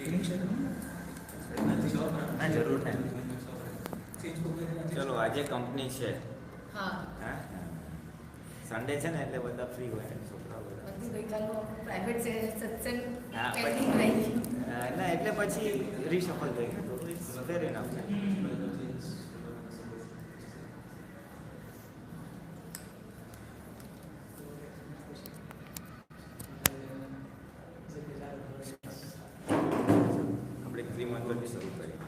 ના જરૂર નહીં. ચલો આજે કંપની છે. હા. સન્ડે છે ને એટલે બધા ફ્રી હોય છોકરાઓ બધા. પ્રાઇવેટ છે સત્સંગ હા પેન્ડિંગ રહી ગઈ. ના એટલે પછી રીશફલ થઈ ગયું તો ફેર ઇનફ. આપણે ત્રિમંત્રથી શરૂ કરીએ.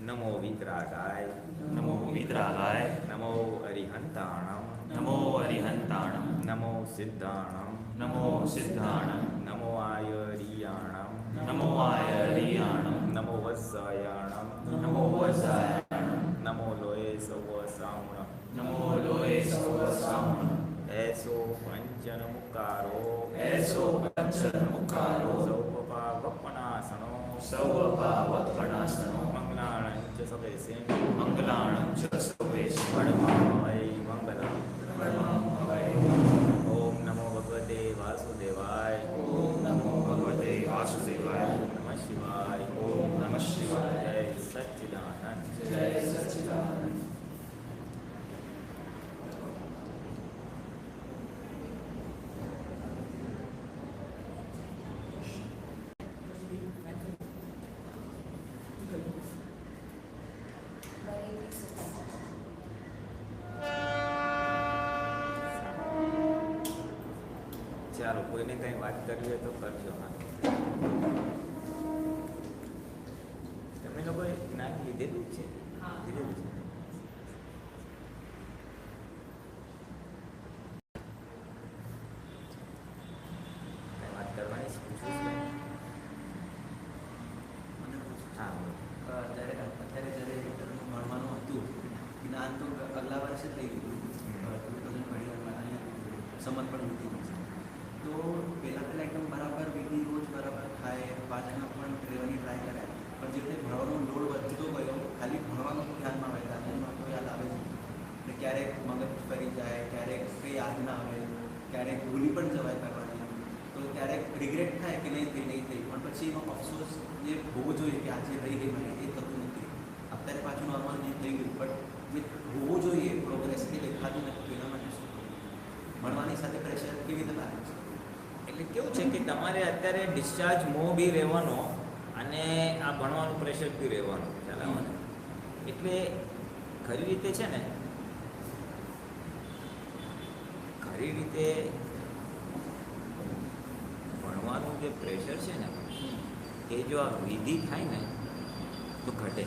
નમો વિતરાગાય, નમો વિતરાગાય, નમો અરિહંતાણમ, નમો અરિહંતાણમ, નમો સિદ્ધાણમ, નમો સિદ્ધાણમ, નમો આયરિયાણમ, નમો આયરિયાણમ, નમો વત્સાયાણમ, નમો વત્સાયાણમ, નમો લોય સવ સામણ, નમો લોય સવ સામણ, એસો પંચન મુકારો, એસો પંચન મુકારો, સૌપપાવપનાસનો, સૌપપાવપનાસનો, મંગલાણં ચ સવેસેન, મંગલાણં ચ સર્વેષાં, પરમાવૈ મંગલં. પરમાવૈ. ઓમ નમો ભગવતે વાસુદેવાય, ઓમ નમો ભગવતે વાસુદેવાય, નમઃ શિવાય, ઓમ નમઃ શિવાય, જય સચ્ચિદાનંદ. જય સચ્ચિદાનંદ. ચાલો કોઈને કંઈ વાત કરવી હોય તો કરજો. હા તમે લોકોએ જ્ઞાન લીધેલું જ છે? હા. લીધેલું છે. કંઈ વાત કરવાની છે? પૂછવું છે કંઈ? હા બોલો. અત્યારે જ્યારે ભણવાનું હતું જ્ઞાન તો અગલા વર્ષે થઈ ગયું, સમજ પણ નથી. તો પહેલાં એકદમ બરાબર વિધિ રોજ બરાબર ખાય, પાછળના પણ રહેવાની ટ્રાય કરે, પણ જે રીતે ભણવાનો લોડ વધતો ગયો, ખાલી ભણવાનું ધ્યાનમાં આવે, દાદામાં તો યાદ આવે છે એટલે ક્યારેક મગજ ફરી જાય, ક્યારેક કંઈ યાદ ના આવે, ક્યારેક ભૂલી પણ જવાય કરવાની, તો ક્યારેક રિગ્રેટ થાય કે નહીં થઈ, પણ પછી એનો અફસોસ જે હોવો જોઈએ કે આજે રહી ગઈ મને, એ થતું નથી. અત્યારે પાછું નોર્મલ નહીં થઈ ગયું, પણ જે હોવું જોઈએ પ્રોગ્રેસ એ દેખાતું નથી. એના માટે શું ભણવાની સાથે પ્રેશર કેવી રીતે લાગે છે? એટલે કેવું છે કે તમારે અત્યારે ડિસ્ચાર્જ મોહ બી રહેવાનો અને આ ભણવાનું પ્રેશર બી રહેવાનું, ખ્યાલ આવે ને? એટલે ખરી રીતે છે ને, ખરી રીતે ભણવાનું જે પ્રેશર છે ને એ જો આ વિધિ થાય ને તો ઘટે,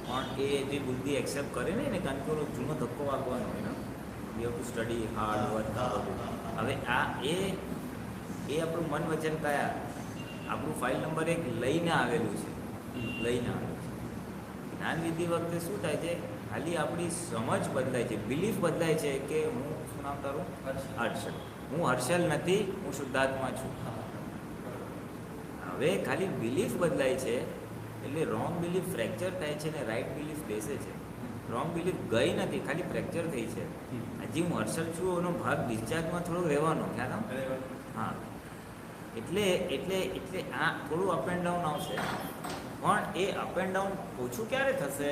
પણ એ જે બુદ્ધિ એક્સેપ્ટ કરે ને એને કારણ કે ઓલો જૂનો ધક્કો વાગવાનો હોય ને, you have to study hard work. હવે આ એ આપણું મન વચન કયા આપણું ફાઇલ નંબર 1 લઈને આવેલું છે, લઈને આવેલું છે. જ્ઞાન વિધિ વખતે શું થાય છે, ખાલી આપણી સમજ બદલાય છે, બિલીફ બદલાય છે કે હું શું નામ તારું? હર્ષલ. હું હર્ષલ નથી, હું શુદ્ધાત્મા છું. હવે ખાલી બિલીફ બદલાય છે એટલે રોંગ બિલીફ ફ્રેક્ચર થાય છે ને રાઈટ બિલીફ બેસે છે. રોંગ બિલીફ ગઈ નથી, ખાલી ફ્રેક્ચર થઈ છે. હજી હું હર્ષલ છું એનો ભાગ ડિસ્ચાર્જમાં થોડોક રહેવાનો, ખ્યાલ આવે? હા, એટલે આ થોડું અપ એન્ડ ડાઉન આવશે, પણ એ અપ એન્ડ ડાઉન ઓછું ક્યારે થશે?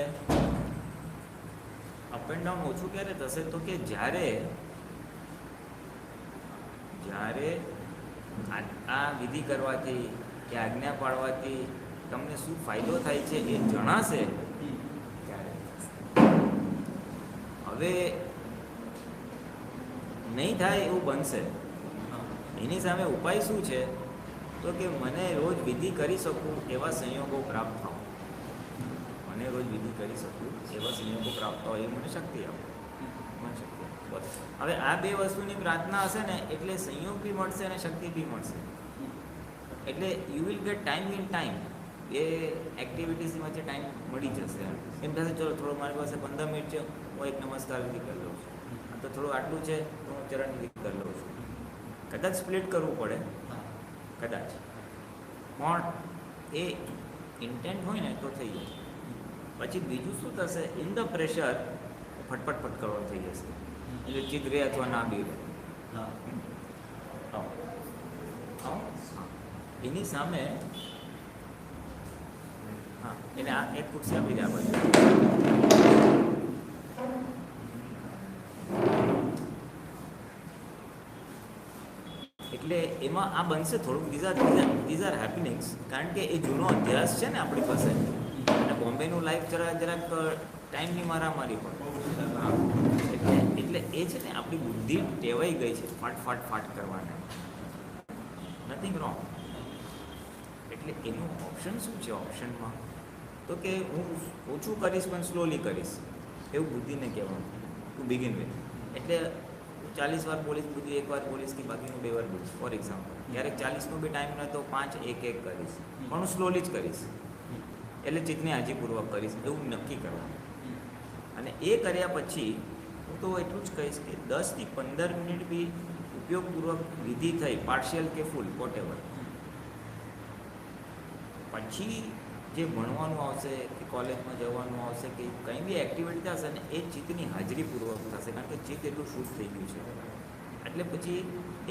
અપ એન્ડ ડાઉન ઓછું ક્યારે થશે તો કે જ્યારે આ વિધિ કરવાથી કે આજ્ઞા પાડવાથી તમને શું ફાયદો થાય છે એ જણાશે. હવે નહીં થાય એવું બનશે, એની સામે ઉપાય શું છે તો કે મને રોજ વિધિ કરી શકું એવા સંયોગો પ્રાપ્ત થાવ, મને રોજ વિધિ કરી શકું એવા સંયોગો પ્રાપ્ત થાય એ મને શક્તિ આપો, મને શક્તિ આપો. બસ હવે આ બે વસ્તુની પ્રાર્થના હશે ને એટલે સંયોગ બી મળશે અને શક્તિ બી મળશે. એટલે you will get time in time, એ એક્ટિવિટીઝની વચ્ચે ટાઈમ મળી જશે. એમ થશે ચલો થોડો મારી પાસે 15 મિનિટ છે, હું એક નમસ્કાર વિધિ કરી લઉં છું, તો થોડું આટલું છે તો હું ચરણ વિધિ કરી લઉં છું. કદાચ સ્પ્લિટ કરવું પડે, કદાચ, પણ એ ઇન્ટેન્ટ હોય ને તો થઈ જાય. પછી બીજું શું થશે, ઇન ધ પ્રેશર ફટફટ કરવાનું થઈ જશે, એટલે ચિત્ત રહે અથવા ના બી રહે. એની સામે એને આ એક ખુરશી આપી દે આ બાજુ. એટલે એમાં આ બનશે થોડુંક ધીઝ આર હેપનિંગ્સ, કારણ કે એ જૂનો અભ્યાસ છે ને આપણી પાસે, અને બોમ્બેનું લાઈફ જરાક ટાઈમની મારામારી પણ. હા, એટલે એ છે ને આપણી બુદ્ધિ ટેવાઈ ગઈ છે ફાટ કરવાના. Nothing wrong. એટલે એનું ઓપ્શન શું છે? ઓપ્શનમાં તો કે હું ઓછું કરીશ પણ સ્લોલી કરીશ, એવું બુદ્ધિને કહેવાનું ટુ બિગિન વિથ. એટલે 40 વાર બોલીશ બુદ્ધિ, 1 વાર બોલીશ કે બાકીનું 2 વાર બોલીશ. ફોર એક્ઝામ્પલ, ક્યારેક 40નો બી ટાઈમ ન તો 5 1 કરીશ, પણ હું સ્લોલી જ કરીશ. એટલે ચિત્તને હાજીપૂર્વક કરીશ, એવું નક્કી કરવાનું. અને એ કર્યા પછી હું તો એટલું જ કહીશ કે 10 થી 15 મિનિટ બી ઉપયોગપૂર્વક વિધિ થઈ, પાર્શિયલ કે ફૂલ વોટેવર, પછી જે ભણવાનું આવશે કે કોલેજમાં જવાનું આવશે કે કંઈ બી એક્ટિવિટી થશે ને એ ચિત્તની હાજરીપૂર્વક થશે, કારણ કે ચિત્ત એટલું શુદ્ધ થઈ ગયું છે. એટલે પછી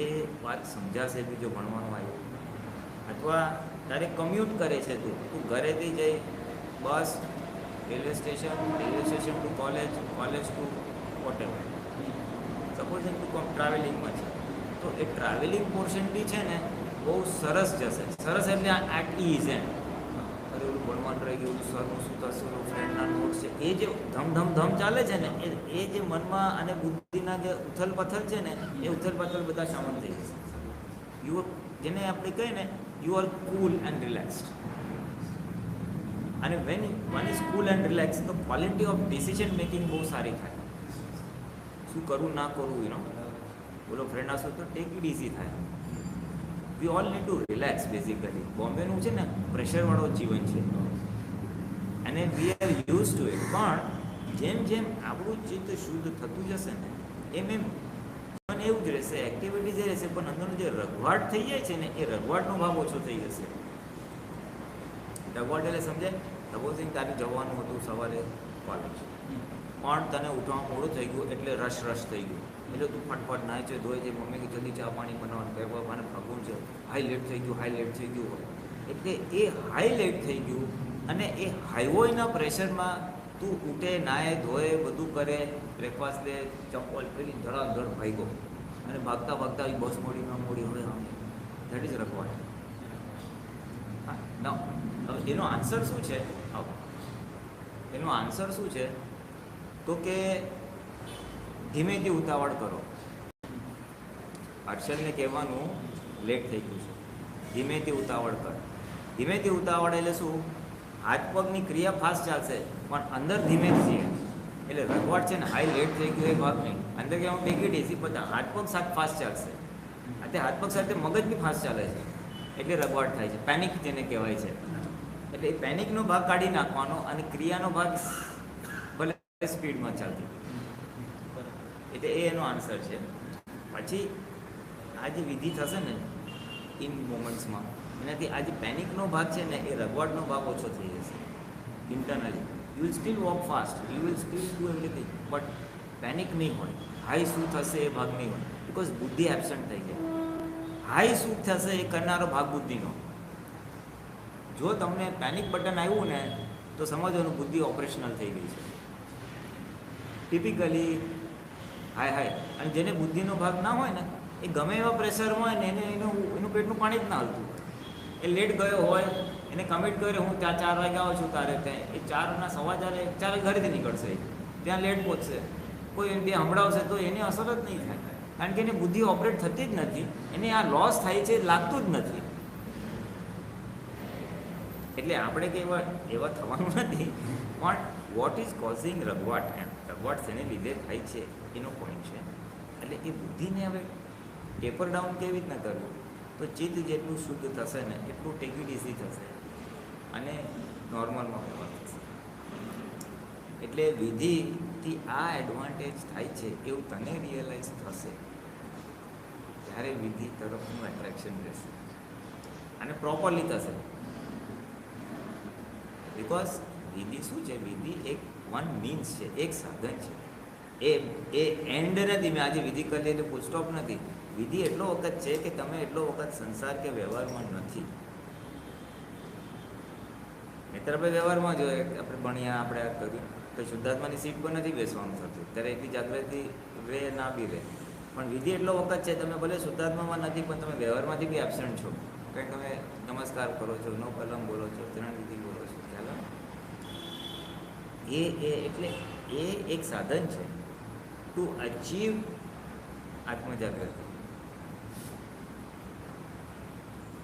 એ વાત સમજાશે કે જો ભણવાનું આવ્યું. અથવા તારે કમ્યુટ કરે છે તું ઘરેથી જઈ bus, railway station to college to whatever, suppose તું ટ્રાવેલિંગમાં છે તો એ ટ્રાવેલિંગ પોર્શન બી છે ને બહુ સરસ જશે. સરસ એટલે એટ ઇઝ એમ. અરે ઓલું ભણવાનું રહી ગયું, સરનું શું થશે, ફ્રેન્ડના નોટ્સ છે, એ જે ધમ ચાલે છે ને એ જે મનમાં અને બુદ્ધિના જે ઉથલ-પથલ છે ને એ ઉથલ-પથલ બધા શાંત થઈ જશે. જેને આપણે કહીએ ને you are cool and relaxed. અને when one is cool and relax તો ક્વોલિટી ઓફ ડિસિઝન મેકિંગ બહુ સારી થાય. શું કરવું ના કરવું, બોલો ફ્રેન્ડ આવશે તો ટેક ઇટ ઇઝી થાય. We all need to relax basically. બોમ્બેનું છે ને પ્રેશરવાળો જીવન છે અને we are use to it. પણ જેમ આપણું ચિત્ત શુદ્ધ થતું જશે ને એમ જીવન એવું જ રહેશે, એક્ટિવિટીઝ એ રહેશે, પણ અંદરનો જે રઘવાટ થઈ જાય છે ને એ રઘવાટનો ભાવ ઓછો થઈ જશે. રઘવાટ એટલે સમજાય? સપોઝિંગ તારે જવાનું હતું સવારે કોલેજ, પણ તને ઉઠવામાં મોડું થઈ ગયું એટલે રશ થઈ ગયું, એટલે તું ફટફટ નાય છે, ધોઈ છે, મમ્મી કે જલ્દી ચા પાણી બનાવવાનું, મને ભાગવું છે, હાઈ લેટ થઈ ગયું હોય. એટલે એ હાઈ લેટ થઈ ગયું અને એ હાઈવેના પ્રેશરમાં તું ઉઠે, નાય ધોય, બધું કરે, બ્રેકફાસ્ટ લે, ચપ્પલ પહેરી ધડાધડ ભાગ્યો અને ભાગતા બસ મોડી હવે દેટ ઇઝ રઘવાટ. હા, હવે એનો આન્સર શું છે? તો કે ધીમેથી ઉતાવળ કરો. હર્ષદને કહેવાનું લેટ થઈ ગયું છે, ધીમેથી ઉતાવળ કર. ધીમેથી ઉતાવળ એટલે શું? હાથ પગની ક્રિયા ફાસ્ટ ચાલશે પણ અંદર ધીમેથી છે. એટલે રઘવાટ છે ને હાઈ લેટ થઈ ગયું એ ભાગ નહીં, અંદર કહેવાનું ટેક ઇટ ઇઝી, પણ હાથ પગ સાથે ફાસ્ટ ચાલશે. એટલે હાથ પગ સાથે મગજ બી ફાસ્ટ ચાલે છે એટલે રઘવાટ થાય છે, પેનિક જેને કહેવાય છે. એટલે એ પેનિકનો ભાગ કાઢી નાખવાનો અને ક્રિયાનો ભાગ ભલે સ્પીડમાં ચાલતી. એટલે એ એનો આન્સર છે. પછી આ જે વિધિ થશે ને ઇન મોમેન્ટ્સમાં, એનાથી આ જે પેનિકનો ભાગ છે ને એ રઘવાટનો ભાગ ઓછો થઈ જશે. Internally you will steel walk fast, you will steel do everything, but panic નહીં હોય. હાઈ શું થશે એ ભાગ નહીં હોય, બિકોઝ બુદ્ધિ એબસન્ટ થઈ જાય. હાઈ શું થશે એ કરનારો ભાગ બુદ્ધિનો. જો તમને પેનિક બટન આવ્યું ને તો સમજવાનું બુદ્ધિ ઓપરેશનલ થઈ ગઈ છે. ટિપિકલી હાય અને જેને બુદ્ધિનો ભાગ ના હોય ને એ ગમે એવા પ્રેશર હોય ને એનું પેટનું પાણી જ ના હાલતું. એ લેટ ગયો હોય, એને કમિટ કર્યો હું ત્યાં 4 વાગે આવું છું તારે ત્યાં, એ 4 સવા 4 ઘરેથી નીકળશે, ત્યાં લેટ પહોંચશે. કોઈ એમ બે હંભળાવશે તો એની અસર જ નહીં થાય, કારણ કે એની બુદ્ધિ ઓપરેટ થતી જ નથી, એને આ લોસ થાય છે લાગતું જ નથી. એટલે આપણે કે એવા થવાનું નથી, પણ વોટ ઇઝ કોઝિંગ રઘવાટ, રઘવાટ શેને લીધે થાય છે એનો પોઈન્ટ છે. એટલે એ બુદ્ધિને હવે ટેપર ડાઉન કેવી રીતના કરવું, તો ચિત્ત જેટલું શુદ્ધ થશે ને એટલું ટેક ઇટ ઇઝી થશે અને નોર્મલમાં ફેરફાર થશે. એટલે વિધિથી આ એડવાન્ટેજ થાય છે એવું તને રિયલાઇઝ થશે ત્યારે વિધિ તરફનું એટ્રેક્શન રહેશે અને પ્રોપરલી થશે. બિકોઝ વિધિ શું છે? વિધિ એક વન મીન્સ છે, એક સાધન છે. એ એન્ડ નથી. મેં આજે વિધિ કરી એટલે ફૂલ સ્ટોપ નથી. વિધિ એટલો વખત છે કે તમે એટલો વખત સંસાર કે વ્યવહારમાં નથી. ત્યારે આપણે વ્યવહારમાં જોઈએ કે આપણે ભણ્યા આપણે આ કર્યું તો શુદ્ધાત્માની સીટ પર નથી બેસવાનું થતું ત્યારે એટલી જાગૃતિ રહે ના બી રહે. પણ વિધિ એટલો વખત છે તમે ભલે શુદ્ધાત્મામાં નથી પણ તમે વ્યવહારમાંથી બી એબસેન્ટ છો. કંઈક તમે નમસ્કાર કરો છો, નો કલમ બોલો છો, ત્રણ વિધિ બોલો છો, ખ્યાલ આવે? એ એટલે એ એક સાધન છે ટુ અચીવ આત્મજાગૃતિ.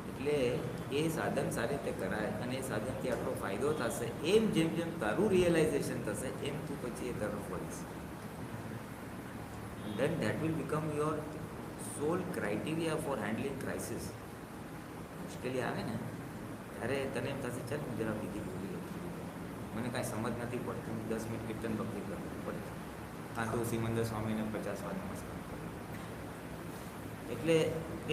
એટલે એ સાધન સારી રીતે કરાય અને એ સાધનથી આટલો ફાયદો થશે. એમ જેમ જેમ તારું રિયલાઇઝેશન થશે એમ તું પછી એ તરફ વળીશ. then that will become your sole criteria for handling crisis. મુશ્કેલી આવે ને ત્યારે તને એમ થશે ચાલ હું જરા વિધિ બોલી લઉં, મને કાંઈ સમજ નથી પડતી, હું 10 મિનિટ કીર્તન ભક્તિ કરવું પડે, કાં તો સિમંદર સ્વામીને 50 વાર નમસ્કાર કરું. એટલે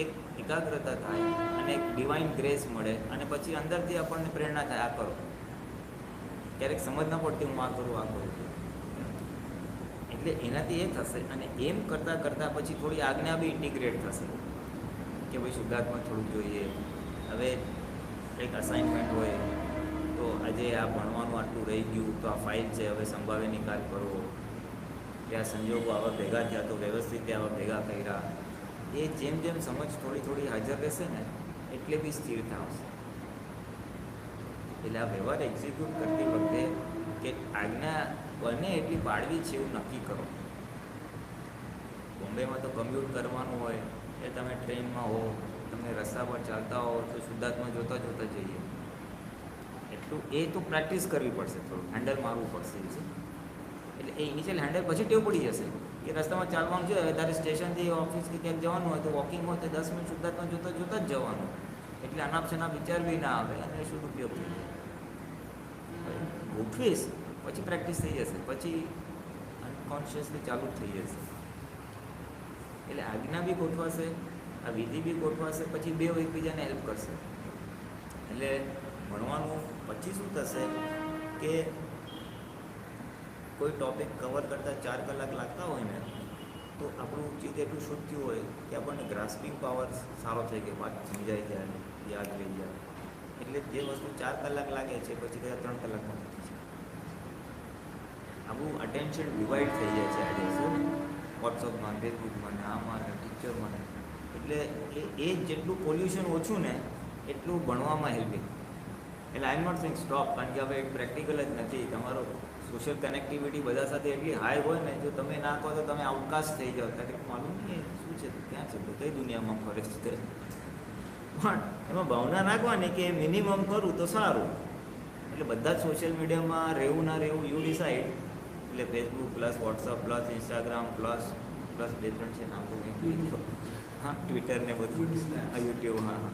એક એકાગ્રતા થાય અને એક ડિવાઇન ગ્રેસ મળે અને પછી અંદરથી આપણને પ્રેરણા થાય આ કરો. ક્યારેક સમજ ન પડતી હું આ કરું આ કરું. એટલે એનાથી એ થશે અને એમ કરતાં કરતાં પછી થોડી આજ્ઞા બી ઇન્ટિગ્રેટ થશે કે ભાઈ શુદ્ધાત્મા થોડુંક જોઈએ. હવે એક અસાઇનમેન્ટ હોય તો આજે આ ભણવાનું આટલું રહી ગયું તો આ ફાઇલ છે હવે સંભાવે નિકાલ કરો, કે આ સંજોગો આવા ભેગા થયા તો વ્યવસ્થિત આવા ભેગા કર્યા. એ જેમ જેમ સમજ થોડી થોડી હાજર રહેશે ને એટલે બી સ્થિરતા આવશે. એટલે આ વ્યવહાર એક્ઝિક્યુટ કરતી વખતે કે આજ્ઞા બને એટલી પાડવી છે એવું નક્કી કરો. બોમ્બેમાં તો કમ્યુટ કરવાનું હોય એ તમે ટ્રેનમાં હો, તમે રસ્તા પર ચાલતા હો તો શુદ્ધાત્મા જોતા જોતા જઈએ. એટલું એ તો પ્રેક્ટિસ કરવી પડશે, થોડું હેન્ડલ મારવું પડશે. એટલે એ ઇનિશિયલ હેન્ડલ પછી ટેવ પડી જશે કે રસ્તામાં ચાલવાનું છે. હવે તારે સ્ટેશનથી ઓફિસ કે ક્યાંક જવાનું હોય તો વોકિંગ હોય તો 10 મિનિટ શુદ્ધાત્મા જોતા જોતા જ જવાનું. એટલે અનાપશના વિચાર બી ના આવે અને શુદ્ધ ઉપયોગ થઈ જાય. ગોઠવીશ પછી પ્રેક્ટિસ થઈ જશે, પછી અનકોન્શિયસલી ચાલુ જ થઈ જશે. એટલે આજ્ઞા બી ગોઠવાશે, આ વિધિ બી ગોઠવાશે, પછી બે એકબીજાને હેલ્પ કરશે. એટલે ભણવાનું પછી શું થશે કે કોઈ ટૉપિક કવર કરતાં 4 કલાક લાગતા હોય ને તો આપણું ચિત્ત એટલું શુદ્ધ થયું હોય કે આપણને ગ્રાસ્પિંગ પાવર સારો થઈ ગયો, વાત સમજાઈ જાય, યાદ રહી જાય. એટલે જે વસ્તુ 4 કલાક લાગે છે પછી કદાચ 3 કલાકમાં નથી છે. આપણું અટેન્શન ડિવાઈડ થઈ જાય છે આજે શું વોટ્સઅપમાં, ફેસબુકમાં ને આમાં ને પિક્ચરમાં. એટલે એ જેટલું પોલ્યુશન ઓછું ને એટલું ભણવામાં હેલ્પિંગ. એટલે આઈ એમ નોટ સેઇંગ સ્ટોપ, કારણ કે હવે એક પ્રેક્ટિકલ જ નથી. તમારો સોશિયલ કનેક્ટિવિટી બધા સાથે એટલી હાઈ હોય ને, જો તમે ના કહો તો તમે આઉટકાસ્ટ થઈ જાઓ. ત્યારે માલુમ નહીં શું છે, ક્યાં છે, તો કઈ દુનિયામાં ફરે છે. પણ એમાં ભાવના રાખવાની કે મિનિમમ કરું તો સારું. એટલે બધા જ સોશિયલ મીડિયામાં રહેવું ના રહેવું યુ ડિસાઇડ. એટલે Facebook plus WhatsApp plus Instagram plus 2-3 છે નામ તો કંઈક, હા, ટ્વિટર ને બધું, યુટ્યુબ, હા.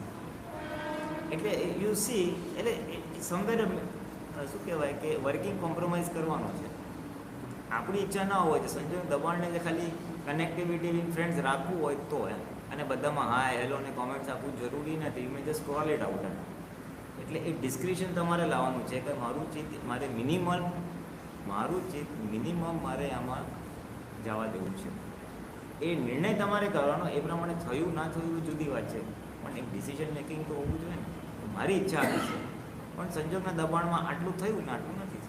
એટલે યુ સી, એટલે સમવેર શું કહેવાય કે વર્કિંગ કોમ્પ્રોમાઇઝ કરવાનો છે. આપણી ઈચ્છા ના હોય તો સંજોગ દબાણને જે ખાલી કનેક્ટિવિટી વિથ ફ્રેન્ડ્સ રાખવું હોય તો એમ, અને બધામાં હાય હેલો ને કોમેન્ટ્સ આપવું જરૂરી નથી. મેં જસ્ટ સ્ક્રોલ ઇટ આઉટ. એટલે એ ડિસ્ક્રિપ્શન તમારે લાવવાનું છે કે મારું ચિત્ત મારે મિનિમમ મારે આમાં જવા દેવું છે. એ નિર્ણય તમારે કરવાનો. એ પ્રમાણે થયું ના થયું જુદી વાત છે, પણ એક ડિસિઝન મેકિંગ તો હોવું જોઈએ ને. મારી ઈચ્છા આવી છે પણ સંજોગના દબાણમાં આટલું થયું ને આટલું નથી.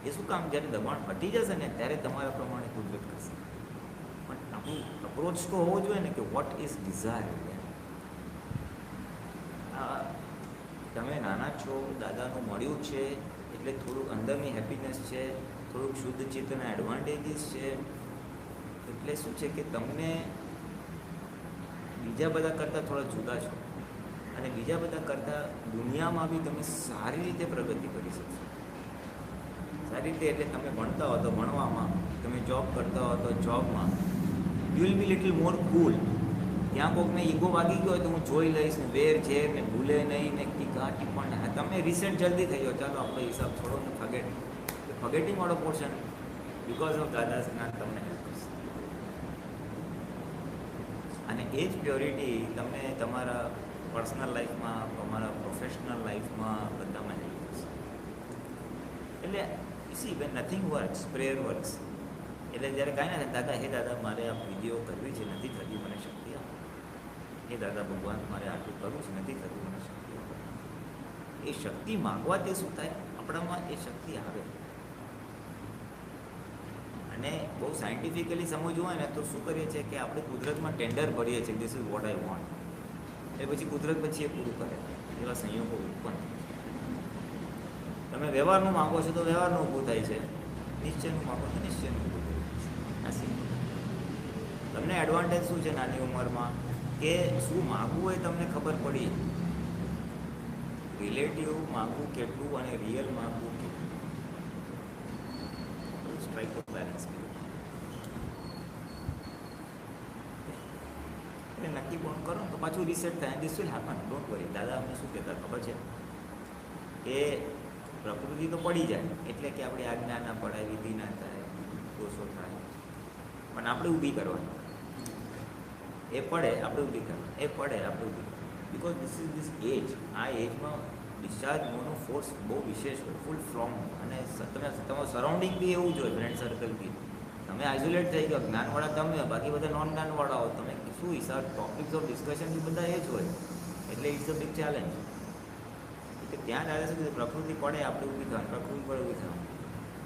એ શું કામ, જ્યારે દબાણ હટી જશે ને ત્યારે તમારા પ્રમાણે કુદરત કરશે. પણ આપણું અપ્રોચ તો હોવો જોઈએ ને કે વોટ ઇઝ ડિઝાયર. તમે નાના છો, દાદાનું મળ્યું છે એટલે થોડુંક અંદરની હેપીનેસ છે, થોડુંક શુદ્ધ ચિત્તના એડવાન્ટેજીસ છે. એટલે શું છે કે તમને બીજા બધા કરતાં થોડા જુદા છો અને બીજા બધા કરતાં દુનિયામાં બી તમે સારી રીતે પ્રગતિ કરી શકશો. સારી રીતે એટલે તમે ભણતા હો તો ભણવામાં, તમે જોબ કરતા હો તો જોબમાં યુ વિલ બી લિટલ મોર કૂલ. ત્યાં કોઈકને ઈગો વાગી ગયો હોય તો હું જોઈ લઈશ ને, વેર ઝેર ને, ભૂલે નહીં ને, ટીકા ટિપ્પણ ને. તમે રિસેન્ટ જલ્દી થઈ જાઓ, ચાલો આપણો હિસાબ છોડો ને, ફગેટિંગ વાળો પોર્શન બિકોઝ ઓફ દાદાસ જ્ઞાન તમને હેલ્પ કરશે. અને એ જ પ્યોરિટી તમને તમારા પર્સનલ લાઈફમાં, તમારા પ્રોફેશનલ લાઈફમાં બધામાં હેલ્પ કરશે. એટલે see when nothing works, prayer works. એટલે જ્યારે કાંઈ ના થાય, દાદા હે દાદા મારે આ વિડીયો કરવી છે, નથી થતી, મને શક્તિ આપો. હે દાદા ભગવાન મારે આટલું કરવું છે, નથી થતું, મને શક્તિ આપો. એ શક્તિ માગવા તે શું થાય, આપણામાં એ શક્તિ આવે. અને બહુ સાયન્ટિફિકલી સમજવું હોય ને તો શું કરીએ છીએ કે આપણે કુદરતમાં ટેન્ડર ભરીએ છીએ, this is what I want, એ પછી કુદરત પછી એ પૂરું કરે. એવા સંયોગો ઉત્પન્ન. તમે વ્યવહારનું માગો છો તો વ્યવહારનું ઊભું થાય છે, નિશ્ચયનું માગો તો નિશ્ચયનું ઊભું થાય છે. તમને એડવાન્ટેજ શું છે નાની ઉંમરમાં કે શું માગવું એ તમને ખબર પડી. રિલેટિવ માગવું કેટલું અને રિયલ માગવું કેટલું, સ્ટ્રાઇક ઓફ બેલેન્સ. એટલે નક્કી પણ કરો તો પાછું રિસેટ થાય. This will happen, don't worry. દાદા અમને શું કહેતા ખબર છે કે પ્રકૃતિ તો પડી જાય એટલે કે આપણી આજ્ઞા ના પડાય, વિધિ ના થાય, દોષો થાય, પણ આપણે ઊભી કરવાની. એ પડે આપણે ઊભી કરવાની, એ પડે આપણે ઊભી કરવાની. Because this is this age. આ એજમાં ડિસ્ચાર્જ મોનો ફોર્સ બહુ વિશેષ હોય, ફૂલ ફ્રોમ. અને તમે તમારું સરાઉન્ડિંગ બી એવું જ હોય, ફ્રેન્ડ સર્કલ બી. તમે આઇસોલેટ થઈ ગયો, જ્ઞાનવાળા તમે, બાકી બધા નોન જ્ઞાનવાળા હો. તમે શું હિસાબ, ટોપિક્સ ઓફ ડિસ્કશન બી બધા એ જ હોય. એટલે ઇટ્સ અ બિગ ચેલેન્જ. એટલે ત્યાં દાદા શું કીધું, પ્રકૃતિ પડે આપણે ઊભી થવાનું, પ્રકૃતિ પડે ઊભી થવાનું.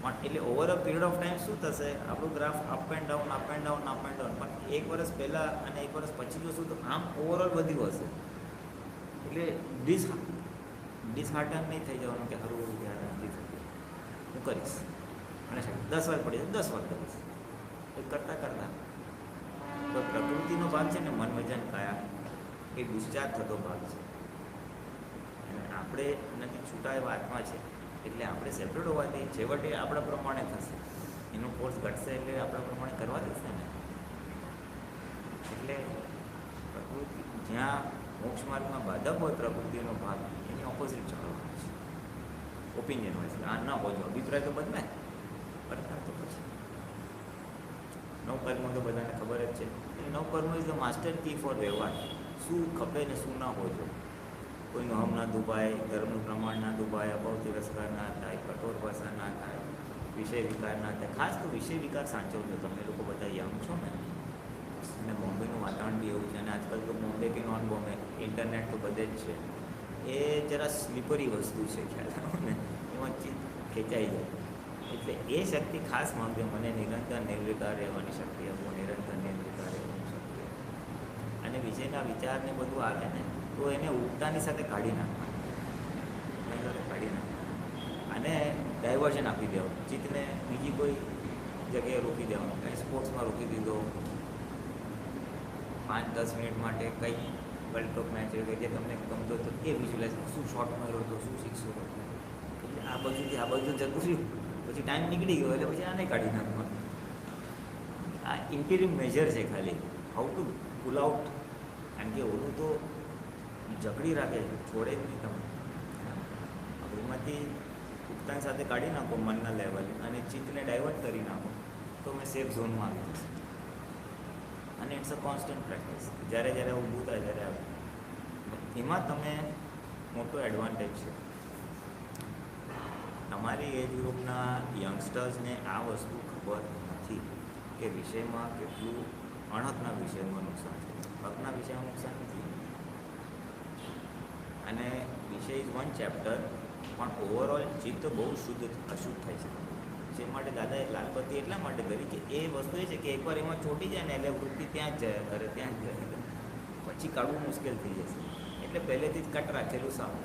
પણ એટલે over a period of time શું થશે, આપણું graph up and down, up and down, up and down. પણ 1 વર્ષ પહેલાં અને 1 વર્ષ પછી જોશું તો આમ ઓવરઓલ વધ્યું હશે. એટલે ડિસહાર્ટન નહીં થઈ જવાનું કે સારું યાર નથી થતું, હું કરીશ. અને 10 વાર પડી 10 વાર કરીશ. એ કરતાં કરતાં તો પ્રકૃતિનો ભાગ છે ને, મન વચન કાયા, એ ડિસ્ચાર્જ થતો ભાગ છે. અને આપણે નથી છૂટા એવા આત્મા છે, એટલે આપણે સેપરેટ હોવાથી છેવટે આપણા પ્રમાણે થશે. એનો ફોર્સ ઘટશે એટલે આપણા પ્રમાણે કરવા દેશે ને. એટલે પ્રકૃતિ જ્યાં મોક્ષ માર્ગમાં બાધક હોય, પ્રકૃતિનો ભાગ એની ઓપોઝિટ ચાલવાનો છે. ઓપિનિયન હોય છે, આ ન હોય, અભિપ્રાય તો બદલાય, બદલાય તો પછી નવકર્મ તો બધાને ખબર જ છે. Navkarm is the master key for વ્યવહાર. શું ખપે ને શું ના હોય. કોઈનું હમ ના દુભાય, ધર્મનું પ્રમાણ ના દુભાય, અભાવ તિરસ્કાર ના થાય, કઠોર ભાષા ના થાય, વિષય વિકાર ના થાય. ખાસ તો વિષય વિકાર સાચવજો. તમે લોકો બધા યંગ છો ને, અને બોમ્બેનું વાતાવરણ બી એવું છે. અને આજકાલ તો બોમ્બે કે નોન બોમ્બે, ઇન્ટરનેટ તો બધે જ છે. એ જરા સ્લીપરી વસ્તુ છે, ખ્યાલ આવે ને, એમાં ચિત્ત ખેંચાઈ જાય. એટલે એ શક્તિ ખાસ માંગે મને, નિરંતર નિર્વિકાર રહેવાની શક્તિ આપો, નિરંતર નિર્વિકાર રહેવાની શક્તિ. અને વિષયના વિચારને બધું આવે ને તો એને ઉગતાની સાથે કાઢી નાખવાનું, કાઢી નાખવાનું. અને ડાયવર્ઝન આપી દેવાનું. ચિત્તને બીજી કોઈ જગ્યાએ રોકી દેવાનું. કંઈ સ્પોર્ટ્સમાં રોકી દીધો, 5-10 મિનિટ માટે કંઈ વર્લ્ડ કપ મેચ હોય જે તમને ગમતો તો એ વિઝ્યુલાઇઝ, શું શોટ માર્યો હતો, શું સિક્સો હતો. એટલે આ બાજુથી આ બાજુ જતું રહ્યું, પછી ટાઈમ નીકળી ગયો એટલે પછી આને કાઢી નાખવાનું. આ ઇન્ટિરિયમ મેજર છે ખાલી, હાઉ ટુ પુલ આઉટ. કારણ કે ઓલું તો જકડી રાખે, છોડે જ નહીં તમે. એમાંથી ઉગતાની સાથે કાઢી નાખો મનના લેવલે, અને ચિત્તને ડાયવર્ટ કરી નાખો તો મેં સેફ ઝોનમાં આવી જશે. અને ઇટ્સ અ કોન્સ્ટન્ટ પ્રેક્ટિસ. જ્યારે જ્યારે ઊભું થાય ત્યારે આવે. એમાં તમે મોટો એડવાન્ટેજ છે. તમારી એજ ગ્રુપના યંગસ્ટર્સને આ વસ્તુ ખબર નથી કે વિષયમાં કેટલું અણહકના વિષયમાં નુકસાન છે, હકના વિષયમાં નુકસાન નથી. અને વિષય ઇઝ વન ચેપ્ટર, પણ ઓવરઓલ ચિત્ત બહુ અશુદ્ધ થાય છે. જે માટે દાદાએ લાલપતિ એટલા માટે કરી કે એ વસ્તુ એ છે કે એકવાર એમાં ચોંટી જાય ને એટલે વૃત્તિ ત્યાં જ જાય કરે, ત્યાં જ જાય, પછી કાઢવું મુશ્કેલ થઈ જશે. એટલે પહેલેથી જ કટ રાખેલું સારું.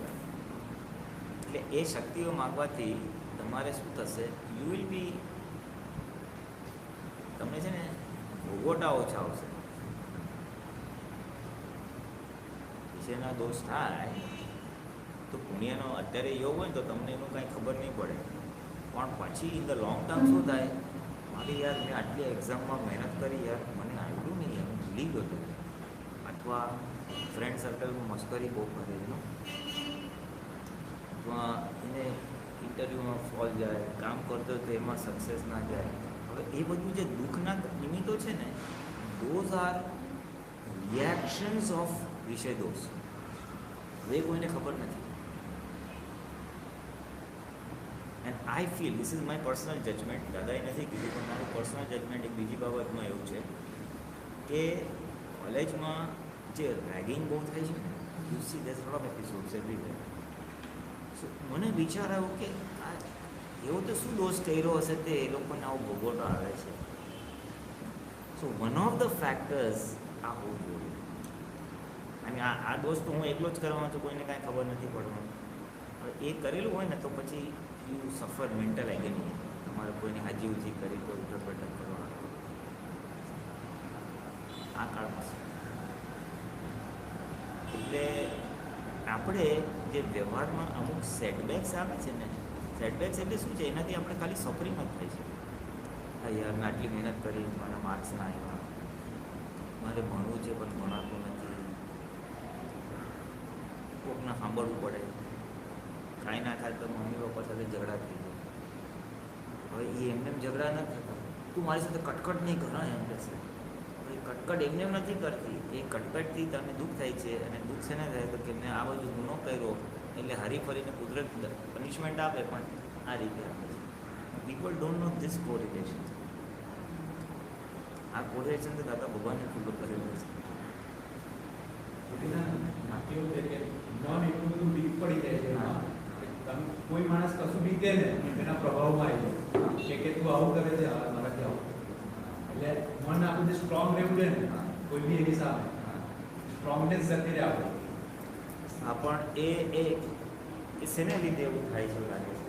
એટલે એ શક્તિઓ માગવાથી તમારે શું થશે, યુ વિલ બી, તમને છે ને ભોગવટા ઓછા આવશે. વિષયના દોષ થાય તો પુણ્યનો અત્યારે યોગ હોય ને તો તમને એનું કાંઈ ખબર નહીં પડે. પણ પછી ઇન ધ લોંગ ટર્મ શું થાય, મારી યાર મેં આટલી એક્ઝામમાં મહેનત કરી, યાર મને આવડ્યું નહીં, યાર હું ભૂલી ગયો હતો. અથવા ફ્રેન્ડ સર્કલમાં મસ્કરી બહુ કરે એનો, અથવા એને ઇન્ટરવ્યૂમાં ફોલ જાય, કામ કરતો તો એમાં સક્સેસ ના જાય. હવે એ બધું જે દુઃખના નિમિત્તો છે ને, ધોઝ આર રિએક્શન્સ ઓફ વિષય દોષ. હવે કોઈને ખબર નથી. And I feel, this is my personal judgement, દાદાએ નથી કીધું પણ મારું પર્સનલ જજમેન્ટ એક બીજી બાબતમાં એવું છે કે કોલેજમાં જે રેગિંગ બહુ થાય છે ને, you see there lot of episodes everywhere. મને વિચાર આવ્યો કે આ એવો તો શું દોષ કર્યો હશે તે એ લોકોને આવો ભોગવટો આવે છે. સો વન ઓફ ધ ફેક્ટર્સ આ હોવું જોઈએ. અને આ દોષ તો હું એકલો જ કરવાનો છું, કોઈને કાંઈ ખબર નથી પડવાનું. હવે એ કરેલું હોય ને તો પછી યુ સફર મેન્ટલ એગેની. તમારે કોઈને હાજી ઉજી કરી કોઈ ઉઠક કરવા આ કાળમાં છે. એટલે આપણે જે વ્યવહારમાં અમુક સેટબેક્સ આવે છે ને, સેટબેક્સ એટલે શું છે? એનાથી આપણે ખાલી સફરિંગ જ થાય છે. હા યાર, મેં આટલી મહેનત કરી, મને માર્ક્સ ના આવ્યા, મારે ભણવું છે પણ ભણાતું નથી, કોકના સાંભળવું પડે, કાંઈ ના થાય તો મમ્મી પપ્પા સાથે ઝઘડા થઈ જાય. હવે એ એમને ઝઘડા નથી થતા, તું મારી સાથે કટકટ નહીં કર એમ કહેશે. હવે કટકટ એમને નથી કરતી, એ કટકટથી તને દુઃખ થાય છે. અને દુઃખ છે ને થાય તો કે મેં આ બધું ગુનો કર્યો એટલે હરી ફરીને કુદરત પનિશમેન્ટ આપે, પણ આ રીતે આપે છે. People don't know this correlation. આ કોરિલેશન તો દાદા ભગવાને ખુલ્લું કરેલું છે. કેવું છે કે મન એટલું બધું વીક પડી જાય છે એમાં. તમે કોઈ માણસ કશું બીતે ને એના પ્રભાવમાં આવી જાય કે તું આવું કરે છે, મારાથી આવું. એટલે મન આપણું જે સ્ટ્રોંગ રહેવું છે ને કોઈ બી એની સામે સ્ટ્રોંગનેસ જતી રહે આપણે. હા, પણ એ શેને લીધે એવું થાય છે લાગે છે?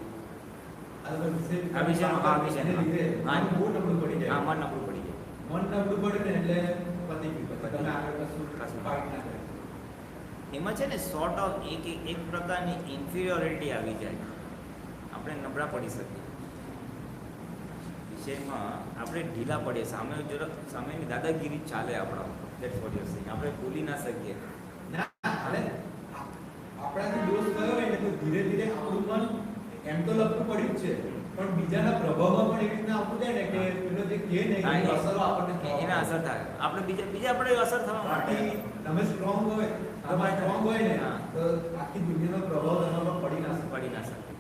આ વિષયમાં લીધે હા, મન બહુ નબળું પડી જાય. હા, મન નબળું પડી જાય. મન નબળું પડે ને એટલે પતી ગયું. પછી તમે આગળ કશું ફાઇટ ના કરે. એમાં છે ને સોર્ટ ઓફ એક પ્રકારની ઇન્ફિરિયોરિટી આવી જાય. આપણે નબળા પડી શકીએ વિષયમાં, આપણે ઢીલા પડીએ. સામેની દાદાગીરી ચાલે આપણા. That's what you saying. આપણે બોલી ના શકીએ. ના, અને આપણાથી દોષ થયો હોય ને તો ધીરે ધીરે આપણું મન એમ તો લપતું પડ્યું જ છે, પણ બીજાના પ્રભાવમાં પણ એવી રીતના આવતું જાય ને કે પેલો જે કહે ને એની અસરો આપણને એના અસર થાય. આપણે બીજા આપણે અસર થવા માટે બાકી તમે સ્ટ્રોંગ હોય, તમે સ્ટ્રોંગ હોય ને તો આખી દુનિયાનો પ્રભાવ તમારો પડી ના શકે. પડી ના શકે.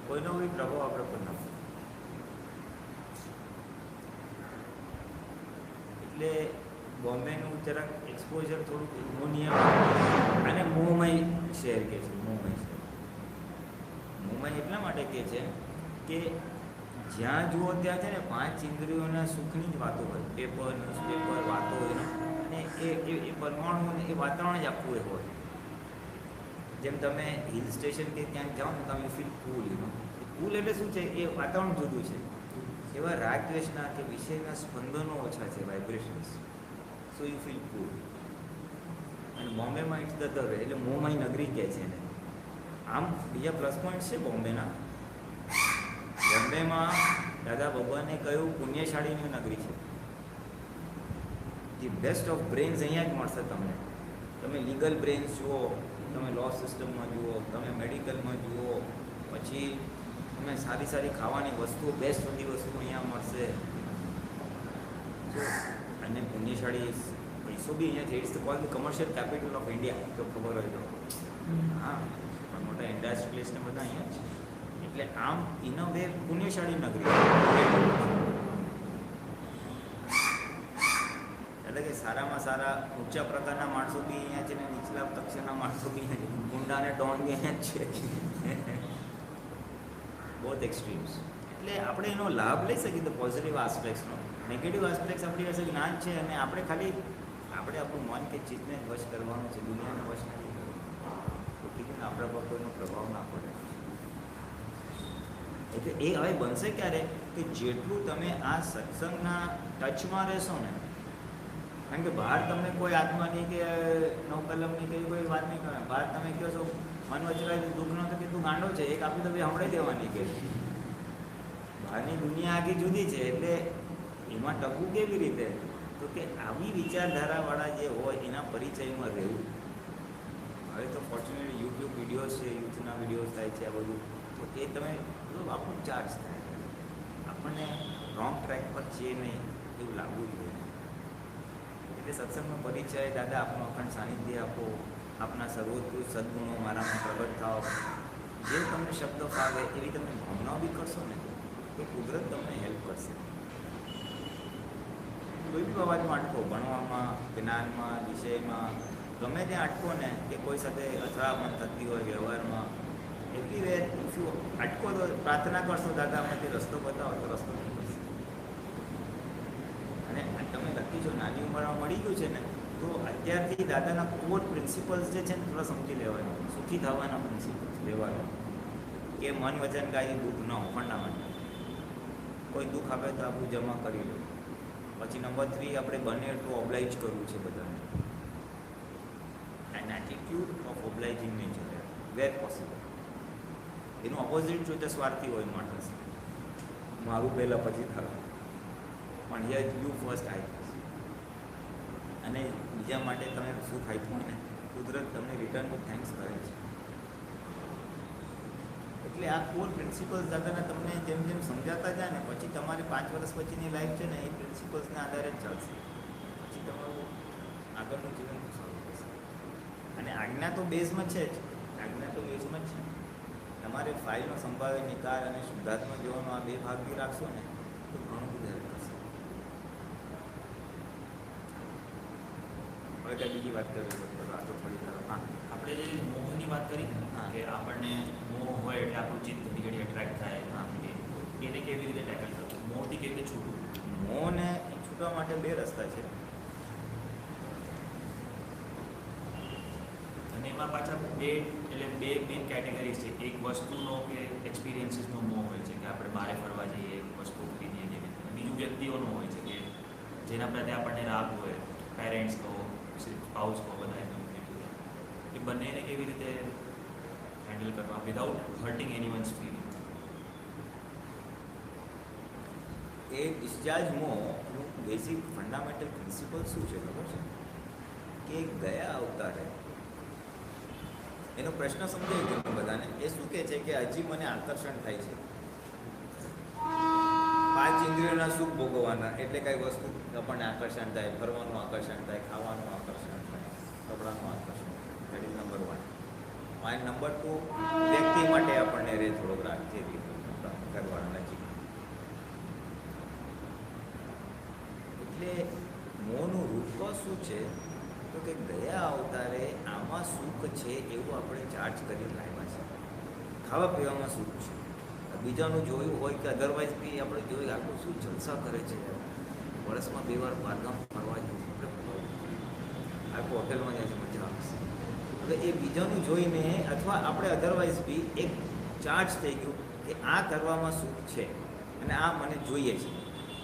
કોઈનો બી પ્રભાવ આપણે પર ના પડે. એટલે બોમ્બેનું જરાક એક્સપોઝર થોડુંક મોનિયમ અને મોહમય શહેર કે છે. મોહમય શહેર મોહમય એટલા માટે કે છે કે જ્યાં જુઓ ત્યાં છે ને 5 ઇન્દ્રિયોના સુખની જ વાતો હોય. પેપર, ન્યૂઝપેપર, વાતો હોય અને એ પરમાણુ એ વાતાવરણ જ આખું એ હોય. જેમ તમે હિલ સ્ટેશન કે ત્યાં જાઓ ને તમે ફીલ કૂલ. કૂલ એટલે શું છે? એ વાતાવરણ જુદું છે. એવા રાગ દ્વેષના કે વિષયના સ્પંદનો ઓછા છે, વાઇબ્રેશન્સ. સો યુ ફીલ કૂલ. અને બોમ્બેમાં ઇટ્સ ધ વે, એટલે મોહમય નગરી કહે છે એને. આમ બીજા પ્લસ પોઈન્ટ છે બોમ્બેના. બોમ્બેમાં દાદા ભગવાને કહ્યું પુણ્યશાળીની નગરી છે. ધી બેસ્ટ ઓફ બ્રેન્સ અહીંયા જ મળશે તમને. તમે લીગલ બ્રેન્સ જુઓ, તમે લો સિસ્ટમમાં જુઓ, તમે મેડિકલમાં જુઓ, પછી તમે સારી સારી ખાવાની વસ્તુઓ, બેસ્ટ બધી વસ્તુઓ અહીંયા મળશે. અને પુણ્યશાળી પૈસો બી અહીંયા છે. It's the called commercial capital of India, જો ખબર હોય તો. હા, પણ મોટા ઇન્ડસ્ટ્રીલિસ્ટ ને બધા અહીંયા છે. એટલે આમ ઇન અ વે પુણ્યશાળી નગરી. એટલે કે સારામાં સારા ઊંચા પ્રકારના માણસો બી અહીંયા છે ને નીચલા કક્ષાના માણસો બી અહીંયા છે. ગુંડા અને ડોન બી અહીંયા જ છે. બોથ એક્સ્ટ્રીમ્સ. એટલે આપણે એનો લાભ લઈ શકીએ તો પોઝિટિવ આસ્પેક્ટ્સનો. નેગેટિવ આસ્પેક્ટ્સ આપણી પાસે જ્ઞાન છે અને આપણે ખાલી આપણું મન કે ચીજને વશ કરવાનું છે, દુનિયાને વશ નથી કરવાનું. તો કીધું આપણા પર કોઈનો પ્રભાવ ના પડે. એટલે એ હવે બનશે ક્યારે કે જેટલું તમે આ સત્સંગના ટચમાં રહેશો ને. કારણ કે બહાર તમને કોઈ આત્માની કે નવકલમની કે કોઈ વાત નહીં કરે. બહાર તમે કહો છો મન વચરાય દુઃખ ન કે તું ગાંડો છે, એક આપી તો ભાઈ હમણાં દેવાની કે બહારની દુનિયા આખી જુદી છે. એટલે એમાં ટકવું કેવી રીતે? તો કે આવી વિચારધારાવાળા જે હોય એના પરિચયમાં રહેવું. હવે તો ફોર્ચ્યુનેટલી યુટ્યુબ વિડીયોઝ છે, યુથના વિડીયોઝ થાય છે, આ બધું. તો એ તમે આપણું ચાર્જ થાય. આપણને રોંગ ટ્રેક પર છે નહીં એવું લાગવું જોઈએ. એટલે સત્સંગનો પરિચય, દાદા આપનો અખંડ સાનિધ્ય આપો, આપના સર્વોત્કૃષ્ટ સદગુણો મારામાં પ્રગટ થાવ. જે તમને શબ્દો ફાવે એવી તમે ભાવનાઓ બી કરશો ને તો કુદરત તમને હેલ્પ કરશે. કોઈ બી બાબતમાં અટકો, ભણવામાં, જ્ઞાનમાં, વિષયમાં, ગમે ત્યાં અટકો ને કે કોઈ સાથે અથડામણ થતી હોય વ્યવહારમાં, એવરીવેર ઇફ યુ અટકો તો પ્રાર્થના કરશો દાદા અમને રસ્તો બતાવો તો રસ્તો નહીં મળશે. અને તમે લખી છો નાની ઉંમરમાં મળી ગયું છે ને, તો અત્યારથી દાદાના કોર પ્રિન્સિપલ્સ જે છે ને થોડા સમજી લેવાના, સુખી થવાના પ્રિન્સિપલ્સ લેવાના, કે મન વચન કાંઈ દુઃખ ન હોય ફંડામેન્ટ. કોઈ દુઃખ આપે તો આપણું જમા કરી લો. પછી નંબર 3 આપણે બને એટલું ઓબ્લાઇજ કરવું છે બધાને. An attitude of obliging nature where possible. એનું ઓપોઝિટ જો તે સ્વાર્થી હોય માણસ, મારું પહેલાં પછી થયું, પણ હિયર યુ ફર્સ્ટ આઈ. અને બીજા માટે તમે સુખ આપ્યું ને, કુદરત તમને રિટર્ન થેન્ક્સ કરે છે. એટલે આ કોર પ્રિન્સિપલ્સ દાદાના તમને જેમ જેમ સમજાતા જાય ને, પછી તમારી 5 વર્ષ પછીની લાઈફ છે ને એ પ્રિન્સિપલ્સના આધારે જ ચાલશે. પછી તમારું આગળનું જીવન સારું થશે. અને આજ્ઞા તો બેઝમાં છે જ, આજ્ઞા તો બેઝમાં જ છે. તમારે ફાઇલનો સંભાવ્ય નિકાલ અને શુદ્ધાત્મા જોવાનો આ 2 ભાગ બી રાખશો ને તો ઘણું બધું હેલ્પ થશે. હવે કંઈ બીજી વાત કરવી હોય તો આ તો થોડી તરફ. હા, આપણે જે મોહની વાત કરી ને, હા. કે આપણને મોહ હોય એટલે આપણું ચિત્ત ઘડી ઘડી એટ્રેક્ટ થાય, એને કેવી રીતે ટેકલ કરવું, મોહથી કેવી રીતે છૂટવું? મોહને છૂટવા માટે 2 રસ્તા છે. અને એમાં પાછા બે મેઇન કેટેગરીઝ છે. એક વસ્તુનો કે એક્સપિરિયન્સીસનો મોહ હોય છે, કે આપણે બહાર ફરવા જઈએ, વસ્તુ ખરીદીએ જેવી રીતે. બીજું વ્યક્તિઓનો હોય છે, કે જેના પ્રત્યે આપણને રાગ હોય, પેરેન્ટ્સ કહો, સ્પાઉસ કહો, બધા એ બંનેને કેવી રીતે હેન્ડલ કરવા વિધાઉટ હર્ટિંગ એનીવન્સ ફીલિંગ. એ ડિસ્ચાર્જ મોહનું બેઝિક ફંડામેન્ટલ પ્રિન્સિપલ શું છે ખબર છે? કે ગયા અવતારે એનો પ્રશ્ન સમજાવી દઉં બધાને. એ શું કહે છે કે હજી મને આકર્ષણ થાય છે 5 ઇન્દ્રિયોના સુખ ભોગવવાના. એટલે કઈ વસ્તુ આપણને આકર્ષણ થાય, ફરવાનું આકર્ષણ થાય, ખાવાનું આકર્ષણ થાય, કપડાનું આકર્ષણ થાય. That is number 1. અને નંબર 2, વ્યક્તિ માટે આપણને રે થોડોક રાગ છે કરવાના નજીક. એટલે મોહનું રૂપ શું છે? તો કે ગયા અવતારે આમાં સુખ છે એવું આપણે ચાર્જ કરી લાવ્યા છે. ખાવા પીવામાં સુખ છે, બીજાનું જોયું હોય કે અધરવાઇઝ બી આપણે જોયું આટલું શું જલસા કરે છે, વર્ષમાં 2 વાર બહારગામ ફરવા જવું, આખું હોટેલમાં જાય છે, મજા આવશે. હવે એ બીજાનું જોઈને અથવા આપણે અધરવાઇઝ બી એક ચાર્જ થઈ ગયું કે આ કરવામાં સુખ છે અને આ મને જોઈએ છે,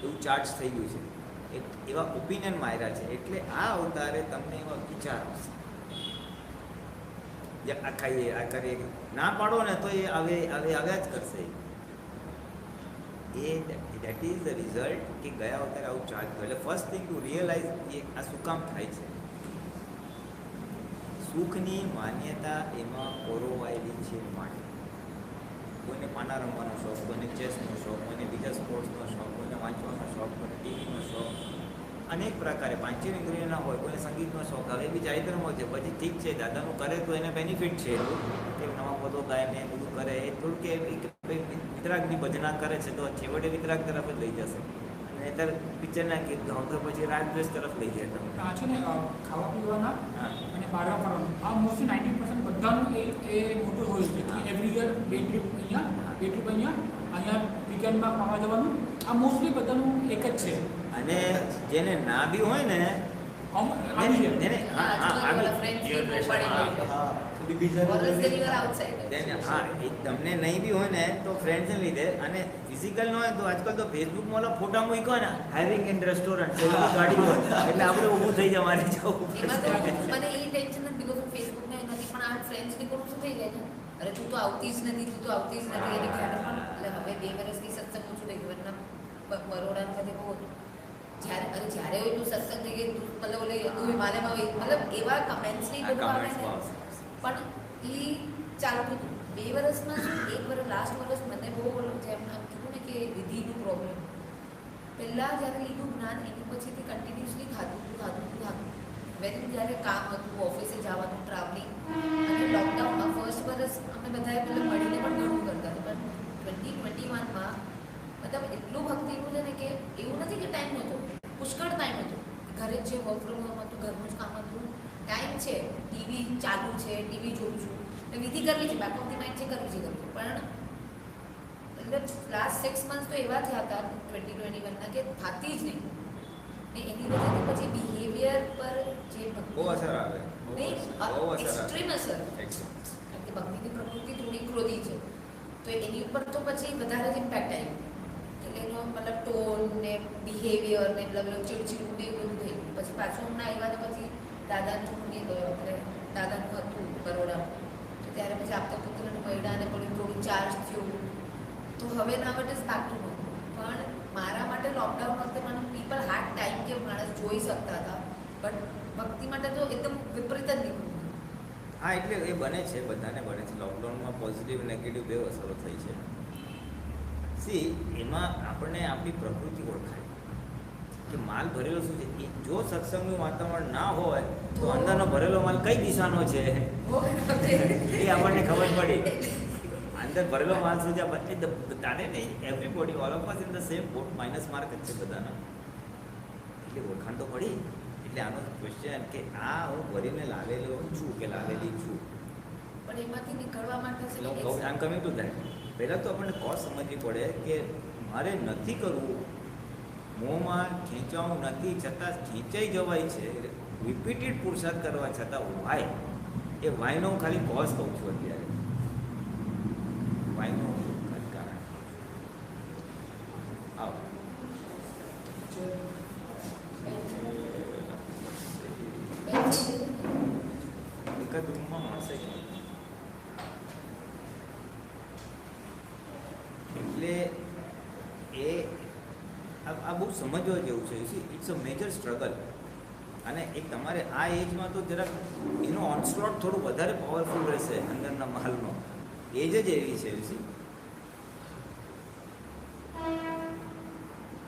એવું ચાર્જ થઈ ગયું છે. એવા ઓપિનિયન માર્યા છે. એટલે આ અવતારે તમને એવા વિચાર આવશે, જે આ ખાઈએ, આ કરીએ, ના પાડો ને તો એ આવ્યા જ કરશે. દેટ ઇઝ ધ રિઝલ્ટ કે ગયા અવતારે આવું ચાર્જ થયું. એટલે ફર્સ્ટ થિંગ ટુ રિયલાઇઝ કે આ શું કામ થાય છે. સુખની માન્યતા એમાં કોરોવાયેલી છે માટે. કોઈને પાના રમવાનો શોખ, કોઈને ચેસનો શોખ, કોઈને બીજા સ્પોર્ટ્સનો શોખ, કોઈને વાંચવાનો શોખ, કોઈને ટીવીનો શોખ, અનેક પ્રકારે 5 ઇન્દ્રિયોના હોય, કોઈને સંગીતનો શોખ. હવે બી ચારિત્રમો છે. પછી ઠીક છે, દાદાનું કરે તો એને બેનિફિટ છે એટલું કે નવા પદો ગાય ને બધું કરે. એ થોડું કે વિતરાગની ભજના કરે છે તો છેવટે વિતરાગ તરફ જ લઈ જશે. અને અત્યારે પિક્ચરના ગીત ગાઓ તો પછી રાગ દ્વેષ તરફ લઈ જાય તમને. આ છે ને ખાવા પીવાના હા, અને બહાર ફરવાનું આ મોસ્ટલી 90% બધાનું એ મોટું હોય છે કે એવરી યર 2 ટ્રીપ અહીંયા વીકેન્ડમાં ખાવા જવાનું. આ મોસ્ટલી બધાનું એક જ છે. અને જેને ના બી હોય ને એને હા એ તમને નહીં બી હોય ને તો ફ્રેન્ડ્સને લીધે. અને ફિઝિકલ ન હોય તો આજકાલ તો ફેસબુકમાં ઓલા ફોટા મૂક્યો ને હેવિંગ ઇન રેસ્ટોરન્ટ ગાડી હોય એટલે આપણે ઊભું થઈ જાય મારે જવું. એમાં તો મને એ ટેન્શન નથી બીકોઝ હું ફેસબુકને નથી, પણ આ ફ્રેન્ડ્સની કોણ શું થઈ જાય છે, અરે તું તો આવતી જ નથી, તું તો આવતી જ નથી. એને ખ્યાલ એટલે હવે 2 વર્ષથી સત્સંગ ઓછું થઈ ગયું. બરોડા ખાતે બહુ જ્યારે એટલું સત્સંગ થઈ ગયું, મતલબ ઓલે તું હિમાલયમાં મતલબ એવા કમેન્ટ્સ નહીં બધું આવે ને, પણ એ ચાલતું હતું 2 વર્ષમાં. 1 વર્ષ લાસ્ટ વર્ષ મને બહુ જેમ આમ કીધું ને કે વિધિનું પ્રોબ્લેમ. પહેલાં જ્યારે લીધું જ્ઞાન એની પછીથી કન્ટિન્યુઅસલી ખાધું. વેરી જ્યારે કામ હતું, ઓફિસે જવાનું, ટ્રાવેલિંગ અને લોકડાઉનમાં ફર્સ્ટ વર્ષ અમે બધાએ પહેલાં મળીને પણ ઘણું કરતા હતા. પણ 2021માં મતલબ એટલું ભક્તિનું છે ને કે એવું નથી કે ટાઈમ નહોતો, પુષ્કળ ટાઈમ હતો. ઘરે જ જે વર્ક ફ્રોમ હોમ હતું, ઘરનું જ કામ હતું, ટાઈમ છે, ટીવી ચાલુ છે, ટીવી જોઉં છું. વિધિ કરવી છે, બેક ઓફ ધી માઇન્ડ છે, કરવી છે પણ એટલે લાસ્ટ 6 મંથ્સ તો એવા થયા હતા 2021ના કે થાતી જ નહીં ને એની વજહથી પછી બિહેવિયર પર જે બહુ અસર આવે, બહુ અસર એક્સ્ટ્રીમ અસર, આવે. કારણ કે ભક્તિની પ્રકૃતિ થોડી ક્રોધી છે તો એની ઉપર તો પછી વધારે જ ઇમ્પેક્ટ આવ્યું એટલે એનો મતલબ ટોન ને બિહેવિયર ને મતલબ ચીડચીડું ને એવું બધું થઈ ગયું. પછી પાછું હમણાં આવ્યા તો પછી દાદાનું એટલે દાદાનું હતું બરોડામાં તો ત્યારે પછી આપતા પુત્રને મહિલાને પણ થોડું ચાર્જ થયું તો હવે ના માટે પાકતું નહોતું. પણ મારા માટે લોકડાઉન વખતે મને પીપલ હાર્ડ ટાઈમ કે માણસ જોઈ શકતા હતા બટ ભક્તિ માટે તો એકદમ વિપરીત જ નીકળ્યું. હા, એટલે એ બને છે, બધાને બને છે. લોકડાઉનમાં પોઝિટિવ નેગેટિવ બે અસરો થઈ છે. એમાં આપણને આપણી પ્રકૃતિ ઓળખાય કે માલ ભરેલો શું છે. જો સત્સંગનું વાતાવરણ ના હોય તો અંદરનો ભરેલો માલ કઈ દિશાનો છે એ આપણને ખબર પડી. અંદર ભરેલો માલ શું છે તારે નહીં, everybody all of us in the same boat, minus mark જ છે બધાના. એટલે ઓળખાણ તો પડી. એટલે આનો ક્વેશ્ચન કે આ હું ભરીને લાવેલો છું કે લાવેલી છું, પણ એમાંથી નીકળવા માટે છે ને એટલે આમ કમિંગ ટુ ધેટ. પહેલાં તો આપણને કોઝ સમજવી પડે કે મારે નથી કરવું, મોંમાં ખેંચાવું નથી છતાં ખેંચાઈ જવાય છે, રિપીટેડ પુરુષાર્થ કરવા છતાં વાય, એ વાયનો હું ખાલી કોઝ કહું છું અત્યારે. વાયનો ખાલી કારણ આવો એક જ રૂમમાં મળશે કે એટલે એ આ બહુ સમજવા જેવું છે. It's a major struggle. અને એક તમારે આ એજમાં તો જરાક એનો ઓનસ્લોટ થોડું વધારે પાવરફુલ રહેશે અંદરના માલનો. એજ જ એવી છે.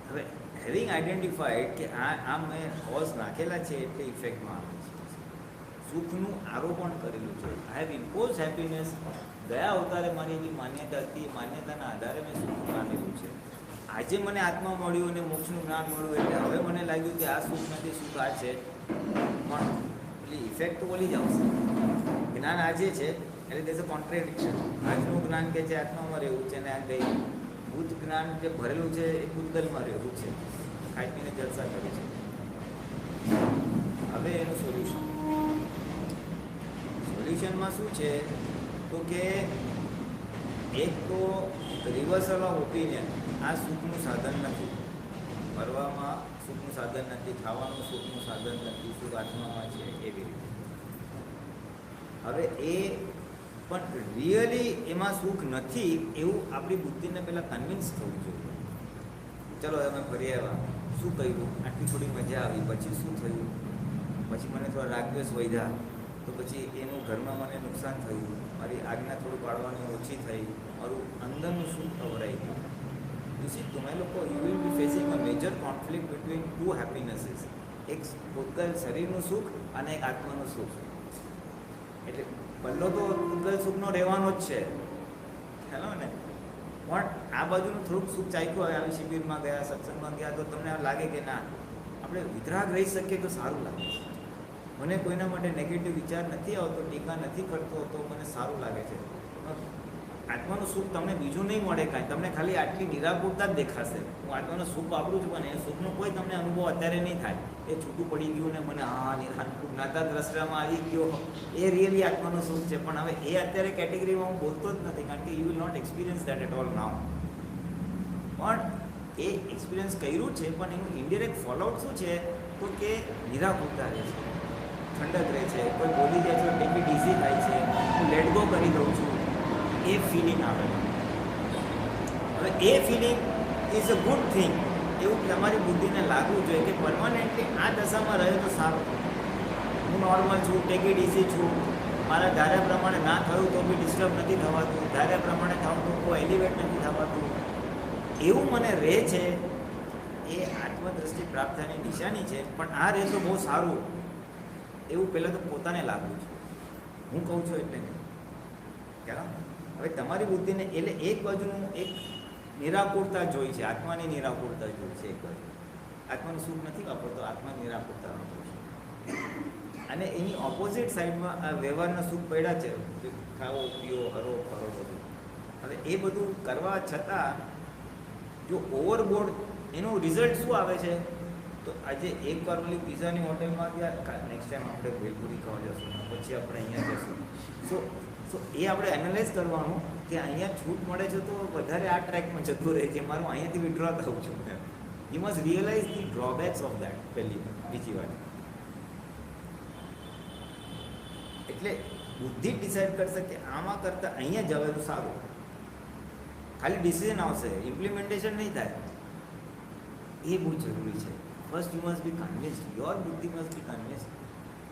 હવે હેવિંગ આઈડેન્ટિફાઈડ કે આ મેં કોઝ નાખેલા છે એટલે ઇફેક્ટમાં આવે છે. સુખનું આરોપણ કરેલું છે. I have impose happiness. ગયા અવતારે મારી એવી માન્યતા હતી, એ માન્યતાના આધારે મેં સુખ માનેલું છે. આજે મને આત્મા મળ્યું અને મોક્ષનું જ્ઞાન મળ્યું એટલે હવે મને લાગ્યું કે આ સુખ નથી, સુખ આ છે. પણ એટલે ઇફેક્ટ તો બોલી જ આવશે. જ્ઞાન આજે છે એટલે દેસ અ કોન્ટ્રેડિક્શન. આજનું જ્ઞાન કે છે આત્મામાં રહેવું છે ને આ ગઈ ભૂત જ્ઞાન જે ભરેલું છે એ ભૂતગલમાં રહેવું છે, ખાઈ પીને જલસા કરે છે. હવે એનું સોલ્યુશનમાં શું છે તો કે એક તો રિવર્સલ ઓફ ઓપિનિયન. આ સુખનું સાધન નથી, ફરવામાં સુખનું સાધન નથી, ખાવાનું સુખનું સાધન નથી, સુખ આત્મામાં છે એવી રીતે. હવે એ પણ રિયલી એમાં સુખ નથી એવું આપણી બુદ્ધિને પહેલાં કન્વિન્સ થવું જોઈએ. ચલો અમે ફરી આવ્યા, શું કહ્યું, આટલી થોડી મજા આવી, પછી શું થયું, પછી મને થોડા રાગદ્વેષ વધ્યા, તો પછી એનું ઘરમાં મને નુકસાન થયું, મારી આજ્ઞા થોડું પાડવાની ઓછી થઈ, મારું અંદરનું સુખ અવરાઈ ગયું. યુ સી, તમે લોકો you will be facing a major conflict between two happinesses. એક પૂતગલ શરીરનું સુખ અને એક આત્માનું સુખ. એટલે પહેલો તો પૂતગલ સુખનો રહેવાનો જ છે, ખ્યાલ ને. પણ આ બાજુનું થોડુંક સુખ ચાખ્યું હોય, આવી શિબિરમાં ગયા, સત્સંગમાં ગયા તો તમને લાગે કે ના આપણે વિતરાગ રહી શકીએ તો સારું લાગે છે. મને કોઈના માટે નેગેટિવ વિચાર નથી આવતો, ટીકા નથી કરતો તો મને સારું લાગે છે. આત્માનું સુખ તમને બીજું નહીં મળે કાંઈ, તમને ખાલી આટલી નિરાકુરતા જ દેખાશે. હું આત્માનું સુખ વાપરું છું પણ એ સુખનો કોઈ તમને અનુભવ અત્યારે નહીં થાય. એ છૂટું પડી ગયું ને મને જ્ઞાતા દ્રષ્ટામાં આવી ગયો, એ રિયલી આત્માનું સુખ છે. પણ હવે એ અત્યારે કેટેગરીમાં હું બોલતો જ નથી, કારણ કે you will not experience that at all now. પણ એ એક્સપિરિયન્સ કર્યું છે, પણ એનું ઇન્ડિરેક્ટ ફોલોઆઉટ શું છે તો કે નિરાકુરતા રહે છે, ઠંડક રહે છે, કોઈ બોલી જાય છે ટેક ઇટ ઇઝી થાય છે, હું લેટ ગો કરી દઉં છું, એ ફિલિંગ આવે. હવે એ feeling is a good thing. એવું તમારી બુદ્ધિને લાગવું જોઈએ કે પરમાનન્ટલી આ દશામાં રહે તો સારું. હું નોર્મલ છું, ટેક ઇટ ઇઝી છું, મારા ધાર્યા પ્રમાણે ના થયું તો બી ડિસ્ટર્બ નથી થવાતું, ધાર્યા પ્રમાણે થવું તો કોઈ એલિવેટ નથી થવાતું, એવું મને રહે છે. એ આત્મદ્રષ્ટિ પ્રાપ્ત થવાની નિશાની છે. પણ આ રહે તો બહુ સારું એવું પહેલાં તો પોતાને લાગવું છે. હું કહું છું એટલે નહીં ખ્યાલ. હવે તમારી બુદ્ધિને એટલે એક બાજુનું એક નિરાકુરતા જોઈ છે, આત્માની નિરાકુરતા જોઈ છે. એક બાજુ આત્માનું સુખ નથી વાપરતો, આત્મા નિરાકુરતા વાપરતો છે. અને એની ઓપોઝિટ સાઈડમાં આ વ્યવહારના સુખ પડ્યા છે કે ખાઓ પીઓ હરો ફરો બધું. હવે એ બધું કરવા છતાં જો ઓવરબોર્ડ એનું રિઝલ્ટ શું આવે છે, તો આજે એકવાર પેલી પિઝાની હોટેલમાં ગયા, નેક્સ્ટ ટાઈમ આપણે ભેલપુરી ખાવા જશું, પછી આપણે અહીંયા જશું. સો એ આપણે એનાલાઇઝ કરવાનું કે અહીંયા છૂટ મળે છે તો વધારે આ ટ્રેકમાં જતું રહે છે, મારું અહીંયાથી વિડ્રો થવું છું. You must realise the drawbacks of that. પહેલી બીજી વાત એટલે બુદ્ધિ ડિસાઇડ કરશે કે આમાં કરતાં અહીંયા જવાનું સારું. ખાલી ડિસિઝન આવશે, ઇમ્પ્લિમેન્ટેશન નહીં થાય. એ બહુ જરૂરી છે. First you must be convinced, your buddhi must be convinced.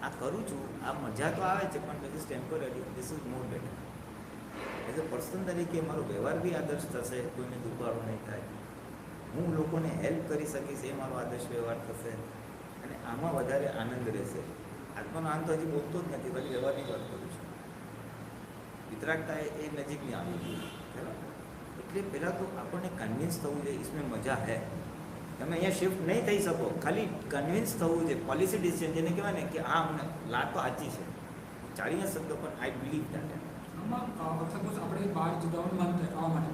આ કરું છું, આ મજા તો આવે છે, પણ this is temporary, this is more better. As a person તરીકે મારો વ્યવહાર બી આદર્શ થશે, કોઈને દુખાડો નહીં થાય, હું લોકોને હેલ્પ કરી શકીશ, એ મારો આદર્શ વ્યવહાર થશે, અને આમાં વધારે આનંદ રહેશે. આત્માનો આનંદ તો હજી બોલતો જ નથી, ખાલી વ્યવહારની વાત કરું છું. વિતરાગતા એ નજીકની આવી ગઈ. બરાબર? એટલે પહેલાં તો આપણને કન્વિન્સ થવું જોઈએ, इसमें મજા હે. તમે અહીંયા શિફ્ટ નહીં થઈ શકો, ખાલી કન્વિન્સ થવું જોઈએ. પોલિસી ડિસિઝન જેને કહેવાય ને કે આ અમને લાત તો સાચી છે, ચાલી ન શકતો પણ આઈ બિલીવ દેટ. આમાં સપોઝ આપણે બહાર જવાનું મન થાય ખાવા માટે,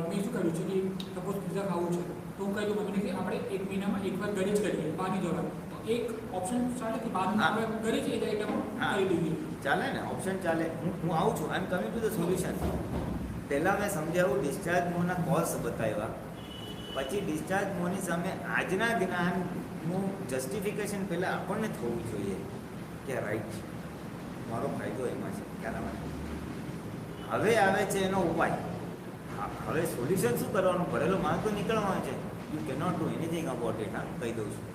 મેં શું કર્યું છે કે સપોઝ પિઝા ખાવું છે તો હું કહી દઉં મમ્મીને કે આપણે 1 મહિનામાં એકવાર ઘરે જ કરીએ, બહાર નહીં જવાનું. તો એક ઓપ્શન ચાલે કે બહાર આપણે ઘરે જ એ આઈટમ કરી લઈએ. ચાલે ને, ઓપ્શન ચાલે. હું આવું છું, I am coming to the solution. પહેલાં મેં સમજાવું, ડિસ્ચાર્જ મોના કોઝ બતાવ્યા, પછી ડિસ્ચાર્જ મોની સામે આજના જ્ઞાનનું જસ્ટિફિકેશન પહેલાં આપણને થવું જોઈએ કે રાઈટ છે, મારો ફાયદો એમાં છે. ખ્યાલ આવે? હવે આવે છે એનો ઉપાય. હવે સોલ્યુશન શું કરવાનું? ભરેલો માલ તો નીકળવાનો છે. You cannot do anything about it. હા, કહી દઉં છું.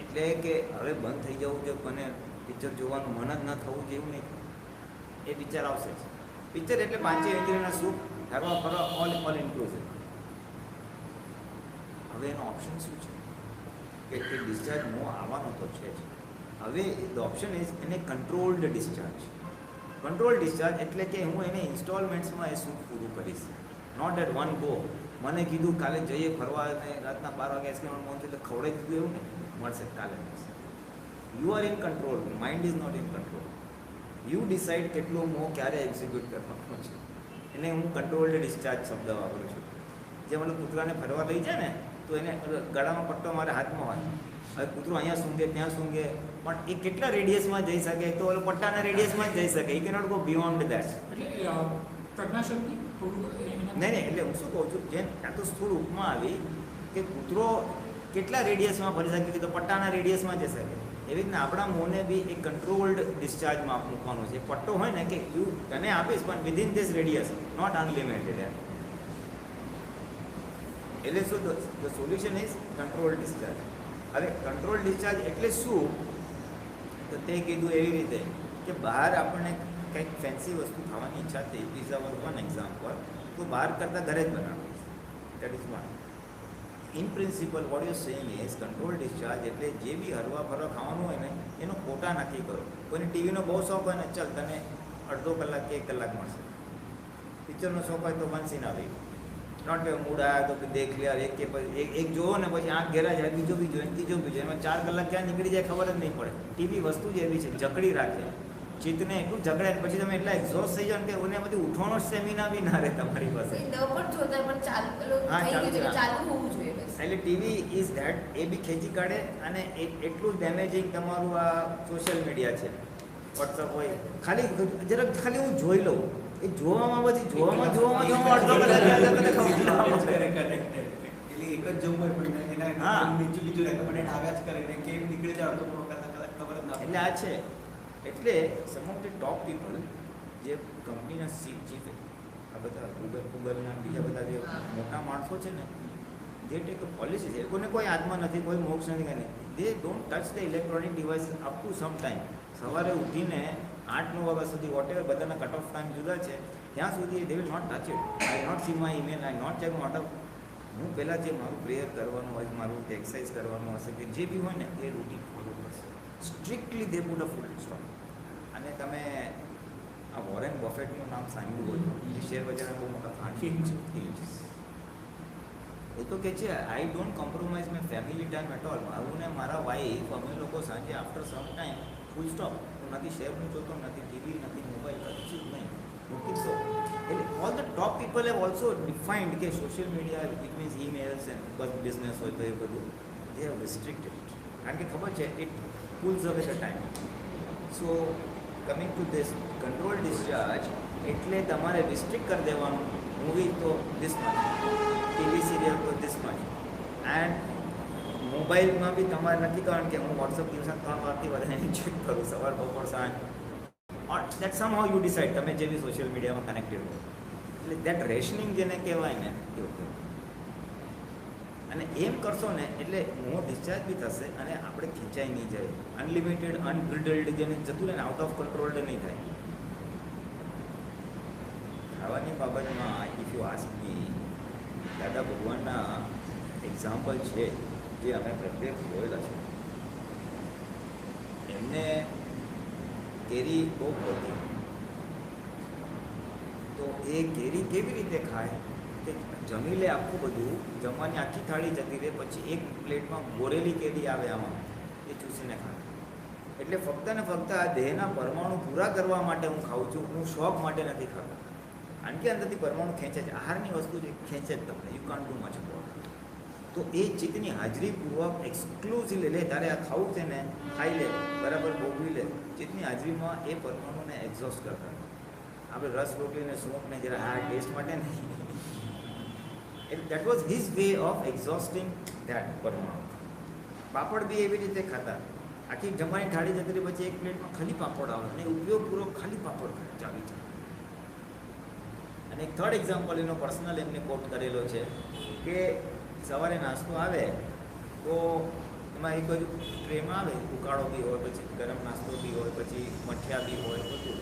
એટલે કે હવે બંધ થઈ જવું છે, મને પિક્ચર જોવાનું મન જ ન થવું જેવું નહીં. એ પિક્ચર આવશે જ. પિક્ચર એટલે પાંચે ઇન્દ્રિયના સુખ, ફરવા ફરવા, ઓલ ઇન્ક્લુઝિવ. હવે એનો ઓપ્શન શું છે કે ડિસ્ચાર્જ મો આવવાનો તો છે જ. હવે ધ ઓપ્શન ઇઝ એને કંટ્રોલ્ડ ડિસ્ચાર્જ. કંટ્રોલ ડિસ્ચાર્જ એટલે કે હું એને ઇન્સ્ટોલમેન્ટ્સમાં એ સુખ પૂરું કરીશ, નોટ એટ વન ગો. મને કીધું કાલે જઈએ ફરવા અને રાતના 12 વાગે આઈસ્ક્રીમ મન એટલે ખવડાવી દીધું એવું ને, મળશે કાલે. You are in control, mind is not in control. You decide કેટલું મો ક્યારે એક્ઝિક્યુટ કરવાનો છે. એને હું કંટ્રોલ્ડ ડિસ્ચાર્જ શબ્દ વાપરું છું. જે મને કૂતરાને ફરવા લઈ જાય ને તો એને ગળામાં પટ્ટો મારે હાથમાં હોય. હવે કૂતરો અહીંયા સૂંઘે ત્યાં સૂંઘે, પણ એ કેટલા રેડિયસમાં જઈ શકે? તો ઓલો પટ્ટાના રેડિયસમાં જ જઈ શકે. એ કેનોટ ગો બિયોન્ડ દેટ. એટલે પ્રજ્ઞાશક્તિ થોડું નહીં, એટલે હું શું કહું છું, જેમ ત્યાં તો સ્થૂળ ઉપમા આવી કે કૂતરો કેટલા રેડિયસમાં ફરી શકે, તો પટ્ટાના રેડિયસમાં જઈ શકે. એવી રીતના આપણા મોને બી એક કંટ્રોલ્ડ ડિસ્ચાર્જમાં મૂકવાનું છે. પટ્ટો હોય ને કે યુ તને આપીશ પણ within this radius, not unlimited. એટલે શું? The solution is control discharge. હવે કંટ્રોલ ડિસ્ચાર્જ એટલે શું? તો તે કીધું એવી રીતે કે બહાર આપણને કંઈક ફેન્સી વસ્તુ ખાવાની ઈચ્છા થઈ, પિઝા વોઝ વન એક્ઝામ્પલ, તો બહાર કરતાં ઘરે જ બનાવીશ. That is one. In principal what you saying is control discharge એટલે જે બી હરવા ફરવા ખાવાનું હોય ને એનો કોટા નક્કી કરો. કોઈને ટીવીનો બહુ શોખ હોય ને, ચાલ તને અડધો કલાક કે 1 કલાક મળશે. પિક્ચરનો શોખ હોય તો વન સીન આવી, નોટ કે મૂડ આવ્યા તો દેખ લે, એક જોવો ને પછી આંખ ઘેરા જાય, બીજો બી જોઈએ, ત્રીજો બી જોઈએ, એમાં 4 કલાક ક્યાં નીકળી જાય ખબર જ નહીં પડે. ટીવી વસ્તુ જ એવી છે, જકડી રાખે ચિત્તને, એટલું જકડે પછી તમે એટલા એક્ઝોસ્ટ થઈ જાવ કે એને બધી ઉઠવાનો સ્ટેમિના બી ના રહે તમારી પાસે. ચાલુ હોવું જોઈએ બસ. એટલે ટીવી ઇઝ ધેટ, એ બી ખેંચી કાઢે. અને એટલું ડેમેજિંગ તમારું આ સોશિયલ મીડિયા છે, વોટ્સઅપ હોય. ખાલી હું જોઈ લઉં, એ જોવામાં પછી જોવામાં અડધો કલાક એટલે એક જ જવું હોય પણ એના બીજું રહે પણ એને આવ્યા જ કરે ને કેમ નીકળી જાય અડધો કલાક ખબર જ ના. એટલે આ છે. એટલે સમ ઓફ ધ ટોપ પીપલ જે કંપનીના ચીફ, આ બધા ગૂગલના બીજા બધા જે મોટા માણસો છે ને, જે ટેક પોલિસી છે, એ લોકોને કોઈ આત્મા નથી, કોઈ મોક્ષ નથી, કંઈ નહીં. દે don't touch the electronic device up to some time. સવારે ઉઠીને 8-9 વાગ્યા સુધી વોટેવર બધાના કટ ઓફ ટાઈમ જુદા છે, ત્યાં સુધી they will not touch it. I not see my email, I not check what. હું પહેલાં જે મારું પ્રેયર કરવાનું હોય, મારું એક્સરસાઇઝ કરવાનું હશે કે જે બી હોય ને એ રૂટીન ફોલો કરશે. Strictly they put a full stop. અને તમે આ વોરેન બફેટનું નામ સાંભળ્યું હોય, એ શેર બજારના બહુ મોટા ફાંડ છે. એ તો કે છે I don't compromise my family time at all. હું ને મારા વાઈફ અમે લોકો સાંજે after some time full stop. હું નથી શેરનું જોતો, નથી ટીવી, નથી મોબાઈલ, કશું જ નહીં, મૂકી દો. એટલે all the top people have also defined કે social media it means emails and બસ બિઝનેસ હોય તો એ બધું દે હેવ રિસ્ટ્રિક્ટેડ. કારણ કે ખબર છે ઇટ પુલ્સ અવે the time. So coming to this control discharge એટલે તમારે રિસ્ટ્રિક્ટ કરી દેવાનું. મૂવી તો ધીસ મચ, ટીવી સિરિયલ તો ધીસ મચ, એન્ડ મોબાઈલમાં બી તમારે નથી કારણ કે હું વોટ્સઅપ દિવસ 3 વાગથી વધારે ચેક કરું, સવાર બપોર સાંજ. Or that somehow you decide તમે જે બી સોશિયલ મીડિયામાં કનેક્ટેડ હો. એટલે દેટ રેશનિંગ જેને કહેવાય ને એવું. અને એમ કરશો ને એટલે મોર ડિસ્ચાર્જ બી થશે અને આપણે ખેંચાઈ નહીં જાય. અનલિમિટેડ અનબ્રિડલ્ડ જેને જતું રહે ને આઉટ ઓફ કંટ્રોલ્ડ નહીં થાય. ખાવાની બાબતમાં ઇફ યુ આસ્ક મી, દાદા ભગવાનના એક્ઝામ્પલ છે જે અમે પ્રત્યેક જોયેલા છે. એમને કેરી બહુ હતી તો એ કેરી કેવી રીતે ખાય કે જમી લે આખું બધું, જમવાની આખી થાળી જતી રહે, પછી એક પ્લેટમાં ગોરેલી કેરી આવે આમાં એ ચૂસીને ખાય. એટલે ફક્ત ને ફક્ત આ દેહના પરમાણુ પૂરા કરવા માટે હું ખાઉં છું, હું શોખ માટે નથી ખાતો. કારણ કે અંદરથી પરમાણુ ખેંચે છે, આહારની વસ્તુ જે ખેંચે જ તમને, you can't do much about. તો એ ચિત્તની હાજરીપૂર્વક એક્સક્લુઝિવલી લે, તારે આ ખાવું છે ને ખાઈ લે, બરાબર ભોગવી લે. ચિત્તની હાજરીમાં એ પરમાણુને એક્ઝોસ્ટ કરતા. આપણે રસ રોટલીને સૂંપને જરા આ ટેસ્ટ માટે નહીં. That was his way of exhausting that પરમાણુ. પાપડ બી એવી રીતે ખાતા. આખી જમવાની થાળી જતી રહી, પછી એક પ્લેટમાં ખાલી પાપડ આવે અને ઉપયોગપૂર્વક ખાલી પાપડ ખાય ચાવી છે. અને એક થર્ડ એક્ઝામ્પલ એનો પર્સનલ એમને કોટ કરેલો છે કે સવારે નાસ્તો આવે તો એમાં એક બાજુ ટ્રેમાં આવે, ઉકાળો બી હોય, પછી ગરમ નાસ્તો બી હોય, પછી મઠિયા બી હોય, બધું.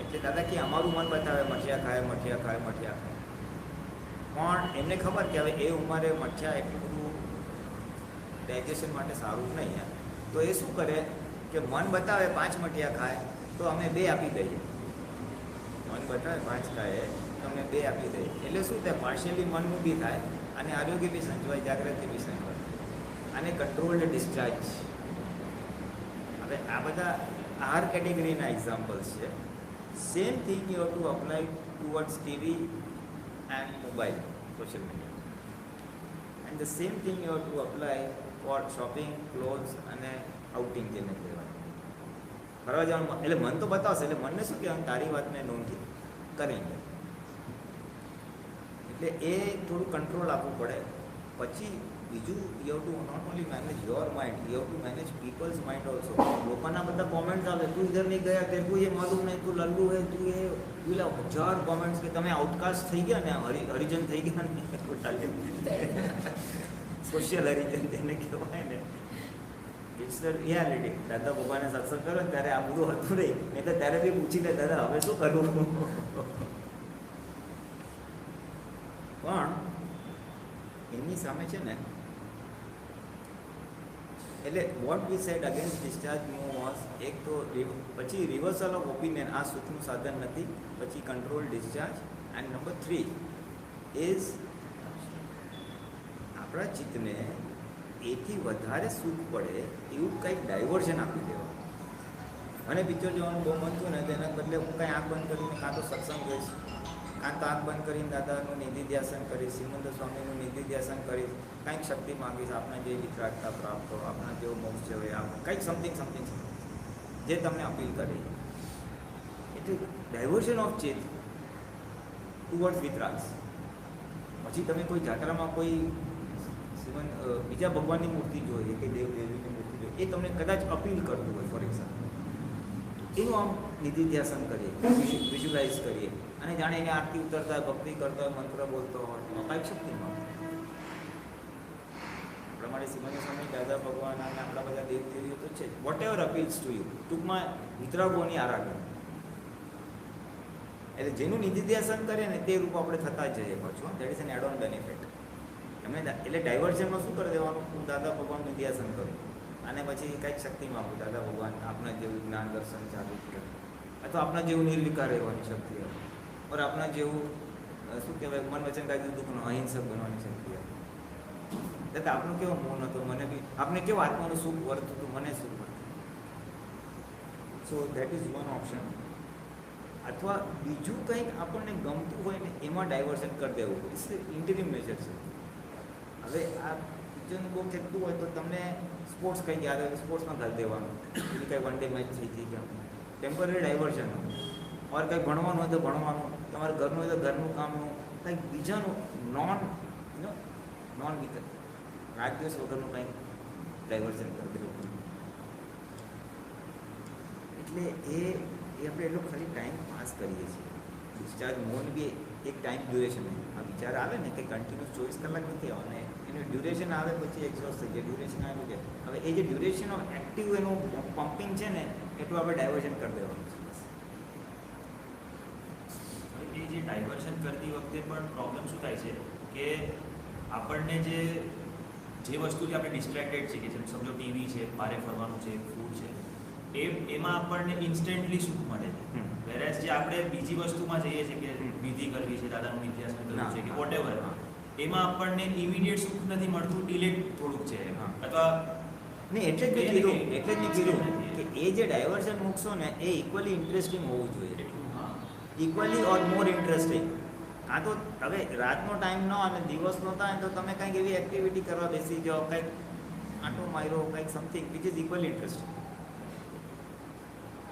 એટલે દાદા કે અમારું મન બતાવે મઠિયા ખાય, મઠિયા ખાય, મઠિયા ખાય. પણ એમને ખબર કે હવે એ ઉંમરે મઠિયા એટલું બધું ડાયજેશન માટે સારું નહીં. તો એ શું કરે કે મન બતાવે 5 મઠિયા ખાય તો અમે 2 આપી દઈએ. મન બતાવે 5 ખાય તો અમે 2 આપી દઈએ. એટલે શું થાય, પાર્શિયલી મનનું બી થાય અને આરોગ્ય બી સંજવાય, જાગૃતિ બી સંજવાય. અને કંટ્રોલ્ડ ડિસ્ચાર્જ. હવે આ બધા આહાર કેટેગરીના એક્ઝામ્પલ્સ છે. Same thing you have to apply towards TV and mobile, social media. And the same thing you have to apply for shopping, clothes અને આઉટિંગ જેને કહેવાય. ફરવા જવાનું એટલે મન તો બતાવશે, એટલે મનને શું કહેવાનું, તારી વાતને નોંધી કરીને. એટલે એ થોડું કંટ્રોલ આપવું પડે. પછી બીજું you have to not only manage your mind, you have to manage peoples mind also. લોકોના બધા કોમેન્ટ્સ આવે, તું ઇધર નહીં ગયા, તેરે કો એ માલુમ નહીં, તું લલ્લુ હે, તું એ પેલા 1000 કોમેન્ટ્સ કે તમે આઉટકાસ્ટ થઈ ગયા ને, હરિજન થઈ ગયા ને, સોશિયલ હરિજન તેને કહેવાય ને. It's the reality. દાદા ભગવાને સત્સંગ કર્યો ત્યારે આ બધું હતું નહીં, નહીં તો ત્યારે બી પૂછી લે દાદા હવે શું કરવું. પણ એની સામે છે ને, એટલે what we said against discharge new was, એક તો પછી રિવર્સલ ઓફ ઓપિનિયન, આ સુખનું સાધન નથી. પછી control discharge. And number 3 is આપણા ચિત્તને એથી વધારે સુખ પડે એવું કંઈક ડાયવર્ઝન આપી દેવા. મને પિક્ચર જોવાનું બહુ મન થયું ને, તેના બદલે હું કાંઈ આંખ બંધ કરીને કાં તો સત્સંગ જોઈશ, કાં તો આંખ બંધ કરીને દાદાનું નિધિ ધ્યાસન કરીશ, શ્રીમંત સ્વામીનું નિધિ ધ્યાસન કરીશ, કંઈક શક્તિ માગીશ, આપને જે વિતરાગતા પ્રાપ્ત હોય, આપણા જેવો મોક્ષ છે હોય, કંઈક સમથિંગ જે તમને અપીલ કરે. એટલે ડાયવર્ઝન ઓફ ચેત ટુવર્ડ્સ વિતરાગ્સ. પછી તમે કોઈ જાત્રામાં કોઈ બીજા ભગવાનની મૂર્તિ જોઈએ કે દેવીની મૂર્તિ જોઈએ, એ તમને કદાચ અપીલ કરતું હોય ફોર એક્ઝામ્પલ, એનું આમ નિધિ ધ્યાસન કરીએ, વિઝ્યુલાઇઝ કરીએ અને જાણે એને આરતી ઉતરતા હોય, ભક્તિ કરતા હોય, મંત્ર બોલતો હોય, એમાં કાંઈક શક્તિમાં આપણા માટે શ્રીમંત સ્વામી, દાદા ભગવાન અને આપણા બધા દેવ દેવીઓ તો છે. વોટ એવર અપીલ્સ ટુ યુ, ટૂંકમાં વિતરાગોની આરાધના. એટલે જેનું નિધિ ધ્યાસન કરે ને તે રૂપ આપણે થતા જ જઈએ પાછું. That is an add on benefit. એમને એટલે ડાયવર્ઝનમાં શું કરી દેવાનું, હું દાદા ભગવાનનું ધ્યાસન કરું અને પછી કંઈક શક્તિ માગું, દાદા ભગવાન આપણા જેવું જ્ઞાન દર્શન ચાલુ કરે, અથવા આપણા જેવું નિર્વિકાર રહેવાની શક્તિ હોય, ઓર આપણા જેવું શું કહેવાય મન વચન કાઢી દુઃખનો અહિંસક બનવાની શક્તિ આપે. એટલે આપણો કેવો મૌન હતો, મને બી આપણે કેવું આત્માનું સુખ વર્તું હતું, મને સુખ વર્તું. So that is one option. અથવા બીજું કંઈક આપણને ગમતું હોય ને એમાં ડાયવર્ઝન કરી દેવું, ઇટ્સ ઇન્ટિરિમ મેજર છે. હવે આ પિક્ચરનું બહુ ખેંચતું હોય તો તમને સ્પોર્ટ્સ કંઈક યાદ આવે, સ્પોર્ટ્સમાં ઘાલી દેવાનું, એટલે કંઈ વન ડે મેચ થઈ ગઈ કે ટેમ્પરરી ડાયવર્ઝન. ઓર કંઈક ભણવાનું હોય તો ભણવાનું, તમારે ઘરનું હોય તો ઘરનું કામનું, કંઈક બીજાનું નોન વિકલ રાત દિવસ વગરનું કંઈક ડાયવર્ઝન કરી દેવું. એટલે એ આપણે એટલો ખાલી ટાઈમ પાસ કરીએ છીએ. ડિસ્ચાર્જ મોડ બી એક ટાઈમ ડ્યુરેશન. આ વિચાર આવે ને કે કન્ટિન્યુઅસ 24 કલાક નથી આવવાના, એનું ડ્યુરેશન આવે પછી એક્ઝોસ્ટ થઈ જાય. ડ્યુરેશન આવે કે હવે એ જે ડ્યુરેશન ઓફ એક્ટિવ એનું પમ્પિંગ છે ને એટલું આપણે ડાયવર્ઝન કરી દેવાનું છે. એ જે ડાયવર્શન કરતી વખતે પણ પ્રોબ્લેમ શું થાય છે કે આપણને જે વસ્તુથી આપણે ડિસ્ટ્રેક્ટેડ છે, કે જેમ સમજો ટીવી છે, બહાર ફરવાનું છે, ફૂડ છે, એમાં આપણને ઇન્સ્ટન્ટલી સુખ મળે છે. વેરેઝ જે આપણે બીજી વસ્તુમાં જઈએ છીએ કે વિધિ કરવી છે, દાદાનું ઇતિહાસ કરવું છે કે વોટ એવર, એમાં આપણને ઇમિડિયેટ સુખ નથી મળતું, ડિલેટ થોડુંક છે. અથવા નહીં એટલે જ મેં કીધું કે એ જે ડાયવર્ઝન મૂકશો ને એ ઇક્વલી ઇન્ટરેસ્ટિંગ હોવું જોઈએ. ઇક્વલી ઓર મોર ઇન્ટરેસ્ટિંગ. આ તો હવે રાતનો ટાઈમ ન અને દિવસનો થાય તો તમે કંઈક એવી એક્ટિવિટી કરવા બેસી જાઓ, કંઈક આંટો માર્યો, કંઈક something which is equally interesting.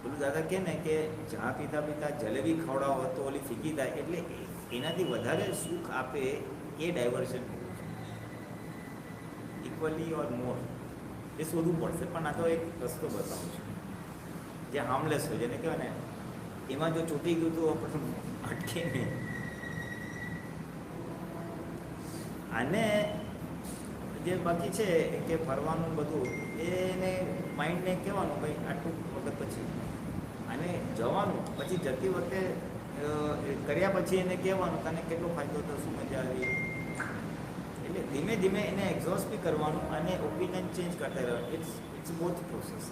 પેલું દાદા કહે ને કે ચા પીતા પીતા જલેબી ખવડાવો તો ઓલી ફીકી થાય, એટલે એનાથી વધારે સુખ આપે એ ડાયવર્ઝન ઇક્વલી ઓર મોર એ શોધવું પડશે. પણ આ તો એક રસ્તો બતાવું છું જે હાર્મલેસ હોય, જેને કહેવાય ને એમાં જો ચૂંટી ગયું તો આપણે અટકે નહીં. અને જે બાકી છે કે ફરવાનું બધું એને માઇન્ડને કહેવાનું ભાઈ આટલું વખત પછી, અને જવાનું પછી જતી વખતે કર્યા પછી એને કહેવાનું તને કેટલો ફાયદો થયો, શું મજા આવી. એટલે ધીમે ધીમે એને એક્ઝોસ્ટ બી કરવાનું અને ઓપિનિયન ચેન્જ કરતા રહેવાનું. It's both process.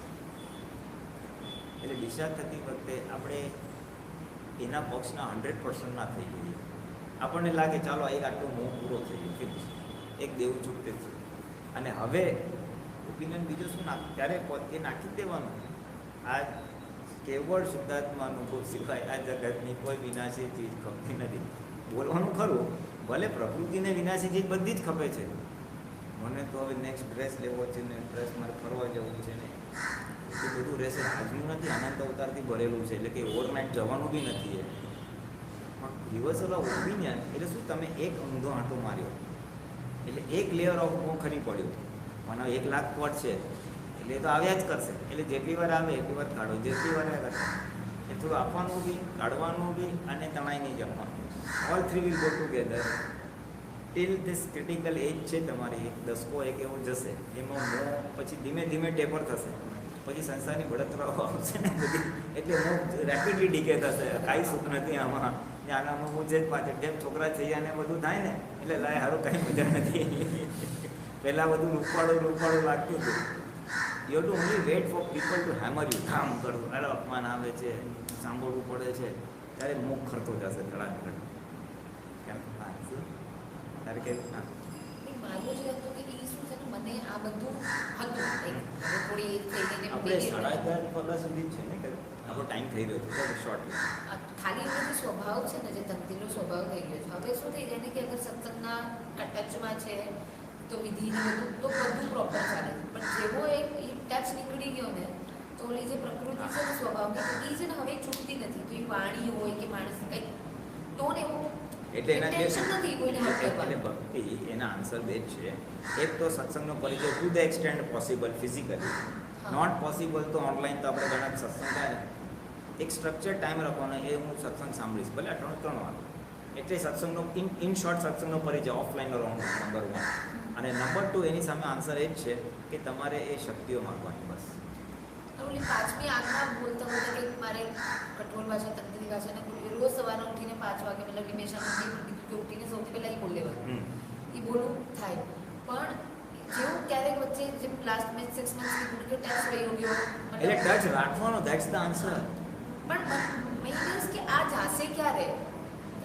એટલે ડિસ્ચાર્જ થતી વખતે આપણે એના પક્ષના 100% ના થઈ જઈએ. આપણને લાગે ચાલો એક આટલું મોહ પૂરો થઈ ગયો, ફિનિશ, એક દેવું છૂટતે છે, અને હવે ઓપિનિયન બીજું શું નાખ ત્યારે એ નાખી દેવાનું. આ કેવળ શુદ્ધાત્મા અનુભવ સિવાય આ જગતની કોઈ વિનાશી ચીજ ખપતી નથી. બોલવાનું ખરું, ભલે પ્રકૃતિને વિનાશી ચીજ બધી જ ખપે છે. મને તો હવે નેક્સ્ટ ડ્રેસ લેવો છે ને ડ્રેસ મારે ફરવા જવું છે ને એ બધું રહેશે. આજનું નથી, આનંદ અવતારથી ભરેલું છે, એટલે કે ઓવરનાઇટ જવાનું બી નથી. રિવર્સલ ઓફ ઓપિનિયન એટલે શું, તમે એક ઊંધો આંટો માર્યો એટલે એક લેયર ઓફ મોં ખરી પડ્યું. મને 1 લાખ પોટ છે એટલે એ તો આવ્યા જ કરશે. એટલે જેટલી વાર આવે એટલી વાર કાઢો, જેટલી વાર કરશે એ થોડું આપવાનું બી, કાઢવાનું બી, અને તણાઈ નહીં જમવાનું. All three will go together till this critical age છે તમારી, એક દસકો એક એવો જશે, એમાં મોં પછી ધીમે ધીમે ટેપર થશે, પછી સંસારની બળતરાઓ આવશે ને બધી, એટલે મોં રેપિડલી ડીકે થશે. કાંઈ સુખ નથી આમાં. આનામાં હું જે પાછળ જેમ છોકરા થઈ જાય ને બધું થાય ને એટલે લાય સારું કાંઈ મજા નથી. પહેલાં બધું રૂપાળું લાગતું હતું. You to only wait for people to hammer you. કામ કરવું, અરે અપમાન આવે છે, સાંભળવું પડે છે, ત્યારે મુખ ખરતો જશે ધડાધડ. કેમ તારે કેવું? હા, મારું જે હતું કે એ શું છે ને, મને આ બધું હતું હવે થોડી એજ થઈ ગઈ આપણે 11:30 વાગ્યા સુધી જ છે ને કે આપણો ટાઈમ થઈ રહ્યો છે શોર્ટ. ખાલી એનો જે સ્વભાવ છે ને, જે તકદીરનો સ્વભાવ થઈ ગયો છે. હવે શું થઈ જાય ને કે અગર સત્સંગના ટચમાં છે તો વિધિને બધું તો બધું પ્રોપર ચાલે. પણ જેવો એક ટચ નીકળી ગયો ને તો ઓલી જે પ્રકૃતિ છે ને સ્વભાવની, એ છે ને હવે છૂટતી નથી. તો એ વાણી હોય કે માણસ કંઈક ટોન એવો એટલે એના ટેન્શન નથી કોઈને હટ એટલે કરવાનું. ભક્તિ એના આન્સર બે જ છે. એક તો સત્સંગનો પરિચય to the extent possible physically, not possible તો ઓનલાઈન તો આપણે ઘણા સત્સંગ થાય. એક સ્ટ્રક્ચર ટાઈમ રાખવાનો, એ હું સત્સંગ સાંભળીશ ભલે 3 વાર. એટલે સત્સંગનો ઇન શોર્ટ સત્સંગનો પરિચય ઓફલાઈન રાઉન્ડ નંબર 1. અને નંબર 2 એની સામે આન્સર એ જ છે કે તમારે એ શક્તિઓ માગવાની બસ. ઓલી પાંચમી આંખના બોલતા બોલતા કે મારે કઠોળ ભાષા, તંત્રી ભાષા ને રોજ સવારે ઉઠીને 5 વાગે મતલબ નિમેષાનું ઉઠીને સૌથી પહેલાં એ બોલ લેવાનું. એ બોલવું થાય. પણ જેવું ક્યારેક વચ્ચે જે લાસ્ટ મેં 6 મંથ્સની કે ટચ રહી ગયો, એટલે ટચ રાખવાનો, ધેટ્સ ધ આન્સર. પણ મેં કે આ જાશે ક્યારે?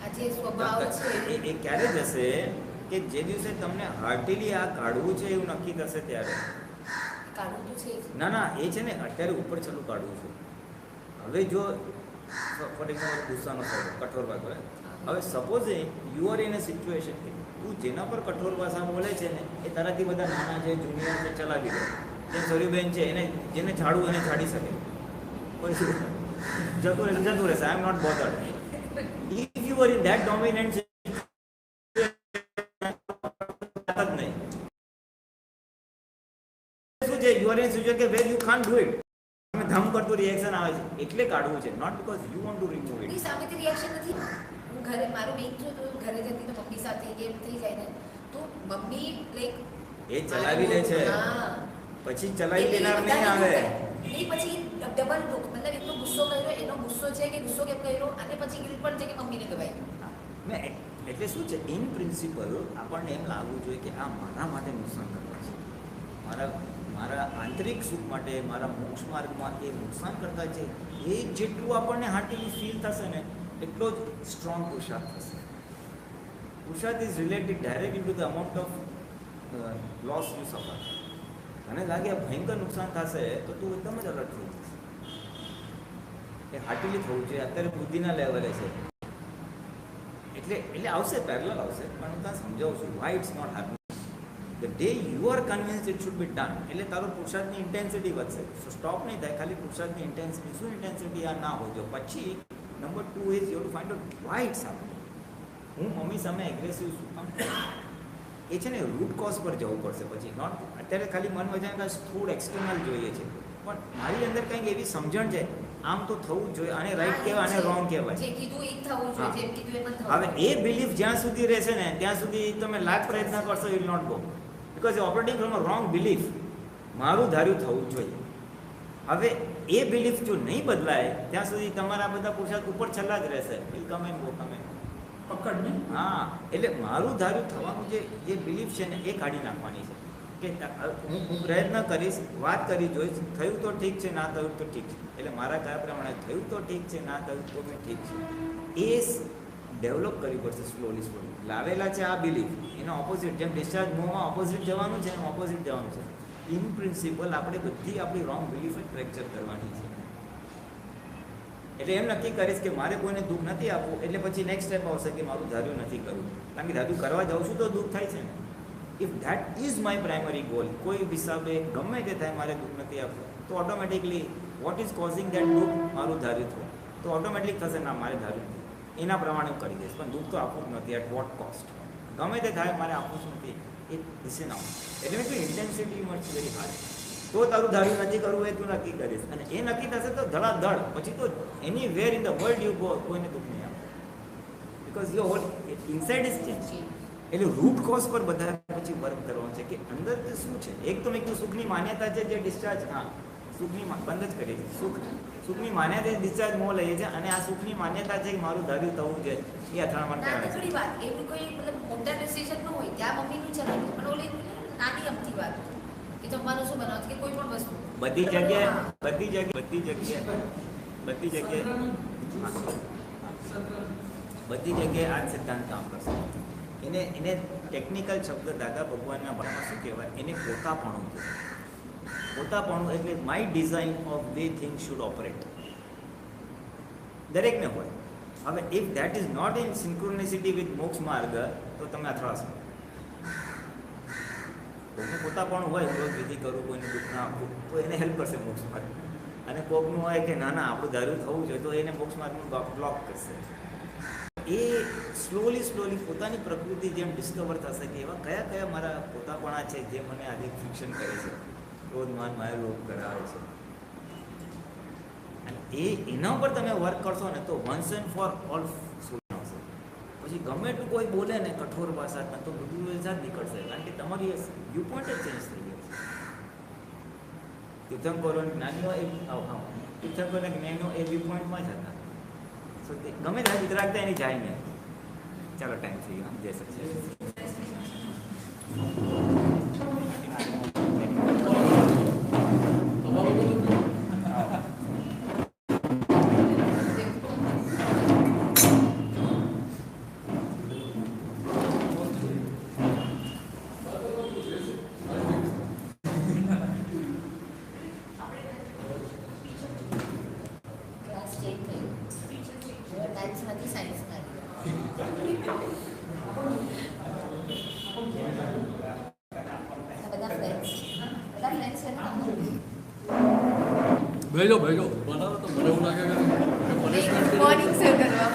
આ જે સ્વભાવ છે એ ક્યારે જશે કે જે દિવસે તમને હાર્ટીલી આ કાઢવું છે એવું નક્કી થશે ત્યારે. કાઢવું તો છે જ. ના એ છે ને અત્યારે ઉપર છેલ્લું કાઢવું છે. હવે જો ફોર એક્ઝામ્પલ ગુસ્સાનો સ્વભાવ કઠોર ભાગ હવે suppose you are in a situation કે તું જેના પર કઠોર ભાષા બોલે છે ને એ તારાથી બધા નાના છે જુનિયર છે ચલાવી દે. જેમ સરીબેન છે એને જેને ઝાડવું એને ઝાડી શકે કોઈ જતું રહેશે. I am not bothered. If you are in that dominant નહીં શું છે યુ આર ઇન સિચ્યુએશન કે where you can't do it. તમે ધમ કરતું રિએક્શન આવે છે એટલે કાઢવું છે, not because you want to remove ની ઇટ. સામેથી રિએક્શન નથી. હું ઘરે મારું મેઇન જો તો ઘરે જતી તો મમ્મી સાથે એમ થઈ જાય ને તો મમ્મી લાઈક એ ચલાવી લે છે પછી ચલાવી લેનાર નહીં આવે. એ પછી ડબલ દુઃખ મતલબ એટલો ગુસ્સો કર્યો એનો ગુસ્સો છે કે ગુસ્સો કેમ કર્યો અને પછી ગિલ્ટ પણ છે કે મમ્મીને દબાઈ. ને એટલે શું છે ઇન પ્રિન્સિપલ આપણને એમ લાગવું જોઈએ કે આ મારા માટે નુકસાન કરતા છે, મારા આંતરિક સુખ માટે, મારા મોક્ષ માર્ગમાં એ નુકસાન કરતા છે. એ જેટલું આપણને હાર્ટીલી ફીલ થશે ને એટલો જ સ્ટ્રોંગ પુરુષાર્થ થશે. પુરુષાર્થ is related directly to the amount of loss you સફર. મને લાગે આ ભયંકર નુકસાન થશે તો તું એકદમ જ અલર્ટ થઈ જશે. એ હાર્ટીલી થવું જોઈએ. અત્યારે બુદ્ધિના લેવલે છે એટલે આવશે, પેરેલલ આવશે, પણ હું ત્યાં સમજાવું છું why it's not happening. The day you are convinced it should be done એટલે તારો પુરુષાર્થની ઇન્ટેન્સિટી વધશે. સો સ્ટોપ નહીં થાય ખાલી પુરુષાર્થની ઇન્ટેન્સિટી. શું ઇન્ટેન્સિટી આ ના હોજો. પછી number 2 is you to find out why it's happening. હું મમ્મી સામે એગ્રેસિવ છું એ છે ને રૂટ કોઝ પર જવું પડશે. પછી નોટ અત્યારે ખાલી મન વજાને કાંઈ સ્થૂળ એક્સટર્નલ જોઈએ છે, પણ મારી અંદર કંઈક એવી સમજણ છે આમ તો થવું જ જોઈએ, આને રાઈટ કહેવાય આને રોંગ કહેવાય. જે કીધું એ થવું જોઈએ, જેમ કીધું એમ થવું. હવે એ બિલીફ જ્યાં સુધી રહેશે ને ત્યાં સુધી તમે લાખ પ્રયત્ન કરશો will not go because operating from a wrong belief. મારું ધાર્યું થવું જોઈએ. હવે એ બિલીફ જો નહીં બદલાય ત્યાં સુધી તમારા બધા પુરુષાર્થ ઉપર છેલ્લા જ રહેશે. Will come and go, come and go. પકડ ને હા એટલે મારું ધાર્યું થવાનું જે બિલીફ છે ને એ કાઢી નાખવાની છે કે હું પ્રયત્ન કરીશ, વાત કરી જોઈશ, થયું તો ઠીક છે, ના થયું તો ઠીક છે. એટલે મારા કયા પ્રમાણે થયું તો ઠીક છે, ના થયું તો બી ઠીક છે. એ ડેવલપ કરવી પડશે સ્લોલી. લાવેલા છે આ બિલીફ એનો ઓપોઝિટ, જેમ ડિસ્ચાર્જ મોમાં ઓપોઝિટ જવાનું છે એમ ઓપોઝિટ જવાનું છે. ઇન પ્રિન્સિપલ આપણે બધી આપણી રોંગ બિલીફ જ ફ્રેક્ચર કરવાની છે. એટલે એમ નક્કી કરીશ કે મારે કોઈને દુઃખ નથી આપવું એટલે પછી નેક્સ્ટ સ્ટેપ આવશે કે મારું ધાર્યું નથી કરવું. કારણ કે ધાર્યું કરવા જાઉં છું તો દુઃખ થાય છે ને. If that is my primary goal, કોઈ હિસાબે ગમે તે થાય મારે દુઃખ નથી આપવું તો automatically what is causing that દુઃખ મારું ધાર્યું થયું તો ઓટોમેટિક થશે ના મારે ધાર્યું નથી એના પ્રમાણે હું કરી દઈશ. પણ દુઃખ તો આપવું જ નથી એટ વોટ કોસ્ટ. ગમે તે થાય મારે આપવું જ નથી એ દિશે ના. એટલે મેં કહ્યું ઇન્ટેન્સિટી મચ વેરી હાર્ડ. તો તારું ધાર્યું નથી કરવું એ તું નક્કી કરીશ અને એ નક્કી થશે તો ધડાધડ પછી તો anywhere in the world you go કોઈને દુઃખ નહીં આપે because your whole inside is change. એટલે રૂટ કોઝ પર બધા પછી વર્ક કરવાનું છે કે અંદર શું છે. એક તો મેં કીધું સુખની માન્યતા છે જે ડિસ્ચાર્જ, હા સુખની બંધ જ કરીએ છીએ. સુખની માન્યતા ડિસ્ચાર્જ મોં લઈએ છીએ અને આ સુખની માન્યતા છે કે મારું ધાર્યું થવું છે એ અથડામણ કરે છે. નાની વાત એવું કોઈ મતલબ મોટા ડિસિઝન ન હોય ત્યાં મમ્મીનું ચલાવ્યું પણ ઓલી નાની અમથી વાત કે જમવાનું શું બનાવવાનું કે કોઈ પણ વસ્તુ બધી જગ્યાએ આ જ સિદ્ધાંત કામ કરશે. એને ટેકનિકલ શબ્દ દાદા ભગવાનના ભાષામાં શું કહેવાય એને પોતાપણું કહેવાય. પોતાપણું એટલે my design of way thing should operate દરેકને હોય. હવે if that is not in synchronicity with મોક્ષ માર્ગ તો તમે અથડાશો. કોઈનું પોતાપણું હોય રોજ વિધિ કરું કોઈને દુઃખ ના આપવું તો એને હેલ્પ કરશે મોક્ષ માર્ગ. અને કોકનું હોય કે ના આપણું ધાર્યું થવું જોઈએ તો એને મોક્ષ માર્ગનું બ્લોક કરશે. એ સ્લોલી પોતાની પ્રકૃતિ જેમ ડિસ્કવર થશે કે એવા કયા મારા પોતાપણા છે જે મને આજે ફિક્શન કરે છે, ક્રોધમાન માયા લોભ કરાવે છે. અને એના ઉપર તમે વર્ક કરશો ને તો once and for all solve આવશે. પછી ગમે એટલું કોઈ બોલે ને કઠોર ભાષામાં તો બધું એ જ નીકળશે કારણ કે તમારી વ્યૂ પોઈન્ટ જ ચેન્જ થઈ ગયો છે. તીર્થંકરો જ્ઞાનીઓ તીર્થંકરોના જ્ઞાનીઓ એ વ્યૂ પોઈન્ટમાં જ હતા. સો ગમે ત્યાં વિતરાગતા એની જાય ને. ચાલો ટાઈમ થઈ ગયો. જય સચિદાનંદ. બધા ફ્રેન્ડ્સ છે ને ભેજો બનાવો તો મને એવું લાગે કે પનિશમેન્ટ મોર્નિંગ સર કરવા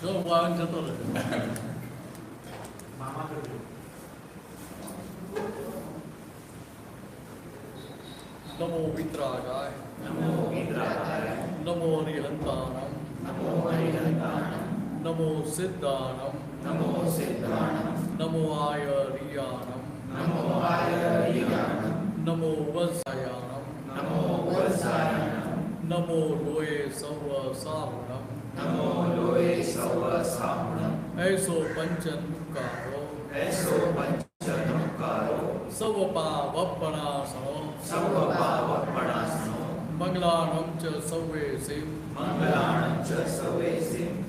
જો વાન જતો રહે મામા કરજો. નમો મિત્રાગાય નમો હરિહંતાણમ નમો સિદ્ધાણમ નમો આયરિયાણમ નમો વત્સાયાણમ નમો લોય સર્વ સાવણમ એસો પંચનુકારો સવ પાવપણાસનો મંગલાણમ ચ સર્વે શિવ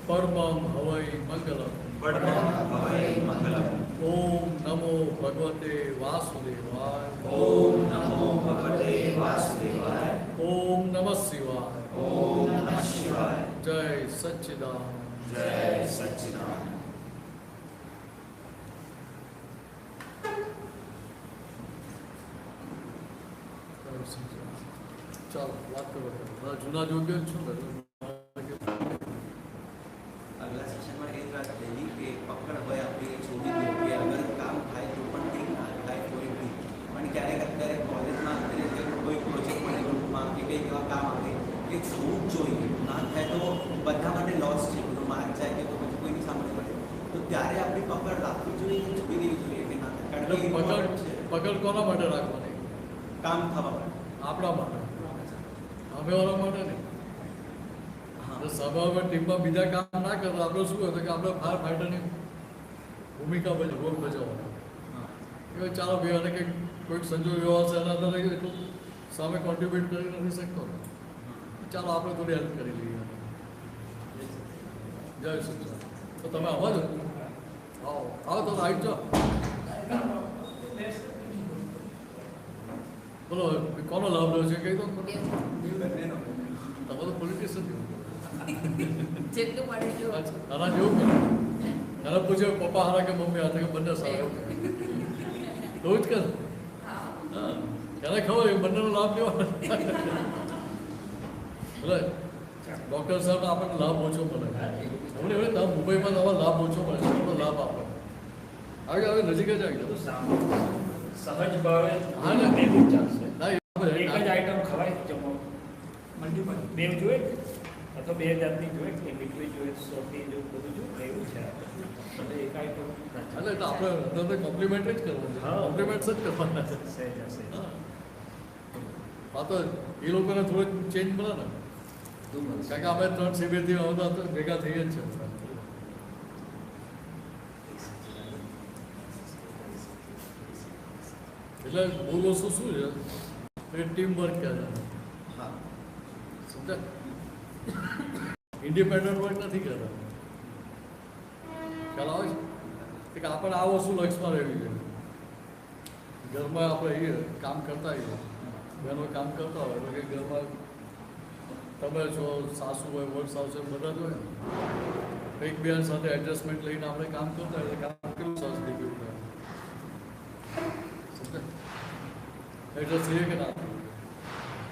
પરમં હવૈ મંગલમ ઓમ નમો ભગવતે વાસુદેવાય ઓમ નમઃ શિવાય જય સચ્ચિદાનંદ ચાલો વાત કરો જૂના જોગ્ય છો ને આગલા સેશનમાં એ જ વાત થયેલી કે પકડ હોય આપણી છોડી દો કે અગર કામ થાય તો પણ તે ના થાય કોઈ બી પણ ક્યારેક અત્યારે કોલેજમાં કોઈ પ્રોજેક્ટ મળે ગ્રુપમાં કે કંઈક એવા કામ આવે એ થવું જ જોઈએ ના થાય તો બધા માટે લોસ છે બધું માર્ક જાય કે તો પછી કોઈની સામે પડે તો ત્યારે આપણી પકડ રાખવી જોઈએ કે છોડી દેવી જોઈએ કે ના થાય કારણ કે important છે પકડ કોના માટે રાખવાની કામ થવા માટે આપણા માટે સામેવાળા માટે નહીં તો સભામાં ટીમમાં બીજા કામ ના કરતા આપણે શું હતું કે આપણે ફાયર ફાઈટરની ભૂમિકા રોલ ભજવવાની કે ચાલો ભાઈ અને કંઈક કોઈક સંજોગ એવા છે એના અંદર એટલું સામે કોન્ટ્રીબ્યુટ કરી નથી શકતો ચાલો આપણે થોડી હેલ્પ કરી લઈએ જય શ્રી તો તમે આવો છો આવો તો આવી જાઓ બોલો કોનો લાભ લો છે કહી દો તમે તો પોલિટિશિયન જેટલું મળે એટલું આના જેવું કરે એને પૂછ્યું પપ્પા હારા કે મમ્મી હાથે કે બંને સારા એવું જ કરે હા એને ખબર એ બંનેનો લાભ લેવાનો એટલે ડૉક્ટર સાહેબ આપણને લાભ ઓછો મળે હમણાં એવું તમે મુંબઈમાં તમારો લાભ ઓછો મળે છે લાભ આપે હવે નજીક જ આવી જાવ સહજ ભાવે હા ને ભેગું જ ચાલશે ના એક જ આઈટમ ખવાય જમો મલ્ટીપલ બે જોઈએ અથવા બે જાતની જોઈએ કે મીઠું જોઈએ સોટી જેવું બધું જોઈએ એવું છે એટલે એક આઈટમ એટલે આપણે અંદર કોમ્પ્લિમેન્ટ જ કરવાનું છે હા. કોમ્પ્લિમેન્ટ્સ જ કરવાના છે સહેજ હશે હા તો એ લોકોને થોડુંક ચેન્જ મળે ને કારણ કે અમે 3 શિબિરથી આવતા તો ભેગા થઈએ જ છે એટલે મૂળ વસ્તુ શું છે એ ટીમ વર્ક કહેવાય હા સમજા ઇન્ડિપેન્ડન્ટ વર્ક નથી કરતા ખ્યાલ આવે છે કે આપણે આ વસ્તુ લક્ષમાં રહેવી જોઈએ ઘરમાં આપણે એ કામ કરતા હોઈએ બહેનો કામ કરતા હોય એટલે કે ઘરમાં તમે છો સાસુ હોય વડ સાસુ હોય બધા જ હોય એક બેન સાથે એડજસ્ટમેન્ટ લઈને આપણે કામ કરતા હોય એટલે કામ કેવું સરસ દેખ્યું સમજે એડજસ્ટ થઈએ કે ના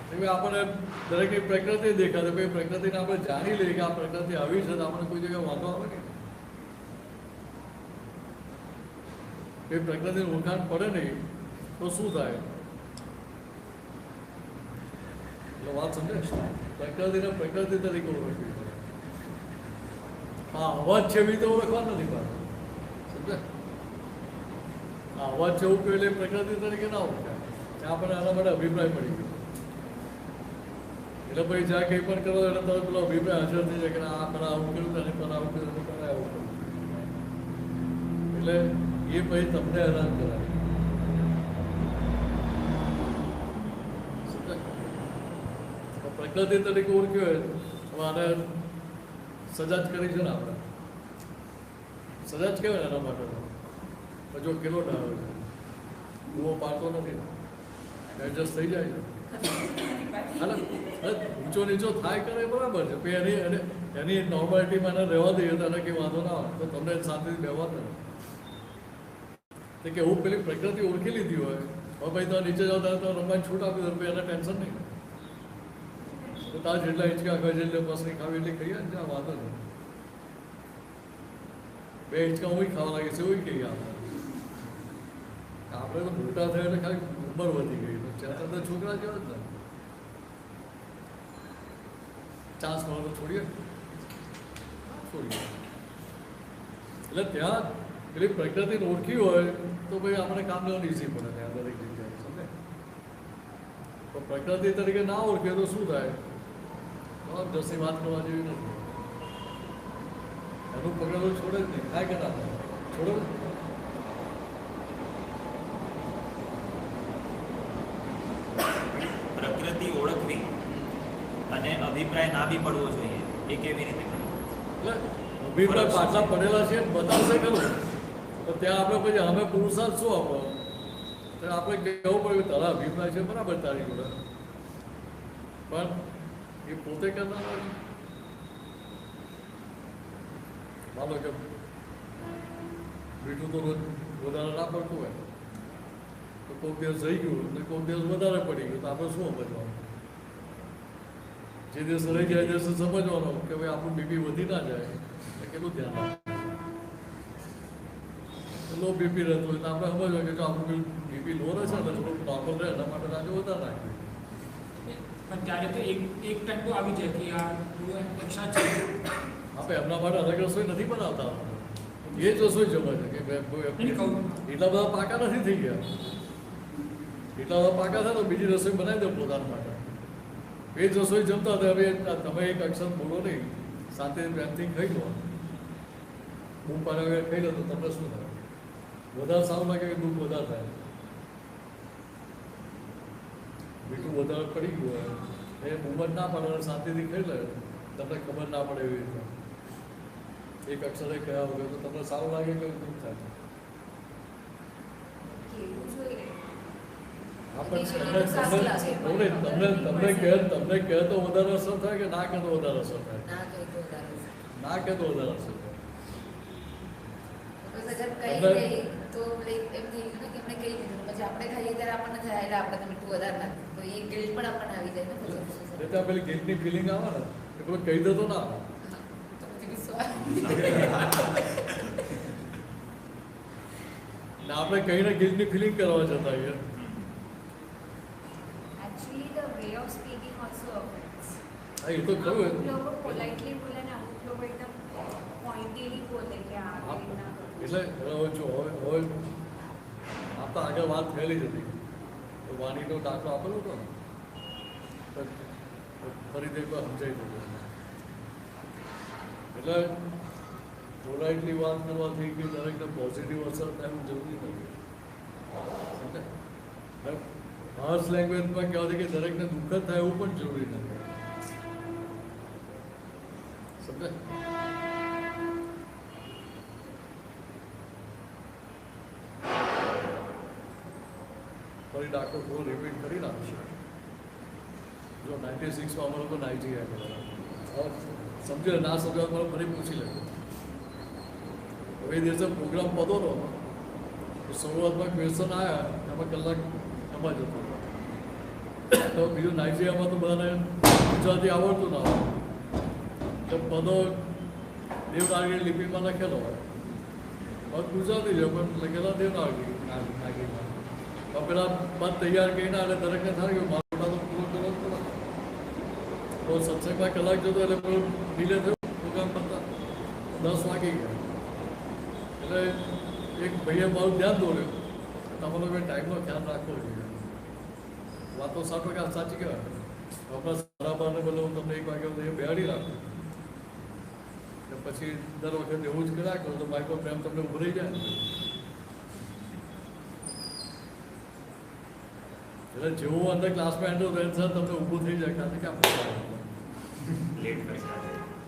એટલે આપણને દરેક પ્રકૃતિ દેખાશે ભાઈ પ્રકૃતિને આપણે જાણી લઈએ કે આ પ્રકૃતિ આવી છે તો આપણને કોઈ જગ્યાએ વાંધો આવે કે એ પ્રકૃતિનું ઓળખાણ પડે નહીં તો શું થાય એટલે વાત સમજે પ્રકૃતિને પ્રકૃતિ તરીકે ઓળખવી હા અવાજ છે એવી તો ઓળખવા નથી પાડતો સમજે આ અવાજ છે એવું એટલે પ્રકૃતિ તરીકે ના ઓળખાય ત્યાં આપણને આના માટે અભિપ્રાય પડી ગયો એટલે ભાઈ જ્યાં કંઈ પણ કરો એટલે તરત પેલો અભિપ્રાય હાજર થઈ જાય કે આ પણ આવું કર્યું તને પણ આવું કર્યું પણ આવું કર્યું એટલે એ પછી તમને હેરાન કરાય પ્રકૃતિ તરીકે ઓળખ્યો હોય તો આને સજા જ કરી છે ને આપણે સજા જ કહેવાય એના માટે તો જો કેટલો ડાયો છે બહુ પાડતો નથી એડજસ્ટ થઈ જાય છે અરે ઊંચો નીચો થાય કરે બરાબર છે પણ એની નોર્માલિટીમાં એને રહેવા દઈએ તો એને કંઈ વાંધો ના આવે તો તમને શાંતિથી રહેવા દે કે હું પેલી પ્રકૃતિ ઓળખી લીધી હોય હવે ભાઈ તો નીચે જાવ તો રમવાની છૂટ આપી દો એને ટેન્શન નહીં તો તાર જેટલા હિંચકા ખાય જેટલે બસની ખાવી એટલી ખાઈએ ને ત્યાં વાંધો નહીં 2 હિંચકા હું ખાવા લાગે છે એવું કહીએ આપણે તો મોટા થયા એટલે ખાલી ઉંમર વધી ગઈ તો ત્યાં તો છોકરા જેવા જ ને ચાન્સ મળે તો છોડીએ એટલે ત્યાં પેલી પ્રકૃતિને ઓળખી હોય તો ભાઈ આપણે કામ લેવાનું ઈઝી પડે ત્યાં દરેક જગ્યાએ સમજે પણ પ્રકૃતિ તરીકે ના ઓળખે તો શું થાય જસી વાત કરવા જેવી નથી એનું પકડવું છોડે જ નહીં થાય કે ના છોડો પ્રકૃતિ ઓળખવી અને અભિપ્રાય ના બી પડવો જોઈએ એ કેવી રીતે એટલે અભિપ્રાય પાછલા પડેલા છે બતાવશે ખરું તો ત્યાં આપણે પછી અમે પુરુષાર્થ શું આપણો તો આપણે કહેવું પડ્યું તારા અભિપ્રાય છે બરાબર તારી જોડે પણ એ પોતે કરનાર માનો કે મીઠું તો રોજ વધારે ના પડતું હોય તો કોઈક દિવસ રહી ગયું અને કોઈક દિવસ વધારે પડી ગયું તો આપણે શું સમજવાનું જે દિવસ રહી જાય દિવસે સમજવાનો કે ભાઈ આપણું બીપી વધી ના જાય કેટલું ધ્યાન રાખે લો બીપી રહેતું હોય તો આપણે સમજવાનું કે જો આપણું બીપી લો રહે છે ને થોડુંક નોર્મલ રહે એના માટે આજે વધારે નાખ્યું પણ ત્યારે તો એક ટાઈમ તો આવી જાય કે આ થોડું એક્સ્ટ્રા છે આપણે એમના માટે અલગ રસોઈ નથી બનાવતા એ જ રસોઈ જમે છે કે એટલા બધા પાકા નથી થઈ ગયા એટલા બધા પાકા થાય તો બીજી રસોઈ બનાવી દો પોતાના માટે એ જ રસોઈ જમતા હતા હવે તમે એક અક્ષર બોલો નહીં સાથે પ્રેમથી ખાઈ લો બૂમ પાડ્યા વગર ખાઈ લો તો તમને શું થાય વધારે સારું લાગે કે દૂધ વધારે થાય મીઠું વધારે પડી ગયું હોય એ બૂમ જ ના પડે શાંતિથી ખાઈ લે તમને ખબર ના પડે એવી રીતે એક અક્ષરે કયા વગર તો તમને સારું લાગે કે દુઃખ થાય તમને કહે તો વધારે અસર થાય કે ના કહે તો વધારે અસર થાય ના કહે તો વધારે અસર થાય પેલી ગિલ્ટની ફિલિંગ આવે ને એ પેલું કહી દો તો ના આવે આપણે કહીને ગિલ્ટની ફિલિંગ કરવા જતા યાર Actually, the way of speaking also affects. હા એ તો ખરું અમુક લોકો politely બોલે ને અમુક લોકો એકદમ pointedly બોલે કે આ રીતના કરો. એટલે હવે જો હવે આપ તો આગળ વાત થયેલી જ હતી તો વાણીનો દાખલો આપેલો હતો ને ફરીથી એકવાર સમજાઈ દીધું એટલે પોલાઇટલી વાત કરવાથી કે દરેકને પોઝિટિવ અસર થાય એવું જરૂરી નથી હાર્શ લેંગ્વેજમાં કહેવાથી કે દરેકને દુઃખ જ થાય એવું પણ જરૂરી નથી સમજે ફરી દાખલો થોડો રિપીટ કરી નાખશે જો 96માં અમે લોકો નાઇજીરિયા ગયા સમજો ના સમજાવ મને ફરી પૂછી લે હવે એ દિવસે પ્રોગ્રામ પતો હતો શરૂઆતમાં ક્વેશ્ચન આવ્યા એમાં કલાક એમાં જતો તો બીજું નાઇજીરિયામાં તો બધાને ગુજરાતી આવડતું ના હોય તો પદો દેવનાગરી લિપિમાં લખેલો હોય પદ ગુજરાતી છે પણ લખેલા દેવનાગરીમાં તો પેલા પદ તૈયાર કરીને એટલે દરેકને થાય કે મારો તો પૂરો કરવો જ પડે તો સત્સંગમાં કલાક જતો એટલે પેલું ડીલે થયું પ્રોગ્રામ કરતા 10 વાગી ગયા એટલે એક ભાઈએ મારું ધ્યાન દોર્યું તમે લોકોએ ટાઈમનો ખ્યાલ રાખવો જોઈએ વાતો 100% સાચી કહેવાય આપણા સારા બારને બદલે હું તમને 1 વાગ્યા સુધી બેહાડી રાખું પછી દર વખતે એવું જ કર્યા કરો તો માઇક્રો પ્રેમ તમને ઉભરી જાય એટલે જેવું અંદર ક્લાસમાં એન્ટર થાય સર તમને ઊભું થઈ જાય કારણ કે આપણે લેટ કરશે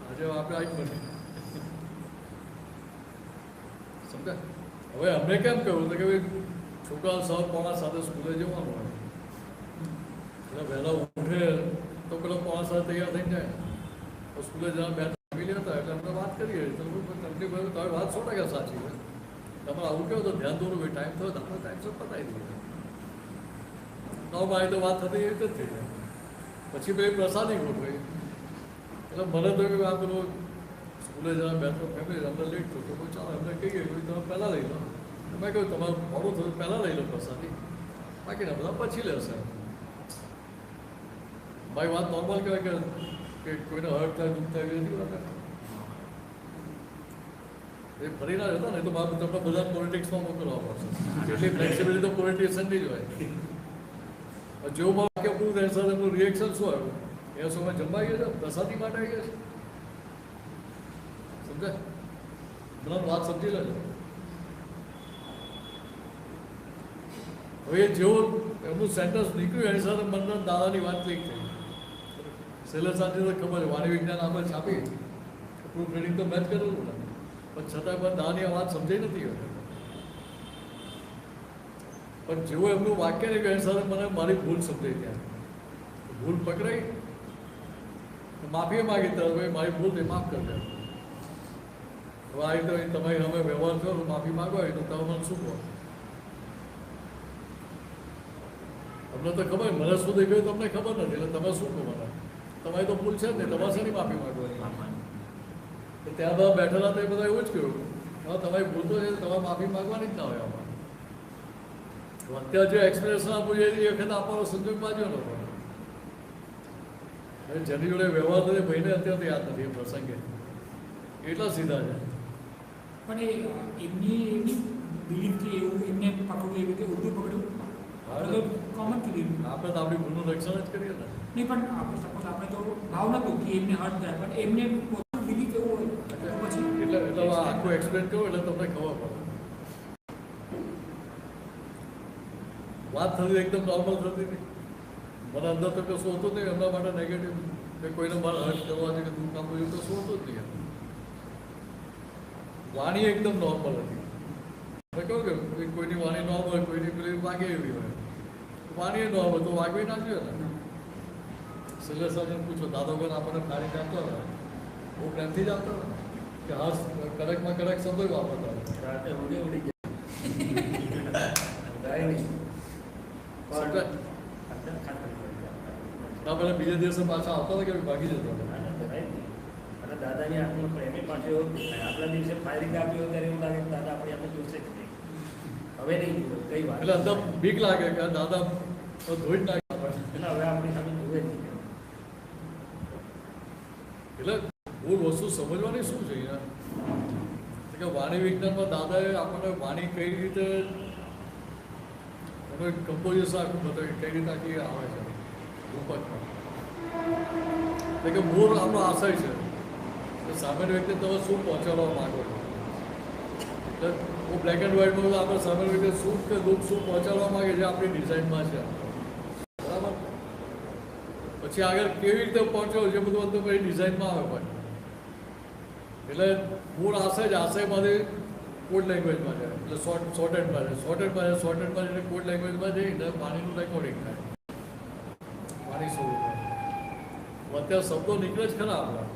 આજે આપણે આવી બની સમજાય હવે અમને કેમ કહ્યું કે ભાઈ છોકરાઓ 6:45 સાથે સ્કૂલે જવાનું હોય એટલે વહેલા ઉઠે તો પેલો 5:30 તૈયાર થઈ જાય, તો સ્કૂલે જવા 2 ફેમિલી હતા એટલે આપણે વાત કરીએ તો તકલીફ હોય તો વાત 100% સાચી છે. તમારે આવું કહો તો ધ્યાન દોરું ભાઈ ટાઈમ થયો તો આપણે ટાઈમસર પતાવી દઈએ. 9 વાગે તો વાત થતી એવી રીતે જ થઈ જાય. પછી ભાઈ પ્રસાદી ગોઠવી એટલે મને તો આ પેલું સ્કૂલે જવા 2 ફેમિલી અમને લેટ થયું તો ચાલો એમને કહીએ તમે પહેલાં લઈ લો. મેં કહ્યું તમારું મોડું થયું પહેલાં લઈ લો પ્રસાદી, બાકીના બધા પછી લેશે. ભાઈ વાત નોર્મલ કહેવાય કે કોઈને હર્ટ થાય દુઃખ થાય એવી નથી વાત. એ ફરી ના જતા ને તો મારે તમને બધા પોલિટિક્સમાં મોકલવા પડશે. એટલી ફ્લેક્સિબિલિટી તો પોલિટિશિયનની જ હોય. જેવું મારું વાક્ય પૂરું થાય સર એમનું રિએક્શન શું આવ્યું એ સમય જમાઈ ગયા છે પ્રસાદી માટે આવી ગયા છે. સમજાય? મને વાત સમજી લેજો. હવે જેવું એમનું સેન્ટેન્સ નીકળ્યું એની સાથે મનના દાદાની વાત ક્લિક થઈ. સેલર સાથે તો ખબર છે વાણી વિજ્ઞાન આપણે છાપી પ્રૂફ રીડિંગ તો મેચ કરેલું ને, પણ છતાં પણ દાદાની વાત સમજાઈ નથી હોતી. પણ જેવું એમનું વાક્ય ને એની સાથે મને મારી ભૂલ સમજાઈ ત્યાં ભૂલ પકડાઈ માફી માગી તો હવે મારી ભૂલ તે માફ કરી દે. હવે આ રીતે તમારી અમે વ્યવહાર કરો માફી માગો હોય તો તમે મને શું કહો? તમને તો ખબર મને શું દેખાયું તમને ખબર નથી એટલે તમે શું કહો મને? તમારી તો ભૂલ છે જ નહીં, તમારે શેની માફી માગવાની? ત્યાં બધા બેઠેલા તો એ બધા એવું જ કહ્યું હા તમારી ભૂલ તો છે તમારે માફી માગવાની જ ના હોય આમાં. અત્યારે જે એક્સપ્રેશન આપવું છે એ વખતે આપવાનો સંજોગ બાજ્યો નતો. જેની જોડે વ્યવહાર થયો ભાઈને અત્યારે યાદ નથી એ પ્રસંગે એટલા સીધા છે. પણ એ એમની બિલીફથી એવું એમને પકડવું એવી રીતે ઉર્દુ પકડ્યું આપણે તો કોમન કીધું આપણે તો આપણી ભૂલનું રક્ષણ જ કરીએ ને. નહીં પણ આપણે સપોઝ આપણે તો ભાવ નતું કે એમને હર્ટ થાય પણ એમને પોતાનું બિલીફ એવું હોય તો પછી એટલે આખું એક્સપ્લેન કરો એટલે તમને ખબર પડે. વાત થતી એકદમ નોર્મલ થતી હતી. મને અંદર તો કશું હોતું જ નહીં એમના માટે નેગેટિવ કે કોઈને મારે હર્ટ કરવા છે કે દુઃખ આપવું એવું કશું હોતું જ નહીં. વાણી એકદમ નોર્મલ હતી. મેં કહું કે કોઈની વાણી નોર્મલ હોય કોઈની પેલી વાગે એવી હોય. વાણી એ નોર્મલ તો વાગવી ના જોઈએ ને. સિલેસ સાહેબને પૂછો દાદો બેન આપણને ફાડી આપતો ને બહુ પ્રેમથી જ આપતો ને કે હા કડકમાં કડક શબ્દો વાપરતા રાતે ઉડી ઉડી જાય નહીં ના પેલા બીજા દિવસે પાછા આવતા હતા કે ભાગી જતો હતો. અને દાદાની આંખનો પ્રેમ પાછો એવો આપણા દિવસે ફાયરિંગ આપ્યો ત્યારે એવું લાગે કે દાદા આપણે આપણે જોશે જ નહીં હવે નહીં જુએ કઈ વાત એટલે અંદર બીક લાગે કે દાદા ધોઈ જ નાખે એટલે હવે આપણી સામે જુએ જ નહીં. એટલે મૂળ વસ્તુ સમજવાની શું છે યાર કે વાણી વિજ્ઞાનમાં દાદાએ આપણને વાણી કઈ રીતે એનું કમ્પોઝિશન આખું બતાવ્યું કઈ રીતે આખી આવે છે રૂપકમાં. એટલે કે મૂળ આપણો આશય છે કે સામાન્ય વ્યક્તિ તમે શું પહોંચાડવા માગો છો. એટલે હું બ્લેક એન્ડ વ્હાઇટમાં આપણે સામાન્ય વ્યક્તિ શું કે દુઃખ શું પહોંચાડવા માગે છે આપણી ડિઝાઇનમાં છે બરાબર. પછી આગળ કેવી રીતે પહોંચ્યો છે બધું અંદર પછી ડિઝાઇનમાં આવે પણ એટલે મૂળ આશય જ આશયમાંથી કોડ લેંગ્વેજમાં જાય એટલે શોર્ટેડમાં જાય શોર્ટેડમાં જઈને કોડ લેંગ્વેજમાં જઈને વાણીનું રેકોર્ડિંગ થાય વાણી સ્વરૂપ. અત્યારે શબ્દો નીકળે જ ખરા આપણા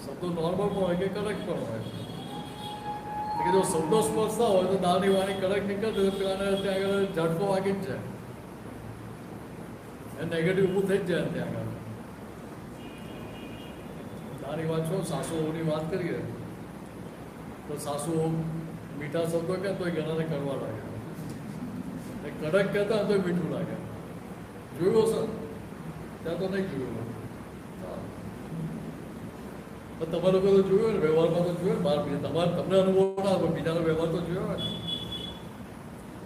શબ્દો નોર્મલ પણ હોય કે કડક પણ હોય કે જો શબ્દો સ્પર્શતા હોય તો દાળની વાણી કડક નીકળતી હોય પેલાને ત્યાં આગળ ઝટકો વાગી જ જાય એ નેગેટિવ ઊભું થઈ જ જાય ત્યાં આગળ. દાળની વાત છો સાસુઓની વાત કરીએ તો સાસુઓ મીઠા શબ્દો કહે તો એ ઘણાને કરવા લાગે કડક કહેતા તો મીઠું લાગે. જોયું સર ત્યાં તો નહીં જોયું તમારા લોકો તો જોયો ને વ્યવહારમાં તો જોયો ને બહાર તમારે તમને અનુભવ ના હોય બીજાનો વ્યવહાર તો જોયો ને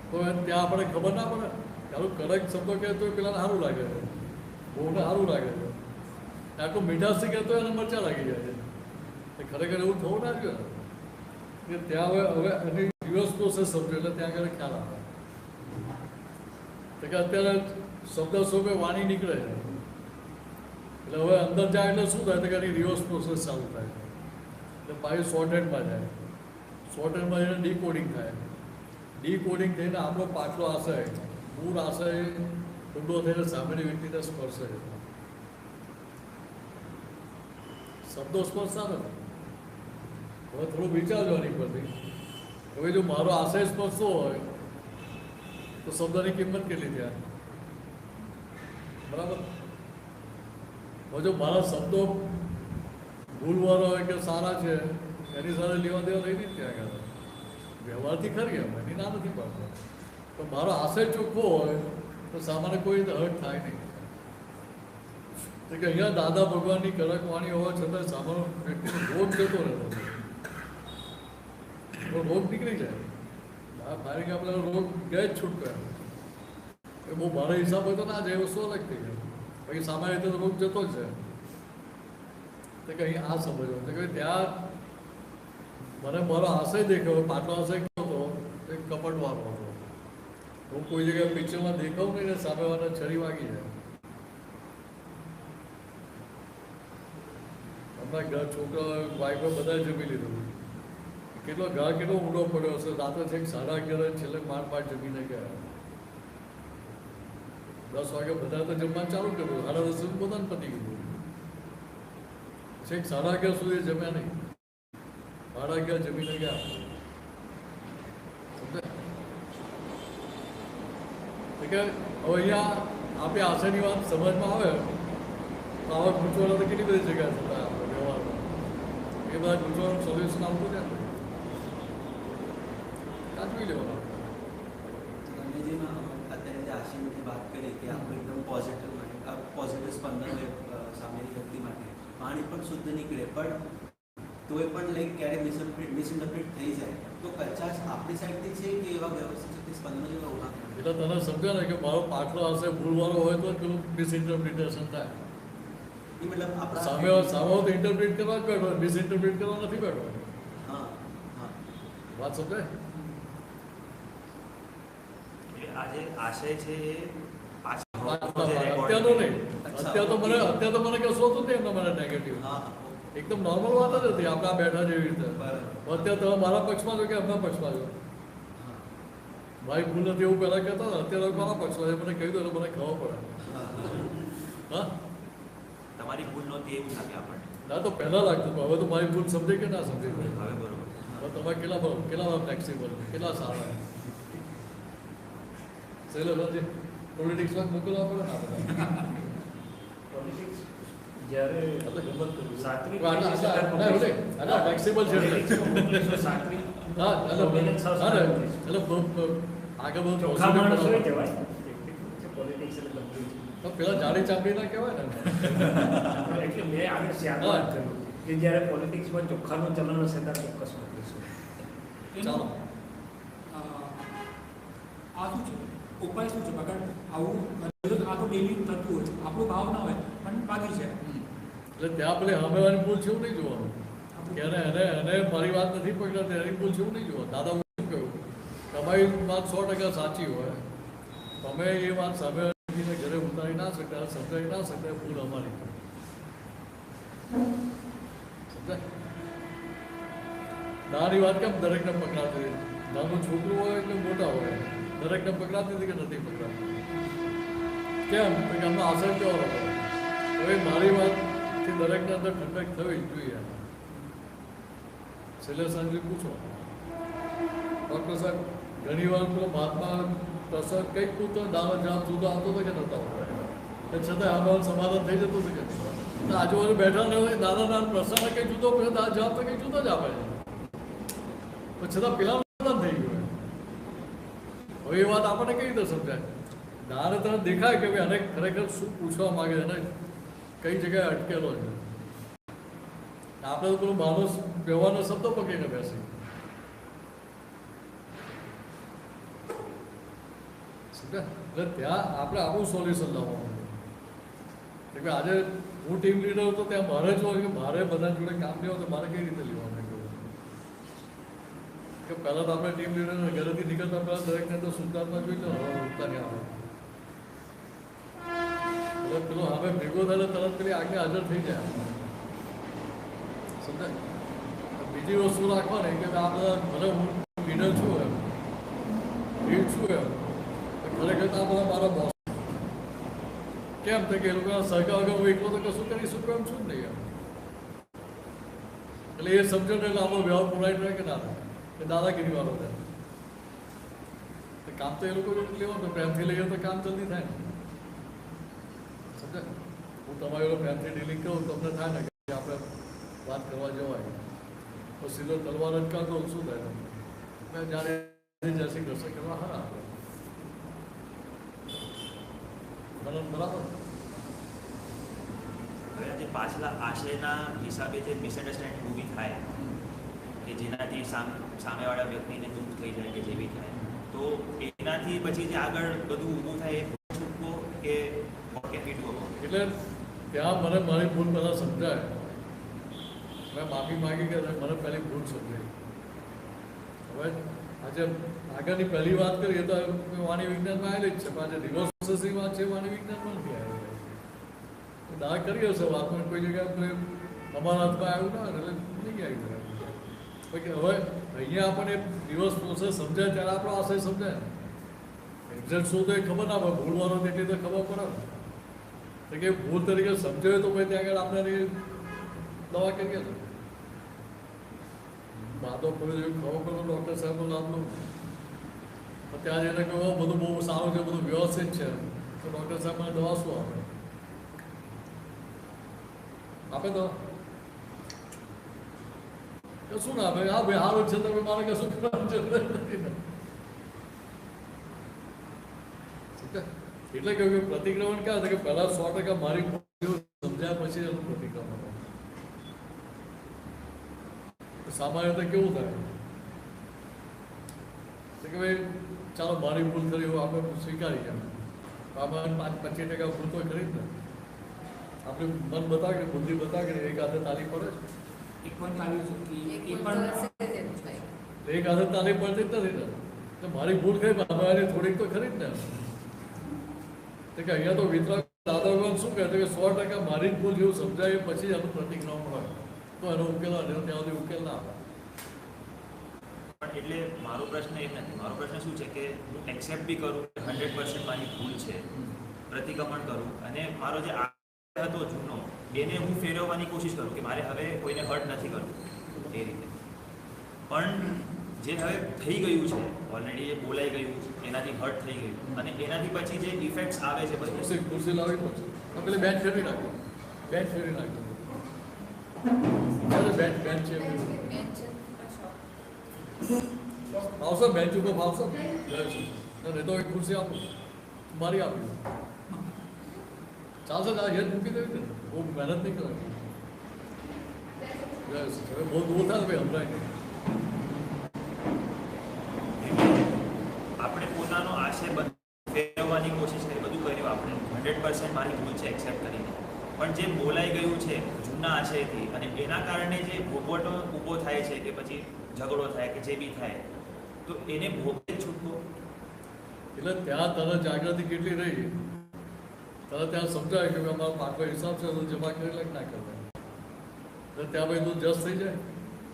તો ત્યાં આપણે ખબર ના પડે તારું કડક શબ્દો કહેતો હોય પેલાને સારું લાગે છે બહુને સારું લાગે છે આખું મીઠાશથી કહેતો એને મરચાં લાગી જાય છે ખરેખર એવું થવું ના જોઈએ કે ત્યાં હવે એની રિવર્સ પ્રોસેસ સમજો એટલે ત્યાં આગળ ખ્યાલ આવે કે અત્યારે શબ્દ સ્વરૂપે વાણી નીકળે છે એટલે હવે અંદર જાય એટલે શું થાય કે એની રિવર્સ પ્રોસેસ ચાલુ થાય એટલે પાછી શોર્ટહેન્ડમાં જાય શોર્ટહેન્ડમાં જઈને ડીકોડિંગ થાય ડીકોડિંગ થઈને આપણો પાછલો આશય મૂળ આશય ઊંડો થઈને સામેની વ્યક્તિને સ્પર્શે છે. શબ્દો સ્પર્શતા નથી. હવે થોડું વિચારજો આની પરથી. હવે જો મારો આશય સ્પર્શતો હોય તો શબ્દની કિંમત કેટલી થયા? બરાબર. હવે જો મારા શબ્દો ભૂલવાળો હોય કે સારા છે એની સાથે લેવા દેવા લઈ નહીં ત્યાં આગળ વ્યવહારથી ખરી એની ના નથી પાડતો. પણ મારો આશય ચોખ્ખો હોય તો સામાન્ય કોઈ હર્ટ થાય નહીં. કે અહીંયા દાદા ભગવાનની કડક વાણી હોવા છતાં સામાન્ય વ્યક્તિનો રોગ જતો રહેતો રોગ નીકળી જાય. મારી કે આપણે રોગ ગયા જ છૂટકો એ બહુ મારા હિસાબ હોય તો ના જાય વસ્તુ અલગ થઈ ગયો. પછી સામાન્ય રીતે રોગ જતો જ છે. તો કે અહીં આ સમજવું તો કે ત્યાં મને મારો આશય દેખાયો પાટલો આશય કયો હતો એ કપટવાળો હતો. હું કોઈ જગ્યાએ પિક્ચરમાં દેખાવું નહીં ને સામેવાળા છરી વાગી જાય. હમણાં ઘર છોકરા વાઈફો બધા જમી લીધું. કેટલો ઘર કેટલો ઊંડો પડ્યો હશે. રાત્રે છેક 11:30 છેલ્લે માંડ જમીને ગયા. 10 વાગે બધા તો જમવાનું ચાલુ કર્યું. 10:30 પોતાને પતી ગયું. છેક 11:30 સુધી જમ્યા નહીં. 11:30 જમીને ગયા. કે હવે અહીંયા આપણે આશાની વાત સમજમાં આવે તો આવા ગૂંચવાડા તો કેટલી બધી જગ્યા થતા આપણે વ્યવહારમાં. એ બધા ગૂંચવાનું સોલ્યુશન આવતું ત્યાં કાચવી લેવાનું. તમે જે અત્યારે જે આશીની વાત કરી કે આપણે એકદમ પોઝિટિવ સ્પંદન હોય સામેની વ્યક્તિ માટે પાણી પણ શુદ્ધ નીકળે પણ તોય પણ લાઈક ક્યારે મિસઇન્ટરપ્રિટ થઈ જાય તો કચાશ આપણી સાઈડથી છે કે એવા વ્યવસ્થિત સ્પંદનો જેવા ઉભા થાય. એટલે તને સમજે ને કે મારો પાટલો હશે ભૂલવાળો હોય તો પેલું મિસઇન્ટરપ્રિટેશન થાય. એ મતલબ આપણા સામે તો ઇન્ટરપ્રિટ કરવા જ બેઠો, મિસઇન્ટરપ્રિટ કરવા નથી બેઠો. હા હા વાત સમજાય? આજે આશય છે એ અત્યારનો નહીં. અત્યારે તો મને કશું હતું નહીં એમના મને નેગેટિવ. હા એકદમ નોર્મલ વાત જ હતી આપણા બેઠા જેવી રીતે. અત્યારે તમે મારા પક્ષમાં છો કે એમના પક્ષમાં છો? ભાઈ ભૂલ નથી એવું પહેલાં કહેતા હતા. અત્યારે કોના પક્ષમાં છે મને કહી દો એટલે મને ખબર પડે. હા તમારી ભૂલ નહોતી એવું લાગે આપણને. ના તો પહેલાં લાગતું હવે તો મારી ભૂલ સમજે કે ના સમજે. હવે બરોબર. હવે તમે કેટલા ફ્લેક્સિબલ કેટલા સારા શૈલેષજી પોલિટિક્સમાં મોકલવા પડે ને આપણે. પોલિટિક્સ જ્યારે સાત્વિક ફ્લેક્સિબલ છે સાત્વિક હા એટલે આગળ બધું ચોખ્ખા માણસ હોય કહેવાય. પોલિટિક્સ એટલે બધું પેલા જાડી ચામડી ના કહેવાય ને. એટલે મેં આગળ શ્યામ વાત કર્યું કે જ્યારે પોલિટિક્સમાં ચોખ્ખાનું ચલણ હશે ત્યારે ચોક્કસ મોકલીશું. ચાલો આ શું છે ઉપાય શું છે બગડ આવું આ તો ડેલી થતું હોય આપણો ભાવ ના હોય પણ બાકી છે. એટલે ત્યાં પેલી સામેવાળી ભૂલ છે એવું નહીં જોવાનું કે એને મારી વાત નથી પકડા એની ભૂલ છે એવું નહીં જોવાનું. દાદા હું કહ્યું તમારી વાત 100% સાચી હોય તમે એ વાત સામે ઘરે ઉતારી ના શકતા સમજાવી ના શકતા ભૂલ અમારી. સમજાય? નાની વાત કેમ દરેકને પકડાતી? નાનું છોકરું હોય એટલે મોટા હોય દરેકને પકડાતી હતી કે નથી પકડાતી? કેમ કે એમનો આશય કેવો હતો? હવે મારી વાતથી દરેકને અંદર ઠંડક થવી જોઈએ. શૈલેષજી પૂછો ડૉક્ટર સાહેબ ઘણી વાર પેલો મહાત્મા પ્રસંગ કંઈક પૂછતો દાવા જવાબ જુદો આવતો હતો કે નહોતો એ છતાં આમાં સમાધાન થઈ જતું હતું કે આજુબાજુ બેઠા ન હોય દાદા નાના પ્રસંગ કંઈ જુદો પછી દાદા જવાબ તો કંઈ જુદો જ આપે છે પણ છતાં પેલા સમાધાન થઈ ગયું. હવે એ વાત આપણને કઈ રીતે સમજાય? દાદા તને દેખાય કે ભાઈ અને ખરેખર શું પૂછવા માગે છે અને કઈ જગ્યાએ અટકેલો છે. આપણે તો પેલું માણસ વ્યવહારનો શબ્દો પકડીને બેસી એટલે ત્યાં આપણે આપણું સોલ્યુશન લાવવાનું કે આજે હું ટીમ લીડર હતો ત્યાં મારે જ હોય કે મારે બધા જોડે કામ લેવું તો મારે કઈ રીતે લેવાનું કે પહેલાં તો આપણે ટીમ લીડર ઘરેથી નીકળતા પહેલાં દરેકને તો સુધારમાં જોઈ લો ઉઠતા નહીં આવે એટલે પેલો હવે ભેગો થાય તરત પેલી આગળ હાજર થઈ જાય. સમજાય? બીજી વસ્તુ રાખવાની કે આ બધા ભલે હું લીડર છું એમ લીડ છું એમ ખરેખર આ બધા મારા બોસ કેમ થાય કે એ લોકોના સહકાર વગર હું એકલો તો કશું કરી શકું એમ છું જ નહીં. એટલે એ સમજણ એટલે આપણો વ્યવહાર પૂરાઈ રહે કે ના થાય કે દાદાગીરી વાળો થાય. કામ તો એ લોકો લેવાનું પ્રેમથી લઈએ તો કામ જલ્દી થાય ને. સમજે હું તમારી પ્રેમથી ડીલિંગ કરું તમને થાય ને કે આપણે વાત કરવા જવાય તો સીધો તલવાર જ કાઢો શું થાય તમને જ્યારે જય શ્રી કૃષ્ણ કરવા હા બરાબર. હવે આજે પાછલા આશયના હિસાબે જે મિસઅન્ડરસ્ટેન્ડિંગ ઊભી થાય કે જેનાથી સામેવાળા વ્યક્તિને દુઃખ થઈ જાય કે જેવી થાય તો એનાથી પછી જે આગળ બધું ઊભું થાય એ છૂટકો કે પીટવો. એટલે ત્યાં મને મારી ભૂલ પહેલાં સમજાય. મેં માફી માગી કે મને પહેલી ભૂલ સમજાય. હવે આજે આગળની પહેલી વાત કરીએ તો વાણી વિજ્ઞાનમાં આવેલી જ છે પણ આજે રિવર્સ પ્રોસેસની વાત છે વાણી વિજ્ઞાનમાં નથી આવેલી. દા કરી હશે વાતમાં કોઈ જગ્યાએ અમારા હાથમાં આવ્યું ના એટલે નહીં આવ્યું. હવે અહીંયા આપણને રિવર્સ પ્રોસેસ સમજાય ત્યારે આપણો આશય સમજાય. એક્ઝેક્ટ શું તો એ ખબર ના પડે ભૂલવાનો એટલી તો ખબર પડે ને કે ભૂલ તરીકે સમજાય તો ભાઈ ત્યાં આગળ આપણે દવા કરીએ ને બાદો કોઈ ખબર પડતો ડૉક્ટર સાહેબનો લાભનું ત્યાં જઈને કહ્યું બધું બહુ સારું છે બધું વ્યવસ્થિત છે તો ડૉક્ટર સાહેબ મને દવા શું આપે તો શું ના આપે? હા ભાઈ સારું છે તમે મારે કશું કરવાનું જરૂર નથી. એટલે કહ્યું કે પ્રતિક્રમણ ક્યાં કે પહેલા 100% મારી સમજ્યા પછી એનું પ્રતિક્રમણ. સામાન્ય રીતે કેવું થાય કે ભાઈ ચાલો મારી ભૂલ કરી એવું આપણે સ્વીકારી ગયા. આમાં 5-25% ભૂલ તો ખરી જ ને. આપણે મન બતાવે કે બુદ્ધિ બતાવે કે એક હાથે તાલી પડે છે. એક પણ તાલી એક હાથે તાલી પડતી જ નથી ને મારી ભૂલ કઈ અમારી થોડીક તો ખરી જ ને. કે અહીંયા તો વિતરાગ દાદા ભગવાન શું કહે કે 100% મારી જ ભૂલ જેવું સમજાય પછી એનું પ્રતિક્રમણ હોય તો એનો ઉકેલ આવે ત્યાં સુધી ઉકેલ ના આવે. પણ એટલે મારો પ્રશ્ન એ નથી. મારો પ્રશ્ન શું છે કે હું એક્સેપ્ટ બી કરું 100% મારી ભૂલ છે, પ્રતિક્રમણ કરું અને મારો જે હતો જૂનો એને હું ફેરવવાની કોશિશ કરું કે મારે હવે કોઈને હર્ટ નથી કરવું એ રીતે. પણ જે હવે થઈ ગયું છે ઓલરેડી એ બોલાઈ ગયું એનાથી હર્ટ થઈ ગયું અને એનાથી પછી જે ઇફેક્ટ્સ આવે છે પછી ખુરશી લાવી પડશે પેલી બેન્ચ ફેરવી નાખ્યો બેન્ચ ફેરવી નાખ્યો બેન્ચ છે ફાવશે બેન્ચ ઉપર ફાવશે ને તો એક ખુરશી આપું મારી આપી ચાલશે ને હેલ્પ મૂકી દેવી ને બહુ મહેનત નહીં કરવાની. બહુ દૂર થાય ભાઈ હમણાં આપણે પોતાનો આશય ફેરવવાની કોશિશ કરી બધું કર્યું આપણે 100% મારી ભૂલ છે એક્સેપ્ટ કરીને પણ જે બોલાઈ ગયું છે જૂના આશયથી અને એના કારણે જે ભોગવટો ઊભો થાય છે કે પછી ઝઘડો થાય કે જે બી થાય તો એને ભોગે છૂટકો. એટલે ત્યાં તને જાગૃતિ કેટલી રહી તને ત્યાં સમજાય કે અમારો પાકનો હિસાબ છે તો જમા કરી લે ના કરવા ત્યાં ભાઈ તું જસ થઈ જાય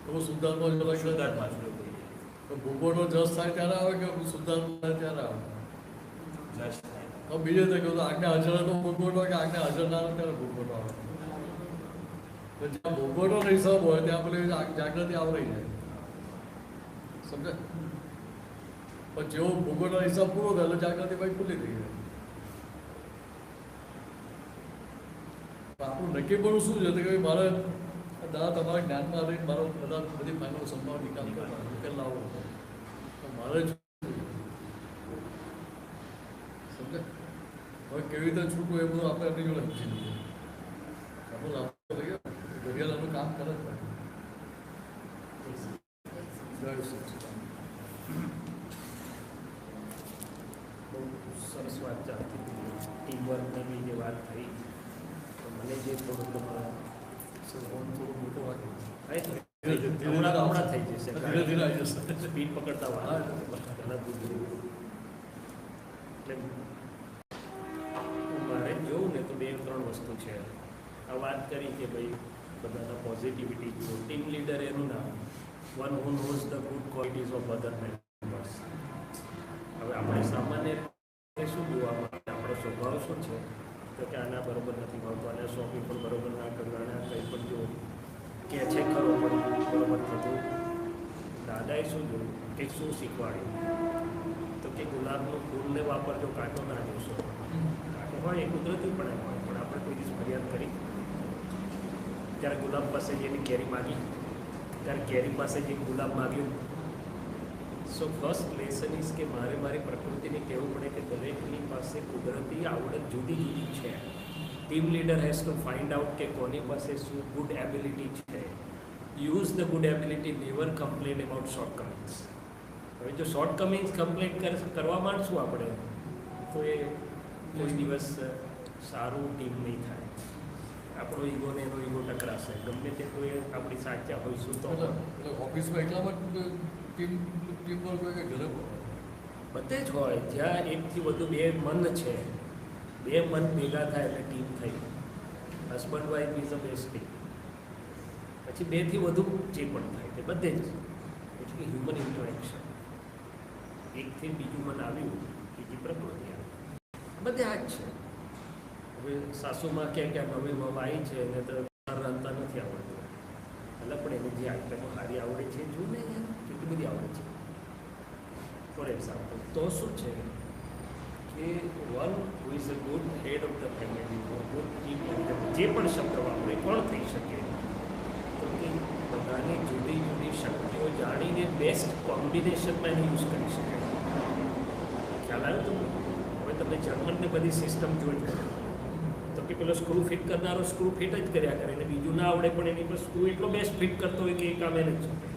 તો હું સુધારમાં સુધારમાં તો ભૂગોળનો જસ થાય ત્યારે આવે કે સુધારમાં થાય ત્યારે આવે જસ થાય. તો બીજે તો કહું આજ્ઞા હાજર તો ભૂગોળ કે આજ્ઞા હાજર ના આવે ત્યારે ભૂગોળ આવે. તો જ્યાં ભૂગોળનો હિસાબ હોય ત્યાં પેલી જાગૃતિ આવરી જાય સમજે. પણ જેવો ભૂગોળનો હિસાબ પૂરો થાય એટલે જાગૃતિ ભાઈ ખુલ્લી થઈ જાય. આપણું નક્કી પણ શું છે કે મારે દાદા તમારા જ્ઞાનમાં રહીને મારો બધા બધી માહિતીનો સંભાવ નિકાલ કરવા ઉકેલ લાવવો તો મારે જ સમજે. હવે કેવી રીતે છૂટવું એ બધું આપણે એમની જોડે સમજી લઈએ. આપણું લાભ લઈએ ઘડિયાળનું કામ કરે જ ભાઈ. જય સચિદાનંદ. બહુ સરસ વાત ચાલતી હતી ટીમ વર્કની જે વાત થઈ તો મને જે થોડુંક થોડું મોટું વાગ્યું હમણાં થઈ જશે ધીરે ધીરે આવી જશે. સ્પીડ પકડતા વાર એટલે મારે જોઉં ને તો 2-3 વસ્તુ છે. આ વાત કરી કે ભાઈ બધાના પોઝિટિવિટી જુઓ ટીમ લીડર એનું નામ one who knows the good qualities of other members. હવે આપણે સામાન્ય રીતે શું જોવા માટે આપણો સ્વભાવ શું છે તો કે આના બરોબર નથી ભાવતું, આના શોપિંગ પણ બરોબર ના કરવું, આના કંઈ પણ જો કે છે ખરો પણ બરોબર થતું. દાદાએ શું જોયું કે શું શીખવાડ્યું તો કે ગુલાબનું ફૂલને વાપરજો, કાંટો ના જોશો. કાંટો હોય એ કુદરતી પણ હોય, પણ આપણે કોઈ દિવસ ફરિયાદ કરી ત્યારે ગુલાબ પાસે જેની કેરી માગી, ત્યારે કેરી પાસે જે ગુલાબ માગ્યું. સો ફર્સ્ટ લેસન ઇઝ કે મારી પ્રકૃતિને કહેવું પડે કે દરેકની પાસે કુદરતી આવડત જુદી જુદી છે. Team leader has to find out કે કોની પાસે શું ગુડ એબિલિટી છે. Use the good ability, never complain about shortcomings. હવે જો શોર્ટકમિંગ્સ કમ્પ્લેન કરવા માંડશું આપણે તો એ કોઈ દિવસ સારું ટીમ નહીં થાય. આપણો ઈગો ને એનો ઈગો ટકરાશે, ગમે તે કોઈ આપણી સાચા હોઈશું તો. એટલે ઓફિસમાં એકલામાં ટીમ વર્ક હોય કે ઘરે બધે જ હોય. જ્યાં એકથી વધુ બે મન છે, બે મન ભેગા થાય એટલે ટીમ થઈ. Husband wife is a best team. પછી બેથી વધુ જે પણ થાય તે બધે જ એટલે હ્યુમન ઇન્ટરેક્શન. એકથી બીજું મન આવ્યું, બીજી પ્રકૃતિ આવી, બધે આ જ છે. હવે સાસુમાં કે નવી વહુ આવી છે એને તો રાંધતા નથી આવડતું, એટલે પણ એને જે આઈટમો સારી આવડે છે જોઈને કેટલી બધી આવડે છે. ફોર એક્ઝામ્પલ તો શું છે કે one who is a good head of the family, good team leader, જે પણ શબ્દ વાપરે કોણ થઈ શકે તો કે બધાની જુદી જુદી શક્તિઓ જાણીને બેસ્ટ કોમ્બિનેશનમાં એને યુઝ કરી શકે. ખ્યાલ આવ્યો તમને? હવે તમે જર્મનને બધી સિસ્ટમ જોઈ તો કે પેલો સ્ક્રૂ ફિટ કરનારો સ્ક્રૂ ફિટ જ કર્યા કરે, અને બીજું ના આવડે પણ એની પર સ્ક્રૂ એટલો બેસ્ટ ફિટ કરતો હોય કે એ કામ એને જ છૂટે.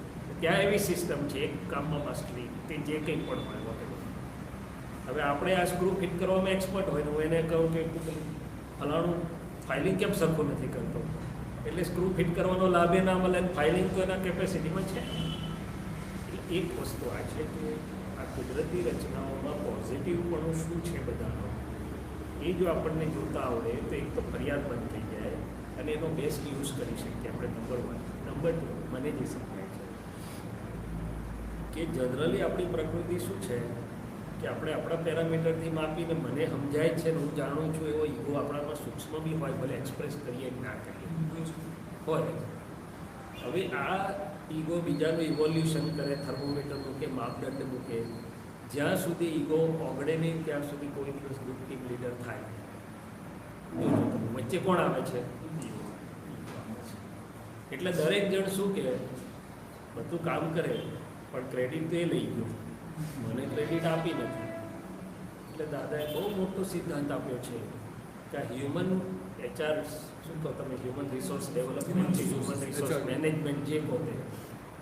ત્યાં એવી સિસ્ટમ છે એક કામમાં માસ્ટરી, તે જે કંઈ પણ હોય વગેરે. હવે આપણે આ સ્ક્રૂ ફિટ કરવામાં એક્સપર્ટ હોય તો હું એને કહું કે ફલાણું ફાઇલિંગ કેમ સરખું નથી કરતો, એટલે સ્ક્રૂ ફિટ કરવાનો લાભે ના મળે, ફાઇલિંગ તો એના કેપેસિટીમાં છે. એક વસ્તુ આ છે કે આ કુદરતી રચનાઓમાં પોઝિટિવપણું શું છે બધાનો, એ જો આપણને જોતા આવડે તો એક તો ફરિયાદ બંધ થઈ જાય અને એનો બેસ્ટ યુઝ કરી શકીએ આપણે. નંબર 1. નંબર 2, મને જે સમજાય છે કે જનરલી આપણી પ્રકૃતિ શું છે કે આપણે આપણા પેરામીટરથી માપીને મને સમજાય છે ને હું જાણું છું એવો ઈગો આપણામાં સૂક્ષ્મ બી હોય, ભલે એક્સપ્રેસ કરીએ કે ના કરીએ હોય. હવે આ ઈગો બીજાનું ઇવોલ્યુશન કરે, થર્મોમીટર મૂકે, માપદંડ મૂકે, જ્યાં સુધી ઈગો ઓગળે નહીં ત્યાં સુધી કોઈ દિવસ ગુડ ટીમ લીડર થાય. વચ્ચે કોણ આવે છે? એટલે દરેક જણ શું કે બધું કામ કરે પણ ક્રેડિટ તો એ લઈ ગયો, મને ક્રેડિટ આપી નથી. એટલે દાદાએ બહુ મોટો સિદ્ધાંત આપ્યો છે કે આ હ્યુમન HR શું કહો તમે, હ્યુમન રિસોર્સ ડેવલપમેન્ટ છે, હ્યુમન રિસોર્સ મેનેજમેન્ટ જે કહો તે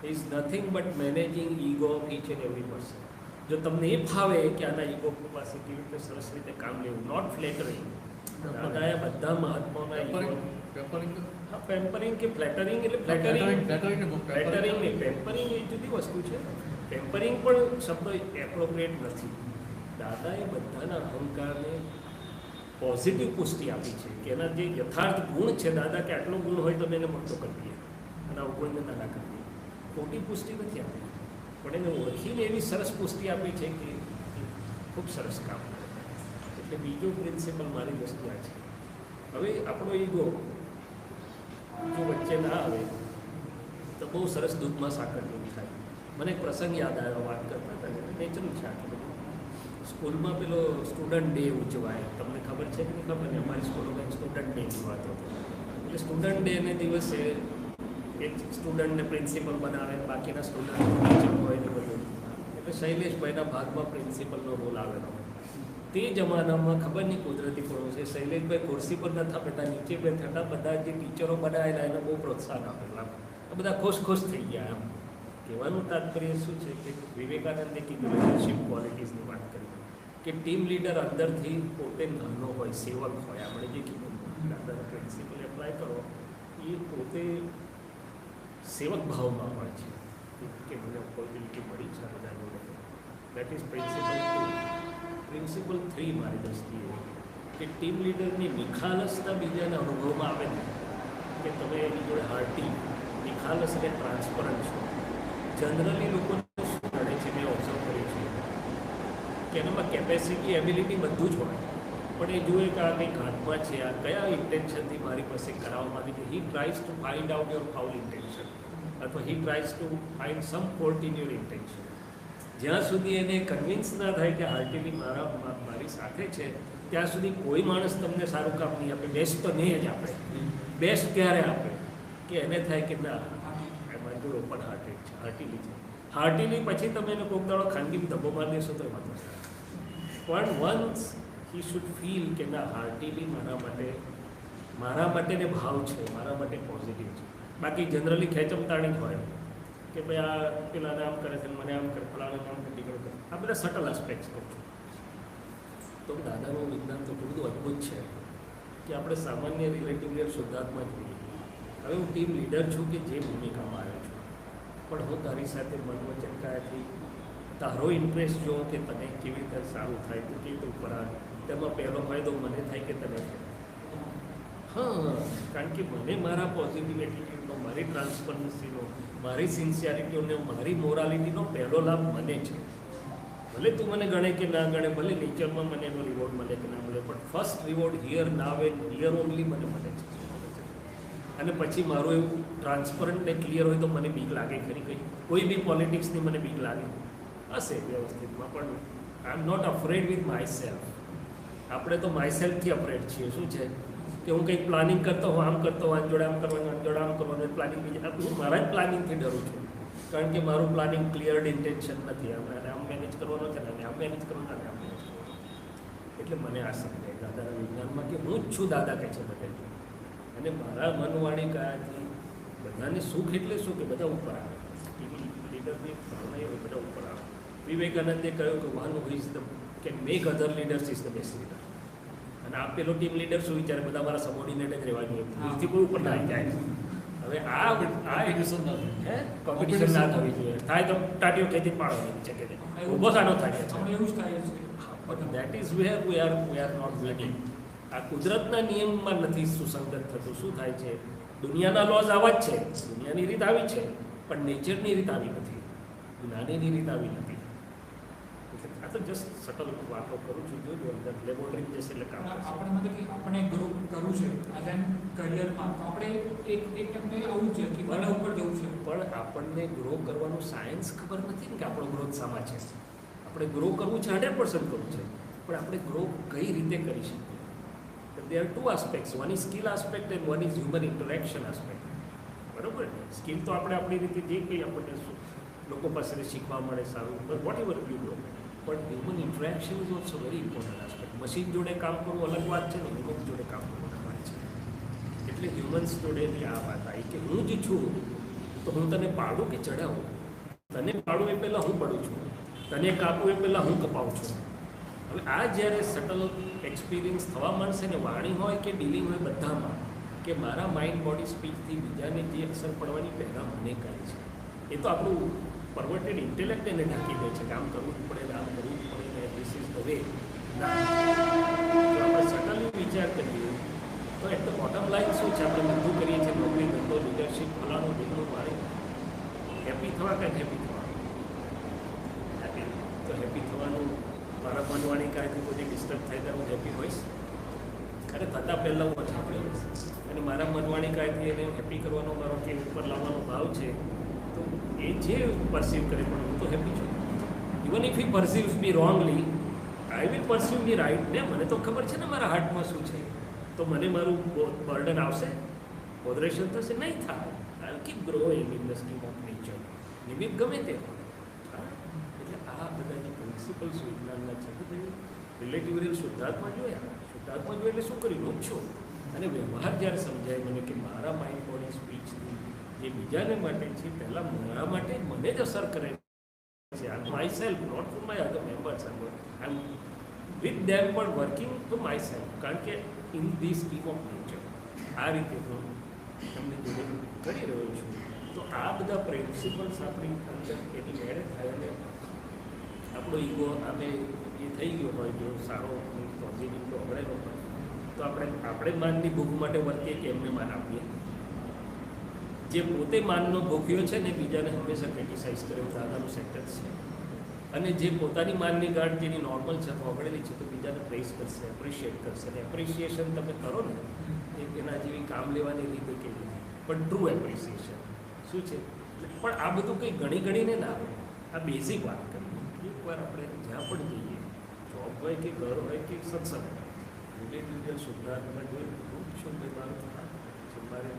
is nothing but managing ego of each and every person. જો તમને એ ફાવે કે આના ઈગો પાસે કેવી રીતે સરસ રીતે કામ લેવું, નોટ ફ્લેટરિંગ. દાદાએ બધા મહાત્માઓના હા પેમ્પરિંગ કે ફ્લેટરિંગ, એટલે ફ્લેટરિંગ નહીં, પેમ્પરિંગ એ જુદી વસ્તુ છે. પેમ્પરિંગ પણ શબ્દ એપ્રોપ્રિએટ નથી. દાદાએ બધાના અહંકારને પોઝિટિવ પુષ્ટિ આપી છે કે એના જે યથાર્થ ગુણ છે, દાદા કે આટલો ગુણ હોય તો એને મોટો કરી દઈએ અને અવગુણને નાના કરી દઈએ. ખોટી પુષ્ટિ નથી આપી, પણ એને ઓળખીને એવી સરસ પુષ્ટિ આપી છે કે ખૂબ સરસ કામ કરે. એટલે બીજો પ્રિન્સિપલ મારી વસ્તુ આ છે. હવે આપણો ઈગો જો વચ્ચે ના આવે તો બહુ સરસ દૂધમાં સાકર જેવું થાય. મને એક પ્રસંગ યાદ આવ્યો, વાત કરતા હતા, નેચરલ છે આટલું બધું. સ્કૂલમાં પેલો સ્ટુડન્ટ ડે ઉજવાય, તમને ખબર છે કે નહીં ખબર ને, અમારી સ્કૂલોમાં સ્ટુડન્ટ ડે ઉજવાતો હતો. એટલે સ્ટુડન્ટ ડેને દિવસે એક સ્ટુડન્ટને પ્રિન્સિપલ બનાવે, બાકીના સ્ટુડન્ટ ટીચર હોય ને બધું. એટલે શૈલેષભાઈના ભાગમાં પ્રિન્સિપલનો રોલ આવેલો. તે જમાનામાં ખબર નહીં કુદરતી પણ છે, શૈલેષભાઈ ખુરશી પર નતા બેઠા, નીચે બેઠા, બધા જે ટીચરો બનાવેલા એને બહુ પ્રોત્સાહન આપેલા. બધા ખુશ થઈ ગયા. એમ કહેવાનું તાત્પર્ય શું છે કે વિવેકાનંદે કીધું લીડરશિપ ક્વોલિટીઝની વાત કરી કે ટીમ લીડર અંદરથી પોતે નાનો હોય, સેવક હોય. આપણે જે કીધું દાદાનો પ્રિન્સિપલ એપ્લાય કરો, એ પોતે સેવક ભાવમાં હોય છે કે મને ઓપોર્ચ્યુનિટી મળી છે બધા જોડે. That is principal 2. પ્રિન્સિપલ 3 મારી દ્રષ્ટિએ કે ટીમ લીડરની નિખાલસતા બીજાને અનુભવમાં આવે ને કે તમે એની જોડે હાર્ટી, નિખાલસ અને ટ્રાન્સપરન્ટ છો. જનરલી લોકોને શું કરે છે, મેં ઓબ્ઝર્વ કર્યું છે કે એનામાં કેપેસિટી, એબિલિટી બધું જ હોય, પણ એ જુએ કે આ કંઈક હાથમાં છે, આ કયા ઇન્ટેન્શનથી મારી પાસે કરાવવામાં આવી છે. He tries to find out your foul intention, અથવા he tries to find some fault in your intention. જ્યાં સુધી એને કન્વિન્સ ના થાય કે હાર્ટીલી મારી સાથે છે, ત્યાં સુધી કોઈ માણસ તમને સારું કામ નહીં આપે. બેસ્ટ તો નહીં જ આપે. બેસ્ટ ક્યારે આપે કે એને થાય કે ના મારી જોડે ઓપન હાર્ટેડ છે, હાર્ટીલી છે. હાર્ટીલી પછી તમે એને કોઈક દાડો ખાનગી ધબ્બો મારી દેશો તો વાંધો નથી. પણ વન્સ હી શુડ ફીલ કે ના હાર્ટીલી મારા માટે ને ભાવ છે, મારા માટે પોઝિટિવ છે. બાકી જનરલી ખેંચમતાણી જ હોય કે ભાઈ આ પેલાને આમ કરે છે, મને આમ કરે, ફલાણે આમ કરે, ટીકડો કરે. આ બધા સટલ આસ્પેક્ટ્સ કહું છું. તો દાદાનું વિજ્ઞાન તો બધું અદ્ભુત છે કે આપણે સામાન્ય રિલેટિવ શુદ્ધાત્મા જોઈએ. હવે હું ટીમ લીડર છું કે જે ભૂમિકામાં આવ્યો છું, પણ હું તારી સાથે મનવચન કાયાથી તારો ઇન્ટરેસ્ટ જો કે તને કેવી રીતે સારું થાય, તો કેવી રીતે ઉપર આવે, તેમાં પહેલો ફાયદો મને થાય કે તને થાય. હા, કારણ કે મને મારા પોઝિટિવ એટીટ્યુડનો, મારી ટ્રાન્સપરન્સીનો, મારી સિન્સિયરિટીનો, મારી મોરાલિટીનો પહેલો લાભ મને છે. ભલે તું મને ગણે કે ના ગણે, ભલે નેચરમાં મને એનો રિવોર્ડ મળે કે ના મળે, પણ first reward here now and here only મને મળે છે. અને પછી મારું એવું ટ્રાન્સપરન્ટ ને ક્લિયર હોય તો મને બીક લાગે ખરી, કંઈ કોઈ બી પોલિટિક્સની મને બીક લાગે હશે વ્યવસ્થિતમાં, પણ I am not afraid with myself. આપણે તો માય સેલ્ફથી અફ્રેડ છીએ. શું છે કે હું કંઈક પ્લાનિંગ કરતો હું, આમ કરતો હું, જોડે આમ કરવાનું, જોડે આમ કરવાનું, પ્લાનિંગ બીજા હું મારા જ પ્લાનિંગથી ડરું છું. કારણ કે મારું પ્લાનિંગ ક્લિયર્ડ ઇન્ટેન્શન નથી. અને આમ મેનેજ કરવાનો છે ને આમ મેનેજ કરવાનું અને આમ મેનેજ કરવાનું. એટલે મને આ સમજાય દાદાના વિજ્ઞાનમાં કે હું જ છું દાદા કહે છે બધે. અને મારા મનવાણી કયાથી બધાને સુખ એટલે શું કે બધા ઉપર આવે. લીડરની ભાવના એ બધા ઉપર આવે. વિવેકાનંદે કહ્યું કે one who is the can make other leaders is the best leader. અને આ પેલો ટીમ લીડર શું વિચારે બધા મારા સબોર્ડિનેટ જ રહેવા જોઈએ, એથી કોઈ ઉપર ના જાય. હવે કોમ્પિટિશન ના થવી જોઈએ. થાય તો ટાટીઓ ખેતી પાડવાની છે કે ઊભો સાનો થાય છે. એવું જ થાય છે. But that is where we are not winning. આ કુદરતના નિયમમાં નથી સુસંગત થતું. શું થાય છે, દુનિયાના લોઝ આવા જ છે, દુનિયાની રીત આવી છે, પણ નેચરની રીત આવી નથી, જ્ઞાનીની રીત આવી નથી. આ તો જસ્ટ સટલ વાતો કરું છું. જોજો અંદર લેબોરેટરી જશે એટલે કામ કરશે. આપણે મતલબ કે આપણે ગ્રો કરવું છે અને કરિયરમાં તો આપણે એક ટાઈમે આવું છે કે મને ઉપર જવું છે. પણ આપણને ગ્રો કરવાનું સાયન્સ ખબર નથી ને કે આપણો ગ્રોથ શામાં છે. આપણે ગ્રો કરવું છે 100% કરવું છે, પણ આપણે ગ્રો કઈ રીતે કરી શકીએ. there are two aspects, one is skill aspect and one is human interaction aspect. બરાબર ને? સ્કિલ તો આપણે આપણી રીતે જે કંઈ આપણને લોકો પાસેથી શીખવા મળે સારું, but what ever you do, but human interaction is also very important aspect. Machine જોડે કામ કરવું અલગ વાત છે ને હ્યુમન્સ જોડે કામ કરવું અલગ વાત છે. એટલે હ્યુમન્સ જોડેની આ વાત આવી કે હું જ છું તો હું તને પાડું કે ચડાવું. તને પાડું એ પહેલાં હું પડું છું, તને કાપું એ પહેલાં હું કપાવું છું. હવે આ જ્યારે સટલ એક્સપિરિયન્સ થવા મળશે ને, વાણી હોય કે ડીલિંગ હોય બધામાં, કે મારા માઇન્ડ બોડી સ્પીચથી બીજાને જે અસર પડવાની પહેલાં મને કરે છે. એ તો આપણું પરવર્ટેડ ઇન્ટેલેક્ટ એને ઢાંકી દે છે કે આમ કરવું જ પડે, આમ કરવું જ પડે, ને ધીસ ઇઝ ધ વે. આપણે સટલી વિચાર કરીએ તો એટ ધ બોટમ લાઈન શું છે, આપણે બધું કરીએ છીએ, નોકરી ધંધો લીડરશીપ ફલાણું બીજું, મારે હેપી થવા કે હેપી થવાનું. હેપી તો હેપી થવાનું મારા મનવાણી કાંઈથી કોઈ ડિસ્ટર્બ થાય ત્યારે હું હેપી હોઈશ. અરે થતાં પહેલાં હું ઝાપડી હોઈશ. અને મારા મનવાણી કાંઈથી એને હેપી કરવાનો મારો કે ઉપર લાવવાનો ભાવ છે, તો એ જે પરસીવ કરે પણ હું તો હેપી છું. Even if he perceives me wrongly, I will perceive me right. ને મને તો ખબર છે ને મારા હાર્ટમાં શું છે, તો મને મારું બર્ડન આવશે, બોધરેશન થશે, નહીં થાય. આઈ keep growing in the scheme of nature. નિમિત્ત ગમે તે હોય. એટલે આ બધા જે પ્રિન્સિપલ્સ વિજ્ઞાનના છે કે ભાઈ રિલેટિવ રિયલ શુદ્ધાત્મા જોયા. શુદ્ધાત્મા જોઈએ એટલે શું કરી લો છો. અને વ્યવહાર જ્યારે સમજાય મને કે મારા માઇન્ડ બોડી સ્પીચની જે બીજાને માટે છે, પહેલાં મારા માટે મને જ અસર કરે છે. I myself, not for my other members, I am with them પણ વર્કિંગ ટુ માય સેલ્ફ. કારણ કે in the scheme of nature આ રીતે હું તમને જોડે કરી રહ્યો છું. તો આ બધા પ્રિન્સિપલ્સ આપણી અંદર એની મેળે થાય અને આપણો ઈગો આમે એ થઈ ગયો હોય જો સારો પોઝિટિવ તો અવળેલો હોય તો આપણે માનની ભૂખ માટે વર્તીએ કે એમને માન આપીએ. જે પોતે માનનો ભૂખ્યો છે ને બીજાને હંમેશા ક્રિટિસાઇઝ કરે, દાદાનું સેન્ટેન્સ છે અને જે પોતાની માનની ગાંઠ જેની નોર્મલ છે અથવા વગડેલી છે તો બીજાને પ્રેઝ કરશે, એપ્રિશિએટ કરશે. અને એપ્રિશિએશન તમે કરો ને એના જેવી કામ લેવાની રીતે કેવી પણ ટ્રુ એપ્રિસિએશન શું છે. પણ આ બધું કંઈ ગણીને ના આવે. આ બેઝિક વાત કરીએ. એકવાર આપણે જ્યાં પણ જઈએ, જોબ હોય કે ઘર હોય કે સત્સંગ રિલેટિવ શુદ્ધાર્થમાં જોયું શું ભાઈ મારું મારે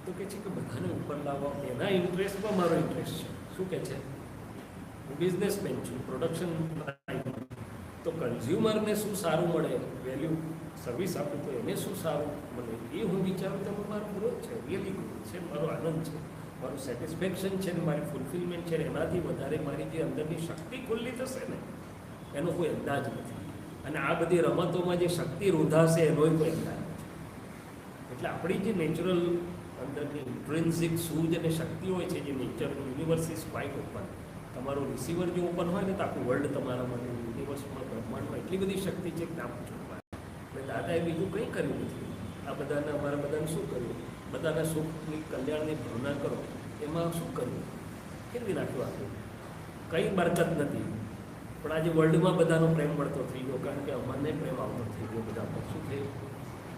તો કે છે કે બધાને ઉપર લાવવા એના ઇન્ટરેસ્ટમાં મારો ઇન્ટરેસ્ટ છે. શું કહે છે? હું બિઝનેસમેન છું, પ્રોડક્શન તો કન્ઝ્યુમરને શું સારું મળે, વેલ્યુ સર્વિસ આપું તો એને શું સારું મળે એ હું વિચારું તો મારો ગ્રોથ છે, રિયલી ગ્રોથ છે, મારો આનંદ છે, મારું સેટિસ્ફેક્શન છે ને મારી ફૂલફિલમેન્ટ છે. એનાથી વધારે મારી જે અંદરની શક્તિ ખુલ્લી થશે ને એનો કોઈ અંદાજ નથી. અને આ બધી રમતોમાં જે શક્તિ રૂધાશે એનોય કોઈ અંદાજ નથી. એટલે આપણી જે નેચરલ અંદરની ઇન્ટ્રિન્સિક સૂઝ અને શક્તિ હોય છે, જે nature universe is quite open. તમારો રિસીવર જો ઓપન હોય ને તો આખું વર્લ્ડ તમારા માટે યુનિવર્સમાં બ્રહ્માંડમાં એટલી બધી શક્તિ છે કે નામ પૂછવા. એટલે દાદાએ બીજું કંઈ કર્યું નથી. આ બધાને અમારા બધાને શું કર્યું? બધાના સુખની કલ્યાણની ભાવના કરો એમાં શું કર્યું? કેવી નાખ્યું આપ્યું? કંઈ બરકત નથી. પણ આજે વર્લ્ડમાં બધાનો પ્રેમ મળતો થઈ ગયો કારણ કે અમને પ્રેમ આવતો થઈ ગયો. બધા પર શું થયું?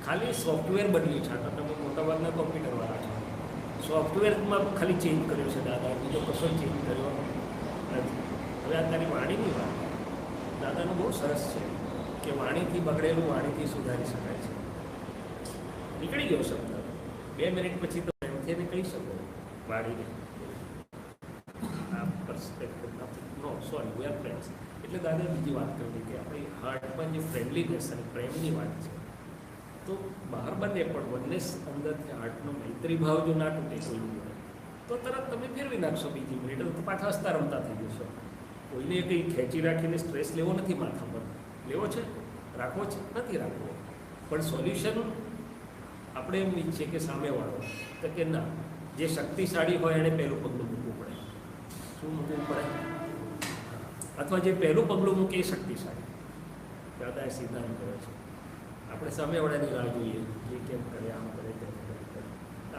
ખાલી સોફ્ટવેર બદલ્યું છે. તમે મોટાભાગના કોમ્પ્યુટરવાળા છો, સોફ્ટવેરમાં ખાલી ચેન્જ કર્યો છે દાદા, બીજો કશો ચેન્જ કર્યો નથી. હવે આ તારી વાણીની વાત દાદાનું બહુ સરસ છે કે વાણીથી બગડેલું વાણીથી સુધારી શકાય છે. નીકળી ગયો શબ્દ, 2 મિનિટ પછી તો એમથી એને કહી શકો વાણીને આ પરસ્પેક્ટિવ નો સોરી વી આર ફ્રેન્ડ્સ. એટલે દાદાએ બીજી વાત કરી કે આપણી હાર્ટમાં જે ફ્રેન્ડલીનેસ અને પ્રેમની વાત છે તો બહાર બંને પણ વનનેસ અંદરથી હાર્ટનો મૈત્રી ભાવ જો ના તૂટે કોઈ તો તરત તમે ફેરવી નાખશો બીજી મિનિટ તો પાછા હસતા રમતા થઈ જશો. કોઈને કંઈ ખેંચી રાખીને સ્ટ્રેસ લેવો નથી માથા પર. લેવો છે, રાખવો છે, નથી રાખવો. પણ સોલ્યુશન આપણે એમ ઈચ્છીએ કે સામેવાળો તો કે ના, જે શક્તિશાળી હોય એને પહેલું પગલું મૂકવું પડે. શું મૂકવું પડે? અથવા જે પહેલું પગલું મૂકે એ શક્તિશાળી. દાદાએ સિદ્ધાંત કર્યો છે. આપણે સામેવાળાની રાહ જોઈએ, એ કેમ કરે, આમ કરે, તેમ કરે,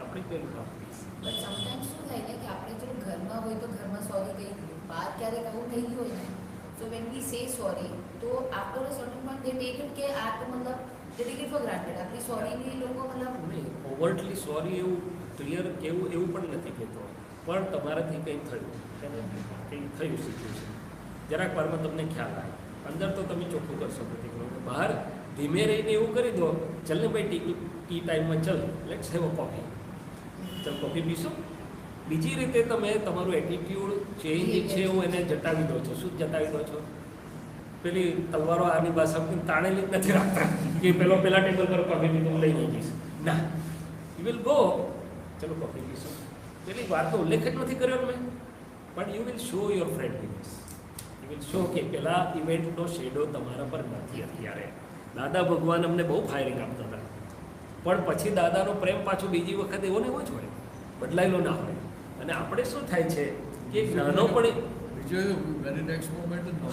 આપણે પેલું કામ કરીશું. બટ સમટાઈમ્સ શું થાય ને કે આપણે જો ઘરમાં હોય તો ઘરમાં સોરી કહી દીધું, બહાર ક્યારેક આવું થઈ ગયું હોય ને સો વેન વી સે સોરી તો after a certain point they take it કે આ તો મતલબ દે ટેક ઇટ ફોર ગ્રાન્ટેડ. આપણી સોરીની લોકો મતલબ નહીં, ઓવર્ટલી સોરી એવું ક્લિયર કેવું એવું પણ નથી કહેતો, પણ તમારાથી કંઈ થયું, કંઈ થયું સિચ્યુએશન જરાક વારમાં તમને ખ્યાલ આવે. અંદર તો તમે ચોખ્ખું કરશો નથી, બહાર ધીમે રહીને એવું કરી દો, ચલ ને ભાઈ ટી ટાઈમમાં ચલ લેટ્સ હેવ અ કોફી, ચાલ કોફી પીશો. બીજી રીતે તમે તમારું એટીટ્યુડ ચેન્જ છે એવું એને જતાવી દો છો. શું જતાવી દો છો? પેલી તલવારો આની ભાષા તાણેલી જ નથી રાખતા કે પેલા ટેબલ પર કોફી પીધું હું લઈ જઈશ. ના, યુ વિલ ગો, ચલો કોફી પીશો. પેલી વાતનો ઉલ્લેખ જ નથી કર્યો મેં, પણ you will show your friendliness. You will show કે પેલા ઇવેન્ટનો શેડો તમારા પર નથી અત્યારે. દાદા ભગવાન અમને બહુ ફાયરિંગ આપતા હતા, પણ પછી દાદાનો પ્રેમ પાછો બીજી વખત એવો ને એવો જ હોય, બદલાયેલો ના હોય. અને આપણે શું થાય છે કે નાનો પણ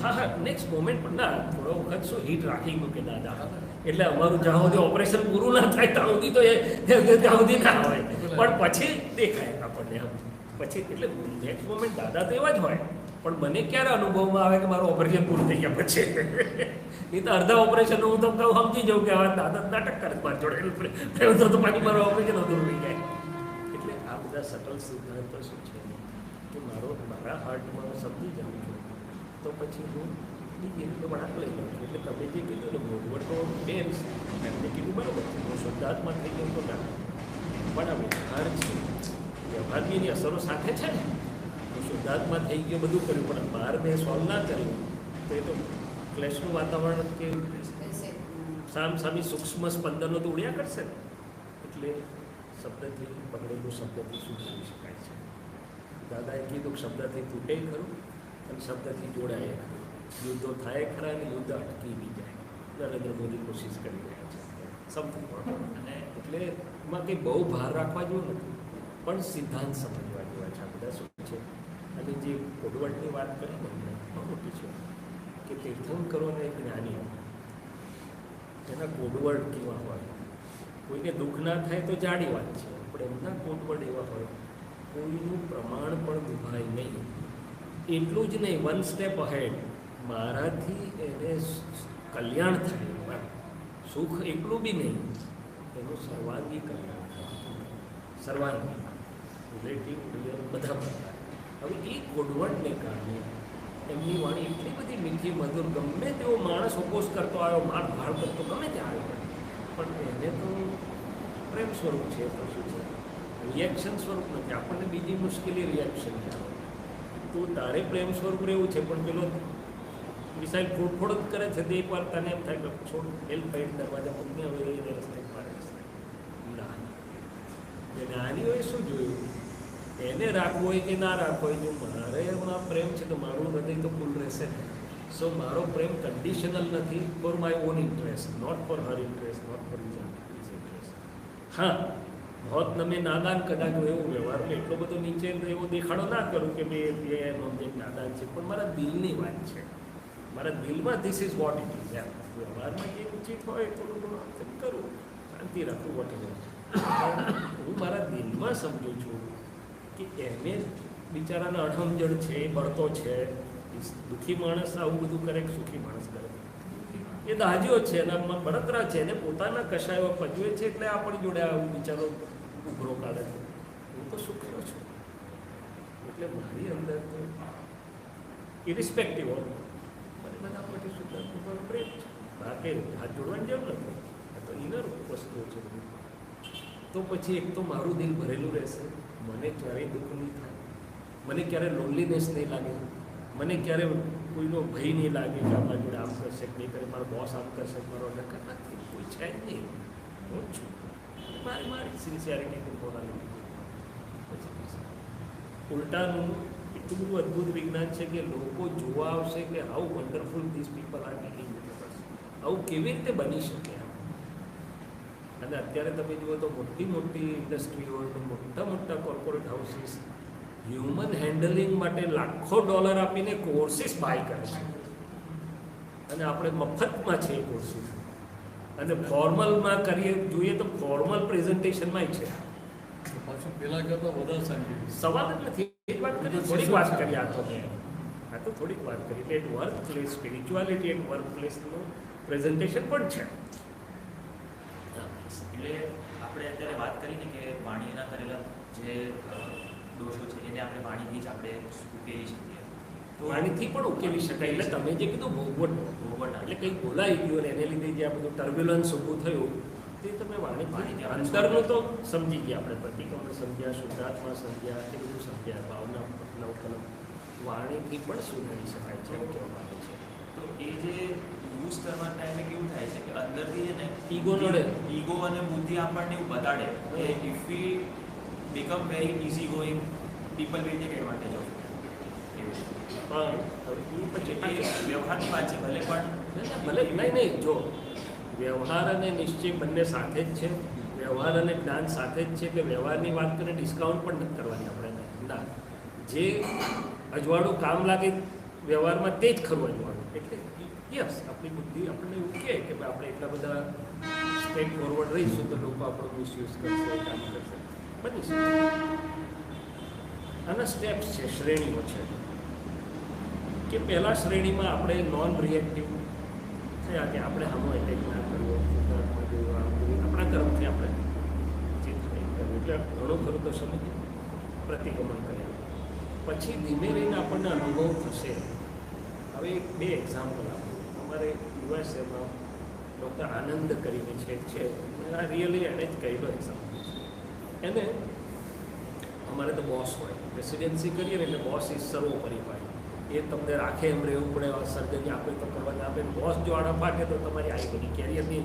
હા નેક્સ્ટ મોમેન્ટ પણ ના થોડો વખત શું હીટ રાખી ગયું કે દાદા, એટલે અમારું જ્યાં સુધી ઓપરેશન પૂરું ના થાય ત્યાં સુધી તો એ ત્યાં સુધી ના હોય, પણ પછી દેખાય આપણને આમ પછી. એટલે નેક્સ્ટ મોમેન્ટ દાદા તો એવા જ હોય, પણ મને ક્યારે અનુભવમાં આવે કે મારું ઓપરેશન પૂરું થઈ ગયા પછી. નહીં તો અડધા ઓપરેશન હું તો સમજી જાઉં કે હવે દાદા નાટક કરે મારી જોડે તો પાછી મારું ઓપરેશન અધૂરું થઈ જાય. એટલે આ બધા સટલ સિદ્ધાંતો શું છે કે મારા હાર્ટમાં સમજી જાઉં છું તો પછી હું બીજી રીતે વળાંક લઈ લઉં છું. એટલે તમે જે કીધું ને ભોગવટ તો બેન એમને કીધું બરાબર છે, હું શુદ્ધાત્મા થઈ ગયું તો ના, પણ આ વ્યવહાર છે, વ્યવહારની એની અસરો સાથે છે ને. હું શુદ્ધાત્મા થઈ ગયો બધું કર્યું, પણ બહાર મેં સોલ્વ ના કર્યું તો એ તો ક્લેશનું વાતાવરણ કે સામસામી સૂક્ષ્મ સ્પંદનો તો ઉડ્યા કરશે ને. એટલે શબ્દથી પકડેલું શબ્દથી શું કરી શકાય છે? દાદાએ કીધું શબ્દથી તૂટે ખરું અને શબ્દથી જોડાય ખરું. યુદ્ધો થાય ખરા અને યુદ્ધ અટકી બી જાય. નરેન્દ્ર મોદી કોશિશ કરી રહ્યા છે સમથિંગ. અને એટલે એમાં કંઈ બહુ ભાર રાખવા જેવું નથી, પણ સિદ્ધાંત સમજવા જેવા છે. આ બધા શું છે? અને જે કોડવર્ડની વાત કરી ને બહુ મોટી છે કે તીર્થંકરોને એક જ્ઞાની એના કોડવર્ડ કેવા હોય. કોઈને દુઃખ ના થાય તો જાડી વાત છે, પણ એમના કોડવર્ડ એવા હોય કોઈનું પ્રમાણ પણ દુભાય નહીં. એટલું જ નહીં, વન સ્ટેપ અહેડ, મારાથી એને કલ્યાણ થાય, સુખ એકલું બી નહીં, એનું સર્વાંગી કલ્યાણ થાય, સર્વાંગી રિલેટિવ રિયલ બધા પ્રકાર. હવે એ ગોડવટને કારણે એમની વાણી એટલી બધી મીઠી મધુર, ગમે તેવો માણસ ઓપોઝ કરતો આવ્યો, માર ભાર કરતો ગમે ત્યાં આવ્યો, પણ એને તો પ્રેમ સ્વરૂપ છે, તો શું છે, રિએક્શન સ્વરૂપ નથી. આપણને બીજી મુશ્કેલી રિએક્શન આવે, તો તારે પ્રેમ સ્વરૂપ રહેવું છે, પણ પેલો મિસાઇલ ફોડફોડ જ કરે છે, તે એકવાર તને એમ થાય કે છોડ હેલ્પ ફાઇટ દરવાજા પગને હવે એને રસ્તે મારે ના. જ્ઞાનીઓએ શું જોયું, એને રાખવો હોય કે ના રાખવો હોય, જો મારે એમાં પ્રેમ છે તો મારું હૃદય તો ફૂલ રહેશે. સો મારો પ્રેમ કન્ડિશનલ નથી, for my own interest, not for her interest, not for his interest. હા, बहुत નમે નાદાન, કદાચ એવો વ્યવહારમાં એટલો બધો નીચે એવો દેખાડો ના કરું કે મેં નાદાન છે, પણ મારા દિલની વાત છે, મારા દિલમાં this is what it is. એમ વ્યવહારમાં જે ઉચિત હોય થોડું ઘણું કરું, શાંતિ રાખું, વોટ હું મારા દિલમાં સમજું છું કે એને બિચારાના અણસમજણ છે, બળતો છે, દુઃખી માણસ આવું બધું કરે કે સુખી માણસ કરે, એ દાજીઓ છે, એના બળતરા છે, એને પોતાના કશાયો પજવે છે, એટલે આપણી જોડે આવું બિચારો ઉભરો કાઢે છે. હું તો સુખ્યો છું, એટલે મારી અંદર તો ઇરિસ્પેક્ટિવ ઓફ મને બધા માટે શુદ્ધાત્મા પ્રેમ છે, બાકી હાથ જોડવાની જરૂર નથી, આ તો ઇનર વસ્તુઓ છે. તો પછી એક તો મારું દિલ ભરેલું રહેશે, મને ક્યારેય દુઃખ નહીં થાય, મને ક્યારેય લોનલીનેસ નહીં લાગે, મને ક્યારે કોઈનો ભય નહીં લાગે કે આપણા જોડે આમ કરશે કે નહીં કરે, મારો બોસ આમ કરશે, મારો નકર નથી, કોઈ છે જ નહીં, હું જ છું, મારી સિન્સિયરિટી પોતાની. પછી ઉલટાનું એટલું બધું અદ્ભુત વિજ્ઞાન છે કે લોકો જોવા આવશે કે how wonderful this people are making universe, આવું કેવી રીતે બની શકે. અને અત્યારે તમે જુઓ તો મોટી મોટી ઇન્ડસ્ટ્રીઓ, મોટા મોટા કોર્પોરેટ હાઉસીસ હ્યુમન હેન્ડલિંગ માટે લાખો ડોલર આપીને કોર્સિસ બાય કરે છે, અને આપણે મફતમાં છે એ કોર્સિસ. અને ફોર્મલમાં કરીએ જોઈએ તો ફોર્મલ પ્રેઝન્ટેશનમાં છે, પાછું પેલા કરતા વધારે સાયન્ટિફિક સવાલ જ નથી. એક વાત કરી, થોડીક વાત કરી, આ તો થોડીક વાત કરી કે workplace spirituality and work પ્લેસનું પ્રેઝન્ટેશન પણ છે. એટલે આપણે અત્યારે વાત કરીને કે વાણીના કરેલા જે દોષો છે એને આપણે વાણીથી જ આપણે ઉકેલી શકીએ, તો વાણીથી પણ ઉકેલી શકાય. એટલે તમે જે કીધું ભોગવટ એટલે કંઈક બોલાઈ ગયું અને એને લીધે જે આ બધું ટર્બ્યુલન્સ ઊભું થયું, તે તમે વાણીથી અંદરનું તો સમજી ગયા, આપણે પ્રતિક્રમણ સમજ્યા, શુદ્ધાત્મા સમજ્યા, એ બધું સમજ્યા, ભાવના નવકલમ, વાણીથી પણ સુધારી શકાય છે એમ કહેવામાં આવે છે. તો એ જે યુઝ કરવાના ટાઈમે કેવું થાય છે કે અંદરથી છે ને ઈગો નડે, ઈગો અને બુદ્ધિ આપણને એવું બતાડે કે if we become very easy going people will take advantage of વ્યવહારની વાત છે, ભલે પણ નહીં જો વ્યવહાર અને નિશ્ચય બંને સાથે જ છે, વ્યવહાર અને જ્ઞાન સાથે જ છે, કે વ્યવહારની વાત કરીને ડિસ્કાઉન્ટ પણ નથી કરવાની આપણે ના, જે અજવાળું કામ લાગે વ્યવહારમાં તે જ ખરું અજવાળું. એટલે યસ, આપણી બુદ્ધિ આપણને એવું કહે કે આપણે એટલા બધા સ્ટેપ ફોરવર્ડ રહીશું તો લોકો આપણો મિસયુઝ કરશે, કામ કરશે, બની શકે. આના સ્ટેપ્સ છે, શ્રેણીઓ છે, કે પહેલા શ્રેણીમાં આપણે નોન રિએક્ટિવ થયા કે આપણે હમો એટેક ના કરવો, આપણા તરફથી આપણે જે કરવું, એટલે ઘણું ખરું તો સમજી પ્રતિક્રમણ કર્યા. પછી ધીમે રહીને આપણને અનુભવ થશે. હવે બે એક્ઝામ્પલ આપું. અમારે યુએસએમાં ડૉક્ટર આનંદ કરીને છે, આ રિયલી એને જ કહેલો એક્ઝામ્પલ છે. એને અમારે તો બોસ હોય, રેસિડેન્સી કરીએ ને એટલે બોસ ઇઝ સર્વોપરી હોય, એ તમને રાખે એમ રહેવું પડે, સર્જરી આપે તો કરવાની આપે. બોસ જો આડા પાકે તો તમારી આવી બધી કેરિયરની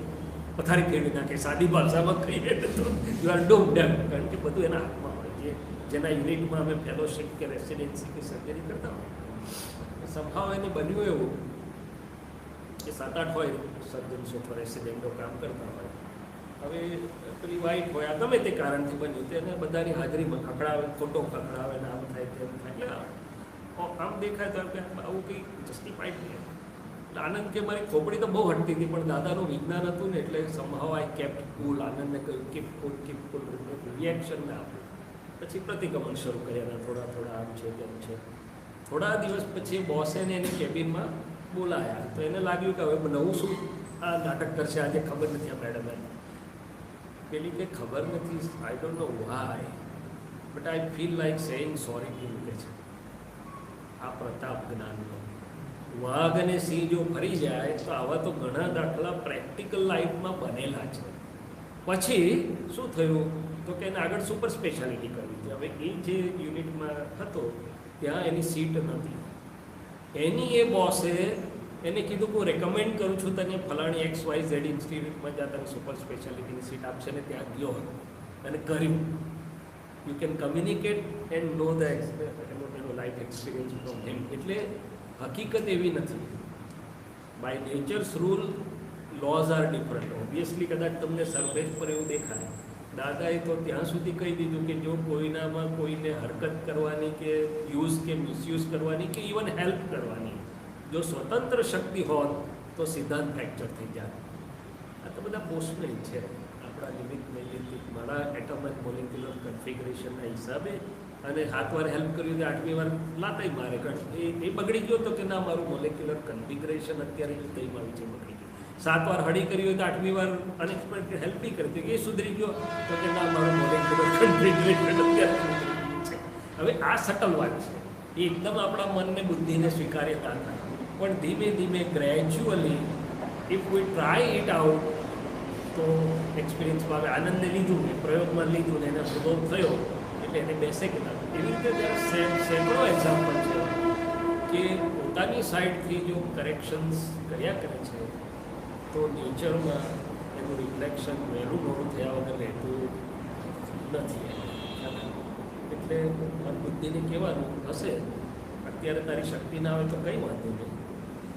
પથારી ફેરવી નાખે, સાદી ભાષામાં કહીએ તો યુ આર ડોમ ડેમ, કારણ કે બધું એના હાથમાં હોય. જેના યુનિટમાં અમે ફેલોશિપ કે રેસિડેન્સી કે સર્જરી કરતા હોય, સંભાવ એને બન્યું એવું કે 7-8 હોય સર્જન્સ અથવા રેસિડેન્ટો કામ કરતા હોય. હવે પેલી વાઇફ હોય, આ ગમે તે કારણથી બન્યું, તેને બધાની હાજરીમાં ખખડાવે, ખોટો ખખડાવે ને આમ થાય તેમ થાય, એટલે આમ દેખાય તો કે આવું કંઈ જસ્ટિફાઈડ નહીં. એટલે આનંદ કે મારી ખોપડી તો બહુ હટતી હતી, પણ દાદાનું વિજ્ઞાન હતું ને એટલે સંભાવ આઈ કેપ્ટ કુલ. આનંદને કહ્યું કીપ કુલ રિએક્શન ના આપ્યું. પછી પ્રતિક્રમણ શરૂ કર્યા, થોડા થોડા આમ છે તેમ છે. થોડા દિવસ પછી બોસે એને એની કેબિનમાં બોલાયા તો એને લાગ્યું કે હવે નવું શું આ નાટક કરશે આજે ખબર નથી આ મેડમ પેલી કે ખબર નથી I don't know why but I feel like saying sorry to you કે છે આ પ્રતાપ જ્ઞાનનો વાઘ અને સિંહ જો ફરી જાય તો આવા તો ઘણા દાખલા પ્રેક્ટિકલ લાઈફમાં બનેલા છે. પછી શું થયું તો કે એને આગળ સુપર સ્પેશિયાલિટી કરવી હતી. હવે એ જે યુનિટમાં હતો ત્યાં એની સીટ નથી. એની એ બોસે એને કીધું કે હું રેકમેન્ડ કરું છું તને ફલાણી XYZ ઇન્સ્ટિટ્યૂટમાં જ્યાં તને સુપર સ્પેશિયાલિટીની સીટ આપશે ને ત્યાં ગયો અને કર્યું. You can communicate and know the life experience from him. એટલે હકીકત એવી નથી. By nature's rule laws are different. Obviously કદાચ તમને સરફેસ પર એવું દેખાય. દાદાએ તો ત્યાં સુધી કહી દીધું કે જો કોઈનામાં કોઈને હરકત કરવાની કે યુઝ કે મિસયુઝ કરવાની કે ઇવન હેલ્પ કરવાની જો સ્વતંત્ર શક્તિ હોત તો સિદ્ધાંત ફ્રેક્ચર થઈ જાય. આ તો બધા પોસ્ટમેન્ટ છે આપણા લિમિટ નૈલિતિક મારા એટોમિક મોલિક્યુલર કન્ફિગરેશનના હિસાબે. અને 7 વાર હેલ્પ કર્યું તો 8મી વાર લાતાઈ મારે એ બગડી ગયો તો કે ના મારું મોલિક્યુલર કન્ફિગરેશન અત્યારે કઈમાં આવી છે બગડી ગયું. 7 વાર હળી કરી હોય તો 8મી વાર અનએક્સપેક્ટેડ હેલ્પ બી કરી એ સુધરી ગયો તો કે ના મારું મોલિક્યુલર કન્ફિગરેશન અત્યારે સુધરી છે. હવે આ સટલ વાત છે. એ એકદમ આપણા મનને બુદ્ધિને સ્વીકાર્યતા થાય પણ ધીમે ધીમે gradually if V try it out તો એક્સપિરિયન્સમાં હવે આનંદે લીધું ને પ્રયોગમાં લીધું ને એને અનુભવ થયો એટલે એને બેસે કે ના. એવી રીતે જ્યારે સેંકડો એક્ઝામ્પલ છે કે પોતાની સાઈડથી જો કરેક્શન્સ કર્યા કરે છે તો નેચરમાં એનું રિફ્લેક્શન વહેલું મોડું થયા વગર રહેતું નથી. એટલે બુદ્ધિને કહેવાનું હશે અત્યારે તારી શક્તિ ના આવે તો કંઈ વાંધો નહીં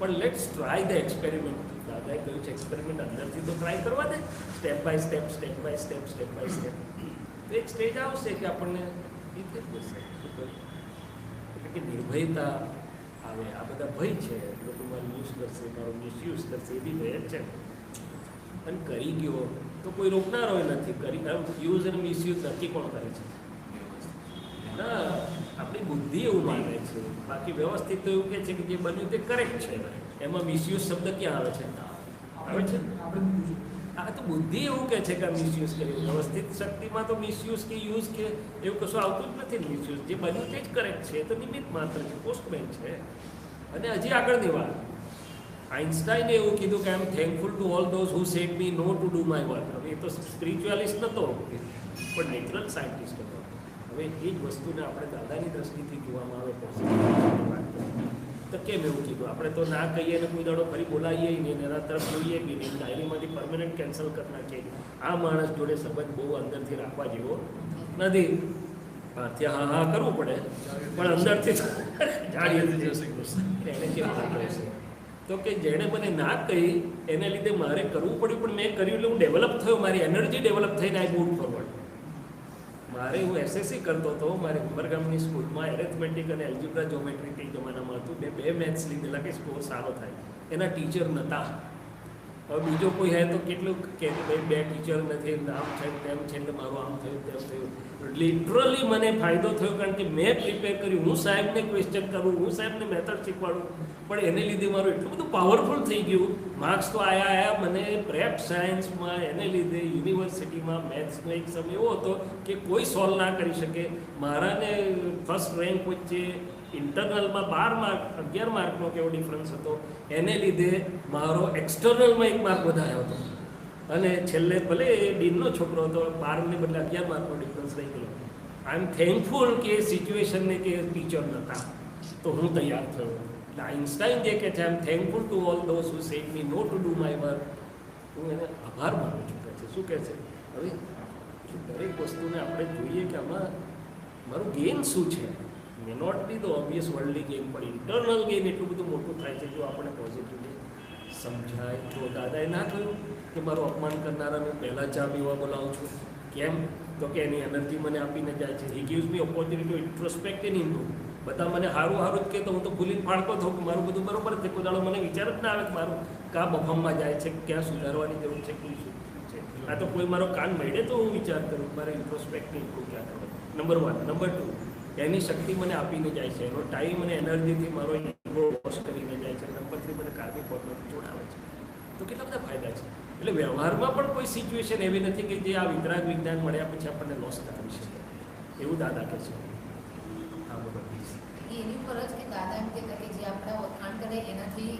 પણ લેટ્સ ટ્રાય ધ એક્સપેરિમેન્ટ. દાદાએ કહ્યું છે એક્સપેરિમેન્ટ અંદરથી તો ટ્રાય કરવા દે. Step by step step by step step by step. તો એક સ્ટેજ આવશે કે આપણને રીતે જ બેસે એટલે કે નિર્ભયતા આવે. આ બધા ભય છે લોકો મારું યુઝ કરશે મારો મિસયુઝ કરશે એ બી ભય જ છે. અને કરી ગયો તો કોઈ રોકનારો નથી. કરી યુઝ અને મિસયુઝ નક્કી કોણ કરે છે? ના આપણી બુદ્ધિ એવું માને છે. બાકી વ્યવસ્થિત તો એવું કહે છે કે જે બન્યું તે કરેક્ટ છે. એમાં મિસયુઝ શબ્દ ક્યાં આવે છે? આવે છે આ તો બુદ્ધિ એવું કહે છે કે આ મિસયુઝ કર્યું. વ્યવસ્થિત શક્તિમાં તો મિસયુઝ કે યુઝ કે એવું કશું આવતું જ નથી. મિસયુઝ જે બન્યું તે જ કરેક્ટ છે. તો નિમિત્ત માત્ર છે, પોસ્ટમેન છે. અને હજી આગળની વાત આઇન્સ્ટાઈને એવું કીધું કે I am thankful to all those who said me no to do my work. હવે એ તો સ્પિરિચ્યુઅલિસ્ટ નહોતો પણ નેચરલ સાયન્ટિસ્ટ હતો. હવે એ જ વસ્તુને આપણે દાદાની દ્રષ્ટિથી જોવામાં આવે તો કેમ એવું કીધું? આપણે તો ના કહીએ ને કોઈ દાડો ફરી બોલાવીએ નહીં એના તરફ જોઈએ બી નહીં. ડાયરીમાંથી પરમેનન્ટ કેન્સલ કરી નાખીએ. આ માણસ જોડે સંબંધ બહુ અંદરથી રાખવા જેવો નથી. ત્યાં હા કરવું પડે પણ અંદરથી એને કેમ છે તો કે જેણે મને ના કહી એને લીધે મારે કરવું પડ્યું પણ મેં કર્યું એટલે હું ડેવલપ થયો. મારી એનર્જી ડેવલપ થઈને આઈ મૂવ ફોરવર્ડ. મારે હું SSC કરતો હતો. મારે ઉમરગામની સ્કૂલમાં એરેથમેટિક અને એલ્જિબ્રા જ્યોમેટ્રી તે જમાનામાં હતું. બે મેથ્સ લીધેલા કે સ્કોર સારો થાય. એના ટીચર નહોતા. હવે બીજો કોઈ હે તો કેટલું કે ભાઈ 2 ટીચર નથી આમ છે તેમ છે એટલે મારું આમ થયું તેમ થયું. લિટરલી મને ફાયદો થયો કારણ કે મેં પ્રિપેર કર્યું. હું સાહેબને ક્વેશ્ચન કરું, હું સાહેબને મેથડ શીખવાડું પણ એને લીધે મારું એટલું બધું પાવરફુલ થઈ ગયું. માર્ક્સ તો આયા મને પ્રેપ સાયન્સમાં એને લીધે યુનિવર્સિટીમાં મેથ્સનો એક સમય એવો હતો કે કોઈ સોલ્વ ના કરી શકે. મારાને ફર્સ્ટ રેન્ક વચ્ચે ઇન્ટરનલમાં 12 માર્ક 11 માર્કનો કેવો ડિફરન્સ હતો. એને લીધે મારો એક્સટર્નલમાં 1 માર્ક વધાર્યો હતો અને છેલ્લે ભલે એ ડીનનો છોકરો હતો 12ને બદલે 11 માર્કનો ડિફરન્સ રહી ગયો. આઈ એમ થેન્કફુલ કે સિચ્યુએશનને કે ટીચર નહોતા તો હું તૈયાર થયો. એટલે આઇન્સ્ટાઈન જે કહે છે I am thankful to all those who said me no to do my work. હું એને આભાર માનું છું કહે છે. શું કહે છે? હવે દરેક વસ્તુને આપણે જોઈએ કે આમાં મારું ગેઇન શું છે. May not be the obvious worldly gain પણ ઇન્ટરનલ ગેઇન એટલું બધું મોટું થાય છે જો આપણે પોઝિટિવલી સમજાય. તો દાદાએ ના કહ્યું કે મારું અપમાન કરનારાને પહેલાં ચા પીવા બોલાવું છું. કેમ? તો કે એની એનર્જી મને આપીને જાય છે. He gives me opportunity to introspect and improve. બધા મને સારું સારું જ કહે તો હું તો ભૂલી ફાળતો થઉં કે મારું બધું બરોબર છે. કોઈ દાડો મને વિચાર જ ના આવે કે મારું કા બફામમાં જાય છે, ક્યાં સુધારવાની જરૂર છે, કઈ શું છે. આ તો કોઈ મારો કાન મળે તો હું વિચાર કરું મારે ઇન્ટ્રોસ્પેક્ટ ઇમ્પ્રૂવ ક્યાં કરવું. નંબર 1. નંબર 2 એની શક્તિ મને આપીને જાય છે, એનો ટાઈમ અને એનર્જીથી મારો ઈગો વોશ કરીને જાય છે. નંબર 3 મને કાર્મિક પોર્ટલથી જોડાવે છે. તો કેટલા બધા ફાયદા છે. એટલે વ્યવહારમાં પણ કોઈ સિચ્યુએશન એવી નથી કે જે આ વિતરાગ વિજ્ઞાન મળ્યા પછી આપણને લોસ કરાવી શકે, એવું દાદા કહે છે. હા બોલો પ્લીઝ. એની ઉપર જ કે દાદા એમ કહેતા કે જે આપણા વખાણ કરે એનાથી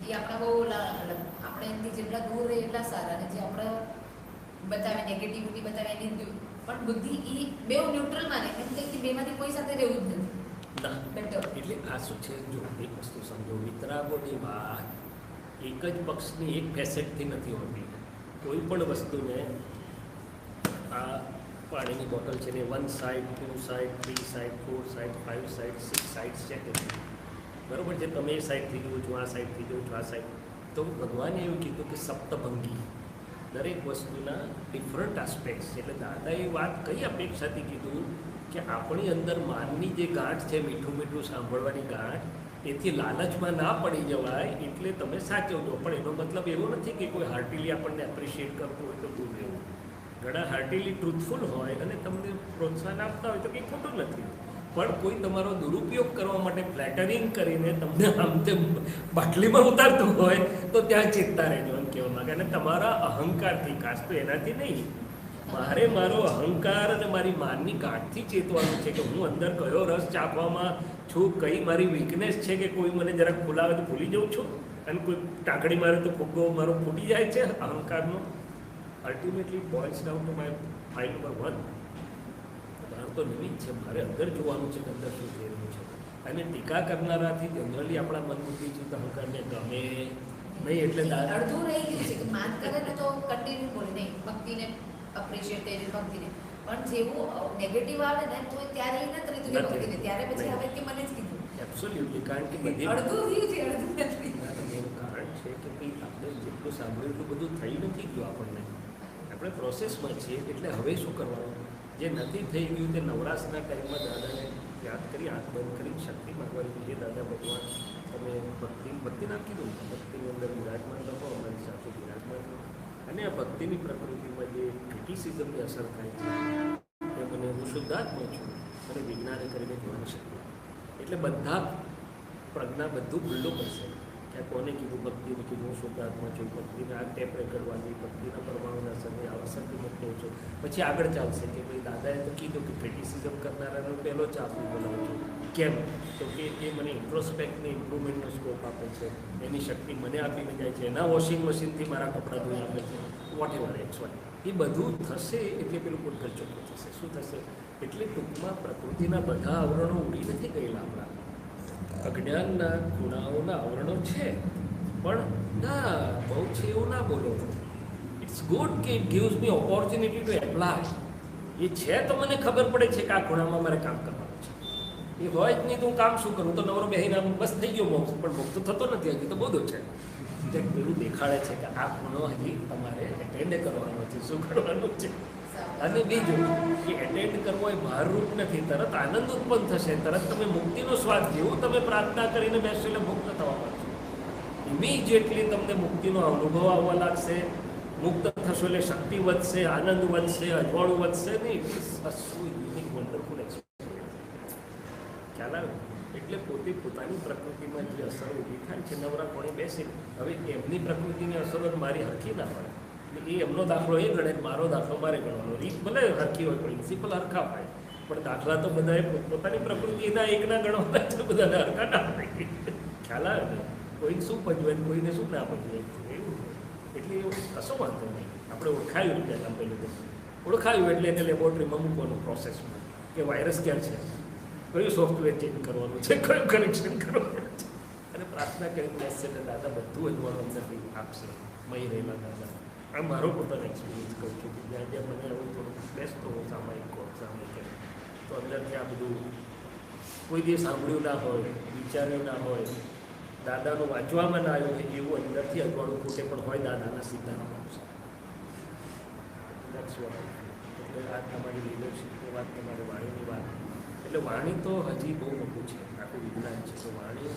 એ આપણા બહુ આપણે એમથી જેટલા દૂર રહે એટલા સારા, અને જે આપણે બતાવે નેગેટિવિટી બતાવે એની પણ બુદ્ધિ એ બે ન્યુટ્રલ માને એમ કે બેમાંથી કોઈ સાથે રહેવું જ નથી ના બેટર. એટલે આ શું છે, જો એક વસ્તુ સમજો, વિતરાગોની વાત એક જ પક્ષની એક ફેસેટથી નથી હોતી. કોઈ પણ વસ્તુને આ પાણીની બોટલ છે ને 1 side 2 side 3 side 4 side 5 side 6 side છે કે બરોબર છે. તમે એ સાઈડથી જુઓ છો, આ સાઈડથી જુઓ છો, આ સાઈડ. તો ભગવાને એવું કીધું કે સપ્તભંગી, દરેક વસ્તુના ડિફરન્ટ આસ્પેક્ટ્સ. એટલે દાદાએ વાત કઈ અપેક્ષાથી કીધું કે આપણી અંદર માનની જે ગાંઠ છે, મીઠું મીઠું સાંભળવાની ગાંઠ, એથી લાલચમાં ના પડી જવાય એટલે તમે સાચવજો. પણ એનો મતલબ એવો નથી કે કોઈ હાર્ટીલી આપણને એપ્રિશિએટ કરતું હોય તો દૂર રહેવું. ઘણા હાર્ટીલી ટ્રુથફુલ હોય અને તમને પ્રોત્સાહન આપતા હોય તો કંઈ ખોટું નથી, પણ કોઈ તમારો દુરુપયોગ કરવા માટે ફ્લેટરિંગ કરીને તમને આમ તેમ બાટલીમાં ઉતારતું હોય તો ત્યાં ચેતતા રહેજો એમ કહેવા માંગે. અને તમારા અહંકારથી, ખાસ તો એનાથી નહીં, મારે મારો અહંકાર અને મારી માનની ગાંઠથી ચેતવાનું છે કે હું અંદર કયો રસ ચાખવામાં છું, કઈ મારી વીકનેસ છે કે કોઈ મને જરાક ફૂલાવે તો ભૂલી જાઉં છું, અને કોઈ ટાંકડી મારે તો ફુગ્ગો મારો ફૂટી જાય છે અહંકારનો. Ultimately boils down to my file number 1. બહાર તો નિમિત્ત છે, મારે અંદર જોવાનું છે કે અંદર શું થઈ રહ્યું છે. અને ટીકા કરનારાથી જનરલી આપણા મન બુદ્ધિ ચિત્ત અહંકારને ગમે નહીં. એટલે અડધું રહી ગયું છે કે માન કરે ને તો કન્ટિન્યુ બોલે નહીં, ભક્તિને અપ્રિશિએટ કરી ભક્તિને, પણ જેવું નેગેટિવ આવે ને તો ત્યારે એ નથી રહેતું કે ભક્તિને, ત્યારે પછી આવે કે મને જ કીધું. એબ્સોલ્યુટલી. કારણ કે બધી અડધું થયું છે, અડધું નથી. એનું કારણ છે કે ભાઈ આપણે જેટલું સાંભળ્યું એટલું બધું થઈ નથી ગયું આપણને, આપણે પ્રોસેસમાં છીએ. એટલે હવે શું કરવાનું, જે નથી થઈ ગયું તે નવરાશના ટાઈમમાં દાદાને યાદ કરી, આંખ બંધ કરી શક્તિ માગવાની. જે દાદા ભગવાન તમે ભક્તિ નામ કીધું, ભક્તિની અંદર વિરાજમાન રહો, અમારી સાથે વિરાજમાન રહો. અને આ ભક્તિની પ્રકૃતિમાં જે ક્રિટિસિઝમની અસર થાય છે એ મને, હું શુદ્ધાત્મા છું અને વિજ્ઞાને કરીને જોવાની શક્તિ. એટલે બધા પ્રજ્ઞા બધું ખુલ્લું પડશે કે કોને કીધું ભક્તિને કીધું હું શુદ્ધાત્મા છું, ભક્તિને આ ટેપ રેકર્ડવાની, ભક્તિના પરમાણુના સમય આવશ્યક મુક્ત છું. પછી આગળ ચાલશે કે ભાઈ દાદાએ તો કીધું કે ક્રિટિસિઝમ કરનારાનો પહેલો ચાપ બોલાવું છું. કેમ? તો કે એ મને ઇન્ટ્રોસ્પેક્ટને ઇમ્પ્રુવમેન્ટનો સ્કોપ આપે છે, એની શક્તિ મને આપીને જાય છે, એના વોશિંગ મશીનથી મારા કપડાં ધોઈ આપે છે, વોટ એવર એક્સ વાય. એ બધું થશે એટલે પેલું પોટકલ ચોખ્ખું થશે. શું થશે? એટલે ટૂંકમાં પ્રકૃતિના બધા આવરણો ઉડી નથી ગયેલા, આપણા અજ્ઞાનના ખૂણાઓના આવરણો છે, પણ ના બહુ છે એવું ના બોલો. ઇટ્સ ગુડ કે it gives me opportunity to apply. એ છે તો મને ખબર પડે છે કે આ ખૂણામાં મારે કામ કરવાનું છે. એ હોય જ નહીં તો હું કામ શું કરું? તો નવરો બેહીને બસ થઈ ગયો મોક્ષ, પણ મોક્ષ તો થતો નથી, હજી તો બધું છે. પેલું દેખાડે છે કે આ ખૂણો હજી તમારે એટેન્ડ કરવાનો છે, શું કરવાનું છે. અને બીજું કે એટેન્ડ કરવો એ ભારરૂપ નથી, તરત આનંદ ઉત્પન્ન થશે, તરત તમે મુક્તિનો સ્વાદ, જેવું તમે પ્રાર્થના કરીને બેસો એટલે મુક્ત થવા માંગશો, ઇમિડિયેટલી તમને મુક્તિનો અનુભવ આવવા લાગશે. મુક્ત થશો એટલે શક્તિ વધશે, આનંદ વધશે, અજવાળું વધશે ને. It is a so unique wonderful experience. ખ્યાલ આવે? એટલે પોતે પોતાની પ્રકૃતિમાં જે અસરો ઊભી થાય છે, નવરા કોણે બેસે, હવે એમની પ્રકૃતિની અસરો મારી હરખી ના પડે. એ એમનો દાખલો એ ગણે, મારો દાખલો મારે ગણવાનો. રીત ભલે હરખી હોય, પ્રિન્સિપલ હરખા હોય, પણ દાખલા તો બધાએ પોતાની પ્રકૃતિના એકના ગણવાના છે, બધાને હરખા ના હોય. ખ્યાલ આવે ને? કોઈને શું પજવે, કોઈને શું ના પજવે, એવું. એટલે એવું કશો વાંધો નહીં. આપણે ઓળખાયું પહેલાં પહેલું ઓળખાયું એટલે એને લેબોરેટરીમાં મૂકવાનું પ્રોસેસમાં કે વાયરસ ક્યાં છે, કયું સોફ્ટવેર ચેન્જ કરવાનું છે, કયું કનેક્શન કરવાનું છે, અને પ્રાર્થના કરીને બેસશે એટલે દાદા બધું અજવાળું અંદરથી આપશે. મય રહેલા દાદા. આ મારો પોતાનો એક્સપિરિયન્સ કહું છું કે જ્યાં જ્યાં મને આવું થોડું બેસતો હું સામાયિક તો અંદરથી આ બધું કોઈ દિવસ સાંભળ્યું ના હોય, વિચાર્યું ના હોય, દાદાનું વાંચવામાં ના આવ્યું હોય એવું અંદરથી અજવાળું ફૂટે પણ હોય દાદાના સીધાના માણસો. એટલે આ તમારી લીડરશીપ, એ વાત તમારી વાણીની વાત. એટલે વાણી તો હજી બહુ મોટું છે, આખું વિજ્ઞાન છે. તો વાણી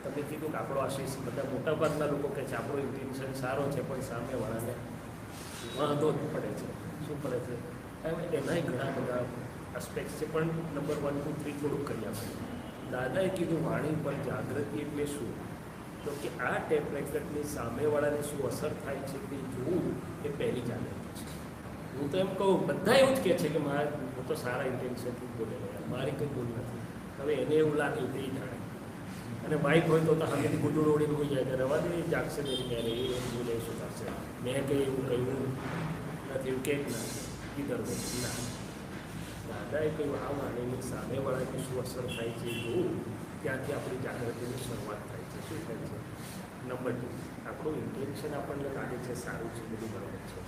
તમે કીધું કે આપણો આશીષ, બધા મોટાભાગના લોકો કહે છે આપણો ઇન્ટેન્શન સારો છે, પણ સામેવાળાને વાંધો જ પડે છે. શું પડે છે? એનાય ઘણા બધા આસ્પેક્ટ છે, પણ નંબર 1, 2, 3 થોડુંક કરી આપણે. દાદાએ કીધું વાણી પર જાગૃતિ એટલે શું? તો કે આ ટેપ રેકર્ડની સામેવાળાને શું અસર થાય છે તે જોવું એ પહેલી જાગૃતિ છે. હું તો એમ કહું, બધા એવું જ કહે છે કે હું તો સારા ઇન્ટેન્શનથી બોલેલો, મારી કંઈ ભૂલ નથી. હવે એને એવું લાગે તે જાણે. અને બાઇક હોય તો સામેથી ગુજોડ ઓળીને હોઈ જાય, રવા દે જાગશે નહીં ક્યારે, એ બોલે શું થશે, મેં કંઈ એવું કહ્યું નથી, એવું કે ના કીધર ના. દાદાએ કહ્યું આ વાણીની સામેવાળાને શું અસર થાય છે જોવું, ત્યાંથી આપણી જાગૃતિની શરૂઆત થાય છે. શું થાય છે? નંબર 2, આપણું ઇન્ટેન્શન આપણને લાગે છે સારું છે, બધું બરાબર છે,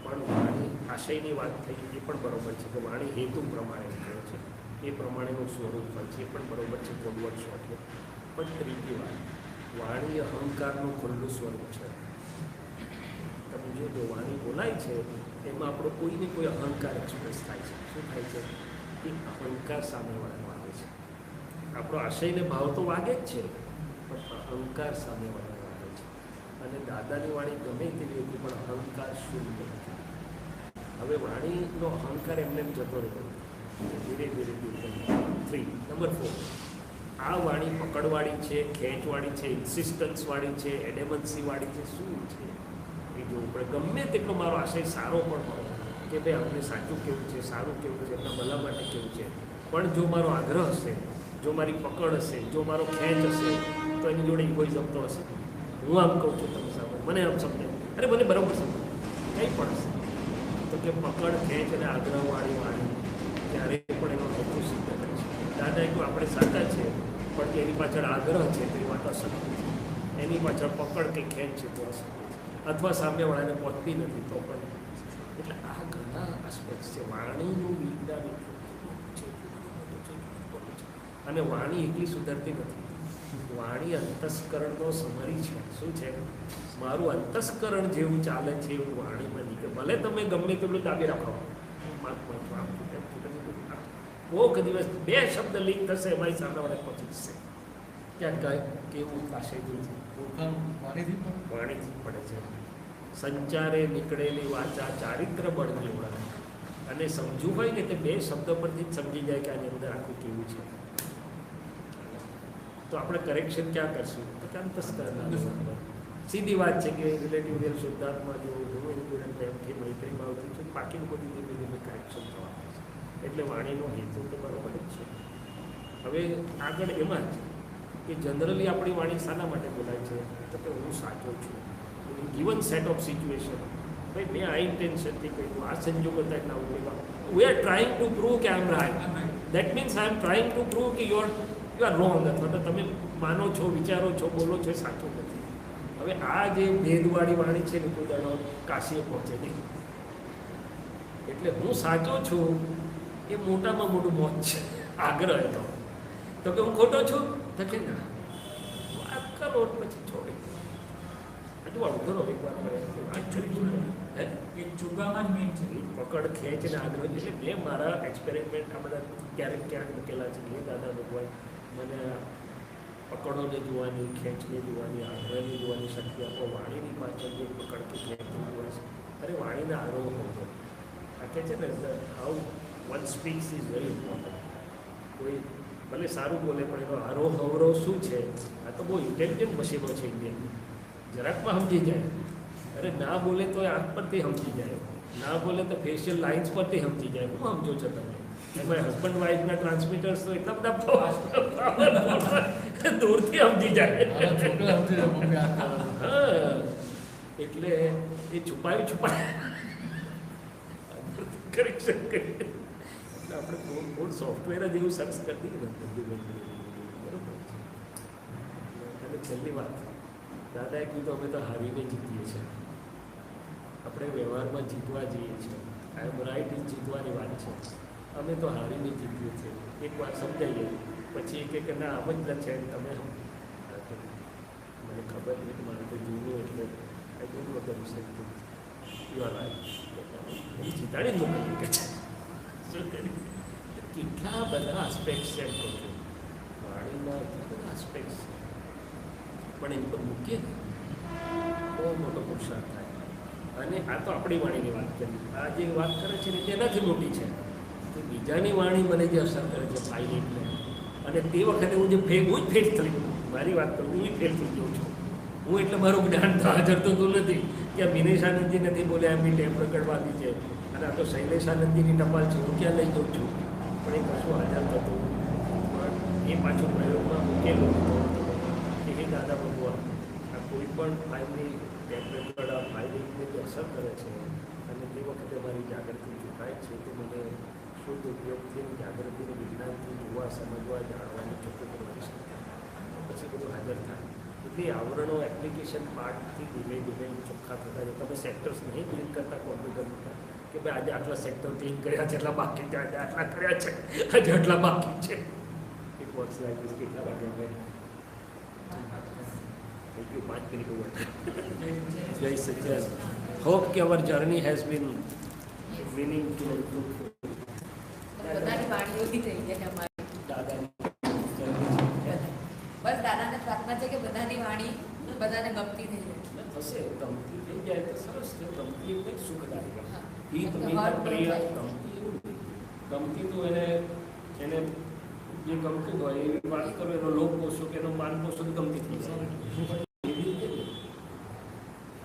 પણ વાણી આશયની વાત થઈ એ પણ બરાબર છે કે વાણી હેતુ પ્રમાણે નીકળે છે, એ પ્રમાણેનું સ્વરૂપ હોય છે, એ પણ બરાબર છે, કોડવર્ડ શોર્ટ. પણ ત્રીજી વાત, વાણી અહંકારનું ખુલ્લું સ્વરૂપ છે. તમે જો વાણી બોલાય છે એમાં આપણો કોઈને કોઈ અહંકાર એક્સપ્રેસ થાય છે. શું થાય છે? એ અહંકાર સામેવાળાનો વાગે છે. આપણો આશયને ભાવ તો વાગે જ છે, પણ અહંકાર સામેવાળાનો વાગે છે. અને દાદાની વાણી ગમે તેવી હતી, પણ અહંકાર શૂન્ય નથી. હવે વાણીનો અહંકાર એમને જતો રહ્યો, ધીરે ધીરે ધીરે. 3, નંબર 4, આ વાણી પકડવાળી છે, ખેંચવાળી છે, ઇન્સિસ્ટન્સવાળી છે, એડેમન્સીવાળી છે, શું છે એ જોવું પડે. ગમે તેટલો મારો આશય સારો પણ હોય કે ભાઈ અમને સાચું કેવું છે, સારું કેવું છે, એમના ભલા માટે કેવું છે, પણ જો મારો આગ્રહ હશે, જો મારી પકડ હશે, જો મારો ખેંચ હશે, તો એની જોડે ઇગોઇઝમ તો હશે. હું આમ કહું છું, તમે સાંભળો, મને આમ સમજાય, અરે મને બરાબર સમજાય, કંઈ પણ હશે. તો કે પકડ, ખેંચ અને આગ્રહવાળી વાણી ત્યારે પણ એનો હેતુ સિદ્ધ કરે છે. દાદાએ કહ્યું આપણે સાચા છે, પણ એની પાછળ આગ્રહ છે તો એ વાત અસર છે, એની પાછળ પકડ કે ખેંચ છે તો અસર છે, અથવા સામેવાળાને પહોંચતી નથી તો પણ. એટલે આ ઘણા આસ્પેક્ટ છે. વાણીનું વિજ્ઞાન અને વાણી એટલી સુધરતી નથી. વાણી અંતસ્કરણનો સમરી છે. શું છે? મારું અંતસ્કરણ જેવું ચાલે છે એવું વાણીમાં નીકળે. ભલે તમે ગમે તેટલું દાબી રાખો, કોક દિવસ 2 શબ્દ લીક થશે, અમારી સામેવાળા પહોંચી જશે. ક્યાંક ગાય કેવું આશય છે, વાણીથી પડે છે. સંચારે નીકળેલી વાચા ચારિત્ર બળની ઓળખ. અને સમજવું હોય ને તે 2 શબ્દ પરથી જ સમજી જાય કે આની અંદર આખું કેવું છે. તો આપણે કરેક્શન ક્યાં કરશું? અંતસ્કરણ. સીધી વાત છે કે રિલેટિવ રિયલ શુદ્ધાત્મા જો પ્રેમથી મૈત્રીમાં આવતી છે, બાકીનું બધું ધીમે ધીમે કરેક્શન થવાનું છે. એટલે વાણીનો હેતુ તો બરાબર જ છે. હવે આગળ એમાં જ કે જનરલી આપણી વાણી શાના માટે બોલાય છે? તો કે હું સાચો છું. ગિવન સેટ ઓફ સિચ્યુએશન, ભાઈ મેં આ ઇન્ટેન્શનથી કહ્યું, આ સંજોગો થાય ના ઉભેલા, we are trying to prove કે I am right. That means I am trying to prove કે યુ આર રોંગ, અથવા તો તમે માનો છો, વિચારો છો, બોલો છો એ સાચું નથી. હવે આ જે ભેદવાળી વાણી છે ને કોઈ દાડો કાશીએ પહોંચે નહીં. એટલે હું સાચો છું એ મોટામાં મોટું મોત છે. આગ્રહ હતો તો કે હું ખોટો છું, તો કે ના વાત કરો પછી છોડી અજવાળું કરો, એક વાર વાત કરી હે એક ચુગામાં જ મેન છે પકડ, ખેંચ ને આગ્રહ. એટલે મેં મારા એક્સપેરિમેન્ટ આ બધા ક્યારેક ક્યારેક મૂકેલા છે. એ દાદા ભગવાન મને પકડોને જોવાની, ખેંચને જોવાની, આગ્રહને જોવાની શક્તિ આપો. વાણીની પાછળ જે પકડ કે ખેંચની જોવાની છે, અરે વાણીના આરોહ હોતો આ કહે છે ને, how one speaks is very important. કોઈ ભલે સારું બોલે પણ એનો આરોહ અવરોહ શું છે? આ તો બહુ ઇન્ટેલિજન્ટ મશીનો છે ઇન્ડિયન. જરાકમાં સમજી જાય. અરે ના બોલે તો આંખ પરથી સમજી જાય, ના બોલે તો ફેશિયલ લાઇન્સ પરથી સમજી જાય. શું સમજો છો તમે? એમાં હસબન્ડ વાઇફના ટ્રાન્સમીટર્સ તો એટલા બધા દૂરથી સમજી જાય. હા, એટલે એ છુપાયું કરેક્શન કરીએ એટલે આપણે થોડું સોફ્ટવેર જ એવું સર્ચ કરી દઈએ ને બરાબર. અને છેલ્લી વાત, દાદાએ કીધું અમે તો હારીને જીતીએ છીએ. આપણે વ્યવહારમાં જીતવા જઈએ છીએ. આઈ એમ રાઈટ એ જીતવાની વાત છે. અમે તો હારીને જીતીએ છીએ. એક વાર સમજાઈએ પછી એ કે ના આમ જ છે તમે મને ખબર નહીં કે મારે તો જૂનું એટલે I don't know the receipt you are right જીતાડી મોકલીએ કે કેટલા બધા આસ્પેક્ટ છે એમ કહું છું. વાણીના એટલા બધા આસ્પેક્ટ છે, પણ એમ પર મૂકીએ ને બહુ મોટો પુરુષાર્થ થાય. અને આ તો આપણી વાણીની વાત કરી. આ જે વાત કરે છે ને તેનાથી મોટી છે. કે બીજાની વાણી મને જે અસર કરે છે પાયલટને, અને તે વખતે હું જ ફેલ થઈ, મારી વાત કરું, હું ફેલ થઈ ગયો છું. હું એટલે મારું જ્ઞાન તો હાજર થતું નથી કે વિનેશ આનંદજી નથી બોલ્યા, એમની ટેપ રેકર્ડવાથી છે, અને આ તો શૈલેષ આનંદજીની ટપાલ છે, હું ક્યાં લઈ જઉં છું, પણ એ કશું હાજર થતું. પણ એ પાછું પ્રયોગમાં મૂકેલું કે હે દાદા ભગવાન, આ કોઈ પણ ફાઇલની ટેપ રેકર્ડ આ ફાઇલને જે અસર કરે છે, અને તે વખતે મારી જાગૃતિ થાય છે, તો મને શુદ્ધ ઉપયોગથી જાગૃતિનું વિજ્ઞાનથી જોવા, સમજવા, જાણવાની ચોખ્ખું કરવાની શક્તિ પછી બધું હાજર થાય. એટલે આવરણો એપ્લિકેશન પાર્ટથી ધીમે ધીમે ચોખ્ખા થતા છે. તમે સેક્ટર્સ નહીં ક્લિક કરતા કોમ્પ્યુટર કે ભાઈ આજે આટલા સેક્ટર ક્લિક કર્યા છે, એટલા બાકી છે, આજે આટલા કર્યા છે, આજે આટલા બાકી છે. It works like this. કેટલા વાગે હવે? Thank you. 5 minute over. Jai Sachan. Hope કે our journey has been meaningful and fruitful. બધાની વાણીઓથી થઈ જાય અમારી. દાદાની બસ દાદાને પ્રાર્થના છે કે બધાની વાણી બધાને ગમતી થઈ જાય. થશે, ગમતી થઈ જાય તો સરસ છે. ગમતી એટલે સુખદાયક. હા. હિત મિત્ર પ્રિય. ગમતી એવું નહીં. ગમતી તો એને જે ગમતું હોય એવી વાત કરો, એનો લોભ પોષો કે એનો માન પોષો તો ગમતી થઈ જાય. એવી રીતે નહીં.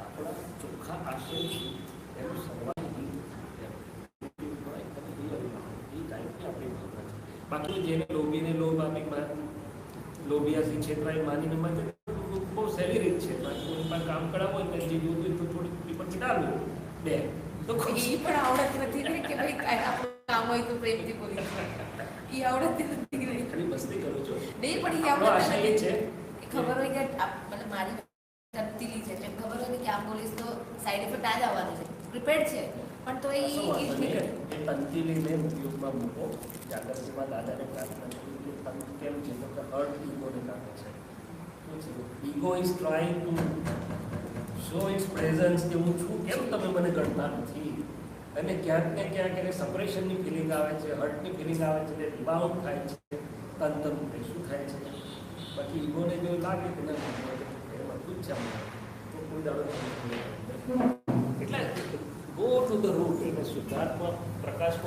આપણા ચોખ્ખા આશય એનું સવાલ બાકી જેને લોભીને લોભ આપી, લોભિયાથી છેતરાઈ માનીને માટે બહુ સહેલી રીત છે. બાકી કામ કરાવો ને જે જોતું તો થોડી પર ચડાવવું બે તો એ પણ આવડત નથી ને કે ભાઈ આપણું કામ હોય તો પ્રેમથી બોલી એ આવડત નથી ને. ખાલી મસ્તી કરું છું. નહીં પણ એ આપણો આવડત આશય નથી. છે એ ખબર હોય કે મતલબ મારી તરતીલી છે એટલે ખબર હોય કે આમ બોલીશ તો સાઈડ ઇફેક્ટ આ જ આવવાનું છે, પ્રિપેર્ડ છે, પણ તો એ જ નહીં કરે. એ તંતીલીને ઉપયોગમાં મૂકો. જાગૃતિમાં દાદાને પ્રાર્થના કરી કે તંત કેમ છે તો કે હર્ટ ઈગોને કારણે છે. Ego is trying to show its presence કે હું છું, કેમ તમે મને ગણતા નથી, અને ક્યાંક ને ક્યાંક એને સપરેશનની ફિલિંગ આવે છે, હર્ટની ફિલિંગ આવે છે, એટલે રિબાઉન્ડ થાય છે, તંત્ર શું થાય છે. બાકી ઈગોને જો લાગે કે ના એમાં બધું જ છે તો કોઈ દાડો એટલે ગો ટુ ધ રૂટ. એટલે શુદ્ધાત્મા પ્રકાશ